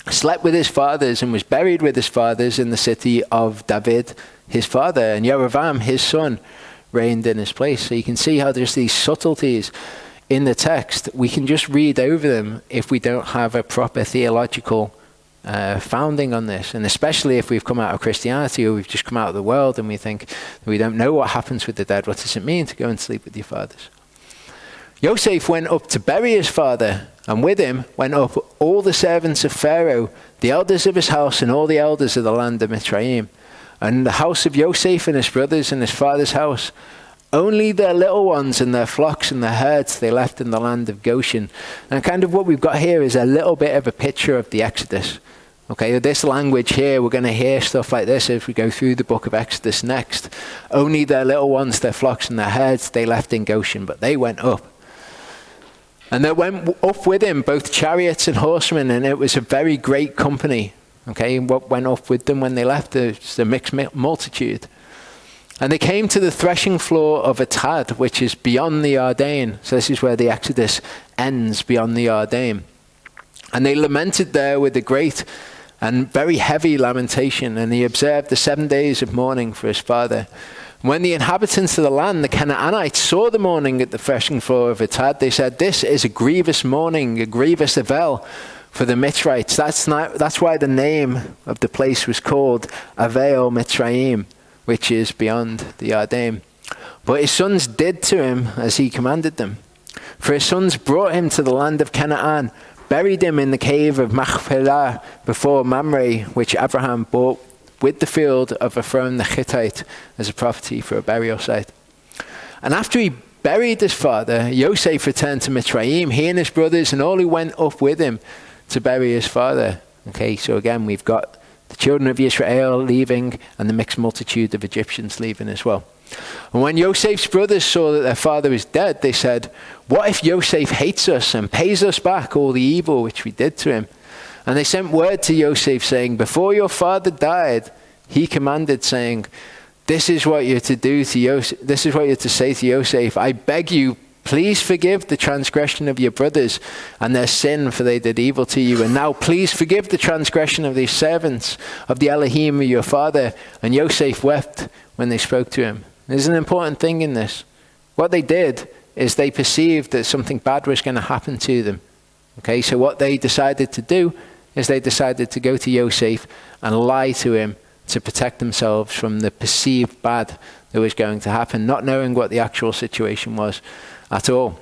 slept with his fathers and was buried with his fathers in the city of David, his father, and Yerovam, his son, reigned in his place. So you can see how there's these subtleties in the text. We can just read over them if we don't have a proper theological founding on this. And especially if we've come out of Christianity or we've just come out of the world and we think that we don't know what happens with the dead. What does it mean to go and sleep with your fathers? Yosef went up to bury his father, and with him went up all the servants of Pharaoh, the elders of his house, and all the elders of the land of Mitzrayim. And the house of Yosef and his brothers and his father's house, only their little ones and their flocks and their herds they left in the land of Goshen. And kind of what we've got here is a little bit of a picture of the Exodus. Okay, this language here, we're going to hear stuff like this as we go through the book of Exodus next. Only their little ones, their flocks and their herds they left in Goshen, but they went up. And there went up with him both chariots and horsemen, and it was a very great company. Okay, and what went up with them when they left? It was a mixed multitude. And they came to the threshing floor of Atad, which is beyond the Ardain. So this is where the Exodus ends, beyond the Ardain. And they lamented there with a great and very heavy lamentation. And he observed the 7 days of mourning for his father. When the inhabitants of the land, the Canaanites, saw the mourning at the threshing floor of Atad, they said, "This is a grievous mourning, a grievous Avel for the Mitzrites." That's why the name of the place was called Avel Mitzrayim, which is beyond the Ardaim. But his sons did to him as he commanded them. For his sons brought him to the land of Canaan, buried him in the cave of Machpelah before Mamre, which Abraham bought with the field of Ephron the Hittite as a property for a burial site. And after he buried his father, Yosef returned to Mitzrayim, he and his brothers and all who went up with him to bury his father. Okay, so again, we've got the children of Israel leaving and the mixed multitude of Egyptians leaving as well. And when Yosef's brothers saw that their father was dead, they said, "What if Yosef hates us and pays us back all the evil which we did to him?" And they sent word to Yosef saying, "Before your father died, he commanded, saying, this is what you're to do to Yosef. This is what you're to say to Yosef. I beg you, please forgive the transgression of your brothers and their sin, for they did evil to you. And now please forgive the transgression of these servants of the Elohim of your father." And Yosef wept when they spoke to him. There's an important thing in this. What they did is they perceived that something bad was going to happen to them. Okay, so what they decided to do is they decided to go to Yosef and lie to him to protect themselves from the perceived bad that was going to happen, not knowing what the actual situation was at all.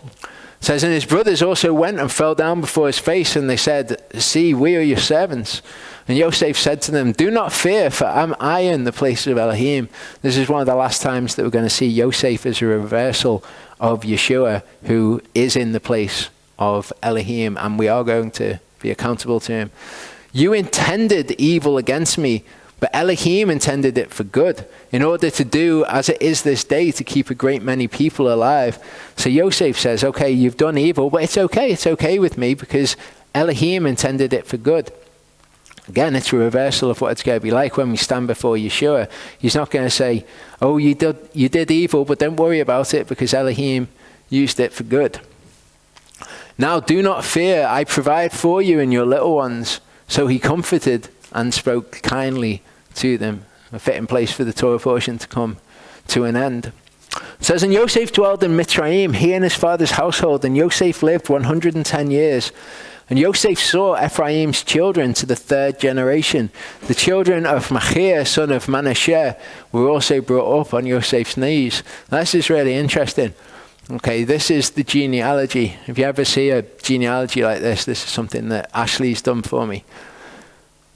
It says, and his brothers also went and fell down before his face, and they said, "See, we are your servants." And Yosef said to them, "Do not fear, for am I in the place of Elohim?" This is one of the last times that we're going to see Yosef as a reversal of Yeshua, who is in the place of Elohim, and we are going to be accountable to him. "You intended evil against me, but Elohim intended it for good, in order to do as it is this day, to keep a great many people alive." So Yosef says, okay, you've done evil, but it's okay with me, because Elohim intended it for good. Again, it's a reversal of what it's going to be like when we stand before Yeshua. He's not going to say, "Oh, you did evil, but don't worry about it, because Elohim used it for good." "Now do not fear, I provide for you and your little ones." So he comforted and spoke kindly to them. A fitting place for the Torah portion to come to an end. It says, and Yosef dwelled in Mitzrayim, he and his father's household, and Yosef lived 110 years. And Yosef saw Ephraim's children to the third generation. The children of Machir, son of Manasseh, were also brought up on Yosef's knees. Now, this is really interesting. Okay, this is the genealogy. If you ever see a genealogy like this is something that Ashley's done for me.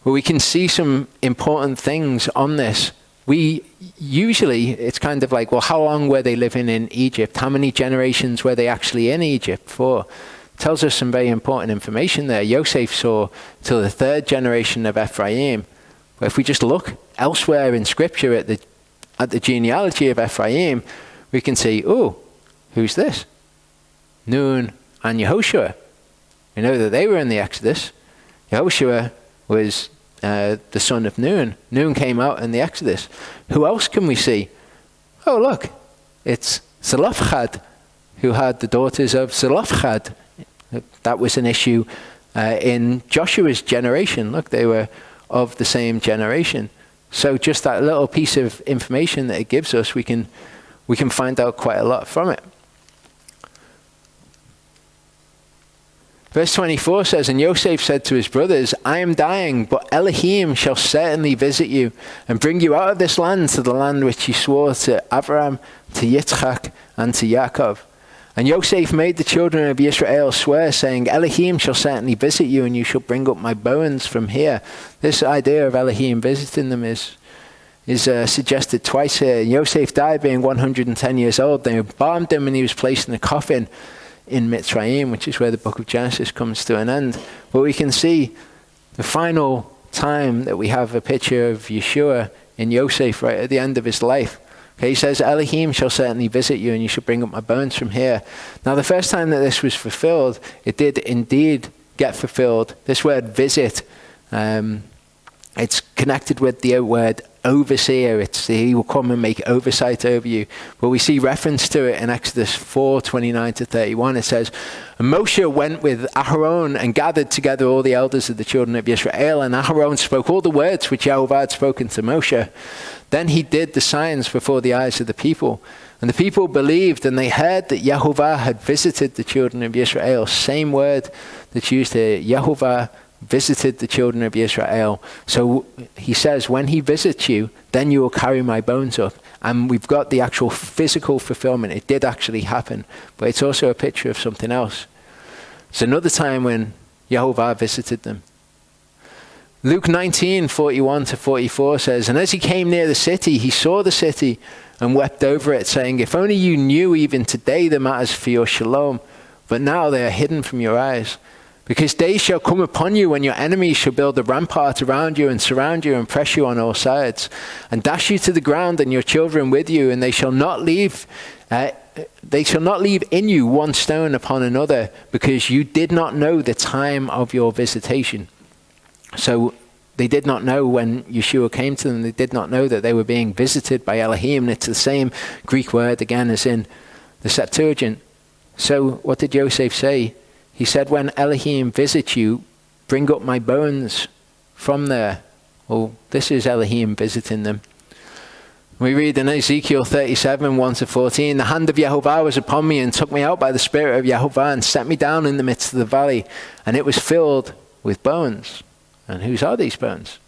Well, we can see some important things on this. It's kind of like, well, how long were they living in Egypt? How many generations were they actually in Egypt for? Tells us some very important information there. Yosef saw till the third generation of Ephraim. But if we just look elsewhere in Scripture at the genealogy of Ephraim, we can see, oh, who's this? Nun and Yehoshua. We know that they were in the Exodus. Yehoshua was the son of Nun. Nun came out in the Exodus. Who else can we see? Oh, look, it's Zelophehad, who had the daughters of Zelophehad. That was an issue in Joshua's generation. Look, they were of the same generation. So just that little piece of information that it gives us, we can find out quite a lot from it. Verse 24 says, and Yosef said to his brothers, I am dying, but Elohim shall certainly visit you and bring you out of this land to the land which he swore to Abraham, to Yitzchak, and to Yaakov. And Yosef made the children of Israel swear, saying, Elohim shall certainly visit you, and you shall bring up my bones from here. This idea of Elohim visiting them is suggested twice here. Yosef died being 110 years old. They embalmed him and he was placed in a coffin in Mitzrayim, which is where the book of Genesis comes to an end. But we can see the final time that we have a picture of Yeshua in Yosef right at the end of his life. Okay, he says, Elohim shall certainly visit you and you shall bring up my bones from here. Now the first time that this was fulfilled, it did indeed get fulfilled. This word visit, it's connected with the word overseer. It's he will come and make oversight over you. But we see reference to it in Exodus 4:29-31. It says, and Moshe went with Aharon and gathered together all the elders of the children of Israel, and Aharon spoke all the words which Yehovah had spoken to Moshe. Then he did the signs before the eyes of the people. And the people believed, and they heard that Yehovah had visited the children of Israel. Same word that's used here, Yehovah visited the children of Israel. So he says, when he visits you, then you will carry my bones up. And we've got the actual physical fulfillment. It did actually happen, but it's also a picture of something else. It's another time when Yehovah visited them. Luke 19:41-44 says, and as he came near the city, he saw the city and wept over it, saying, if only you knew even today the matters for your shalom, but now they are hidden from your eyes. Because days shall come upon you when your enemies shall build a rampart around you and surround you and press you on all sides and dash you to the ground and your children with you, and they shall not leave in you one stone upon another, because you did not know the time of your visitation. So they did not know when Yeshua came to them. They did not know that they were being visited by Elohim. And it's the same Greek word again as in the Septuagint. So what did Yosef say? He said, when Elohim visits you, bring up my bones from there. Well, this is Elohim visiting them. We read in Ezekiel 37:1-14, the hand of Yehovah was upon me and took me out by the Spirit of Yehovah and set me down in the midst of the valley, and it was filled with bones. And whose are these bones?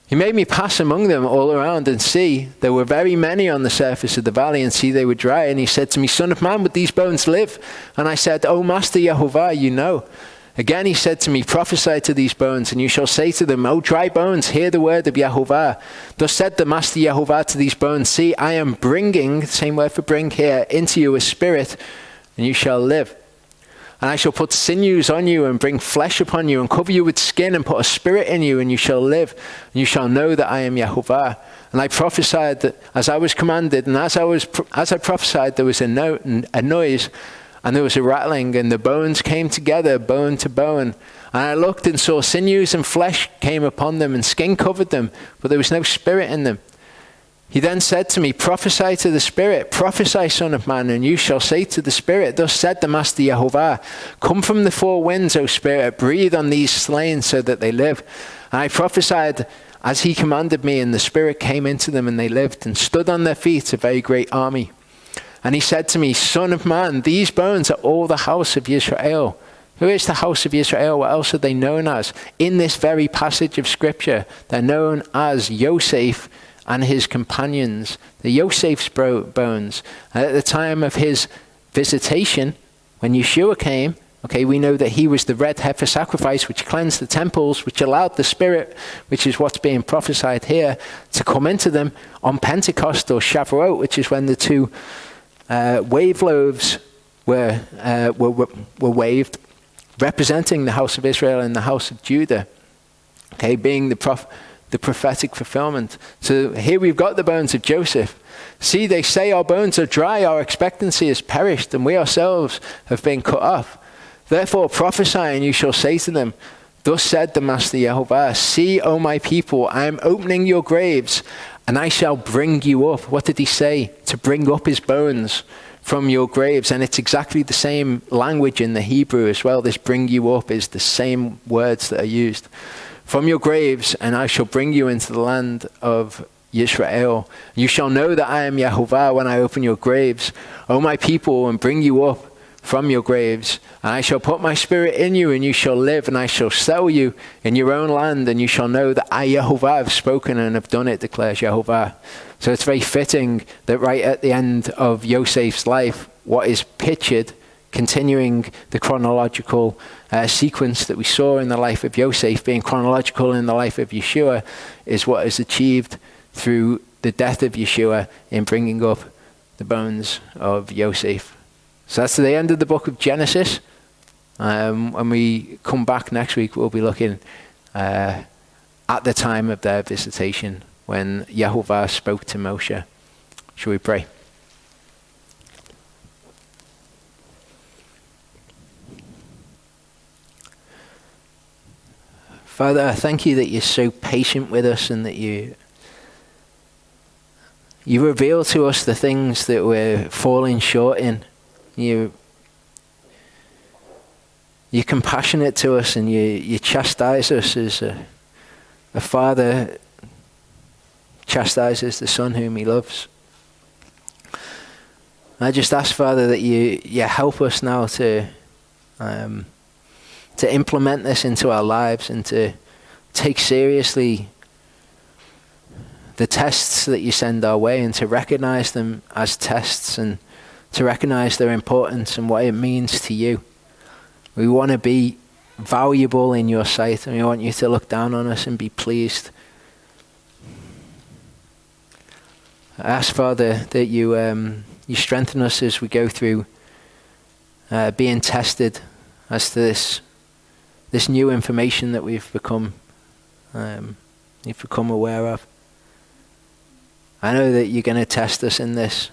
He made me pass among them all around, and see, there were very many on the surface of the valley, and see, they were dry. And he said to me, Son of man, would these bones live? And I said, O Master Yehovah, you know. Again he said to me, prophesy to these bones, and you shall say to them, O dry bones, hear the word of Yehovah. Thus said the Master Yehovah to these bones, see, I am bringing, same word for bring here, into you a spirit, and you shall live. And I shall put sinews on you and bring flesh upon you and cover you with skin and put a spirit in you, and you shall live. And you shall know that I am Yehovah. And I prophesied that as I was commanded, and as I prophesied, there was a noise, and there was a rattling, and the bones came together, bone to bone. And I looked and saw sinews and flesh came upon them, and skin covered them, but there was no spirit in them. He then said to me, prophesy to the Spirit, prophesy, Son of man, and you shall say to the Spirit, thus said the Master Yehovah, come from the four winds, O Spirit, breathe on these slain so that they live. And I prophesied as he commanded me, and the Spirit came into them, and they lived, and stood on their feet, a very great army. And he said to me, Son of man, these bones are all the house of Israel. Who is the house of Israel? What else are they known as? In this very passage of Scripture, they're known as Yosef and his companions, the Yosef's bones. And at the time of his visitation, when Yeshua came, okay, we know that he was the red heifer sacrifice which cleansed the temples, which allowed the Spirit, which is what's being prophesied here, to come into them on Pentecost or Shavuot, which is when the two wave loaves were waved, representing the house of Israel and the house of Judah, okay, being the prophetic fulfillment. So here we've got the bones of Joseph. See, they say our bones are dry, our expectancy has perished, and we ourselves have been cut off. Therefore prophesy, and you shall say to them, thus said the Master Yehovah, see, O my people, I am opening your graves, and I shall bring you up. What did he say? To bring up his bones from your graves. And it's exactly the same language in the Hebrew as well. This bring you up is the same words that are used. From your graves, and I shall bring you into the land of Israel. You shall know that I am Yehovah when I open your graves, O my people, and bring you up from your graves, and I shall put my spirit in you, and you shall live, and I shall settle you in your own land, and you shall know that I, Yehovah, have spoken and have done it, declares Yehovah. So it's very fitting that right at the end of Yosef's life, what is pictured, continuing the chronological sequence that we saw in the life of Yosef being chronological in the life of Yeshua, is what is achieved through the death of Yeshua in bringing up the bones of Yosef. So that's the end of the book of Genesis. When we come back next week, we'll be looking at the time of their visitation when Yehovah spoke to Moshe. Shall we pray? Father, I thank you that you're so patient with us and that you reveal to us the things that we're falling short in. You're compassionate to us, and you chastise us as a father chastises the son whom he loves. I just ask, Father, that you help us now to implement this into our lives and to take seriously the tests that you send our way, and to recognize them as tests, and to recognize their importance and what it means to you. We want to be valuable in your sight, and we want you to look down on us and be pleased. I ask, Father, that you strengthen us as we go through being tested as to this new information that we've become aware of. I know that you're going to test us in this.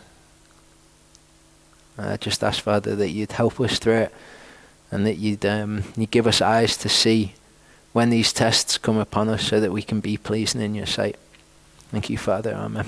I just ask, Father, that you'd help us through it, and that you'd give us eyes to see when these tests come upon us so that we can be pleasing in your sight. Thank you, Father. Amen.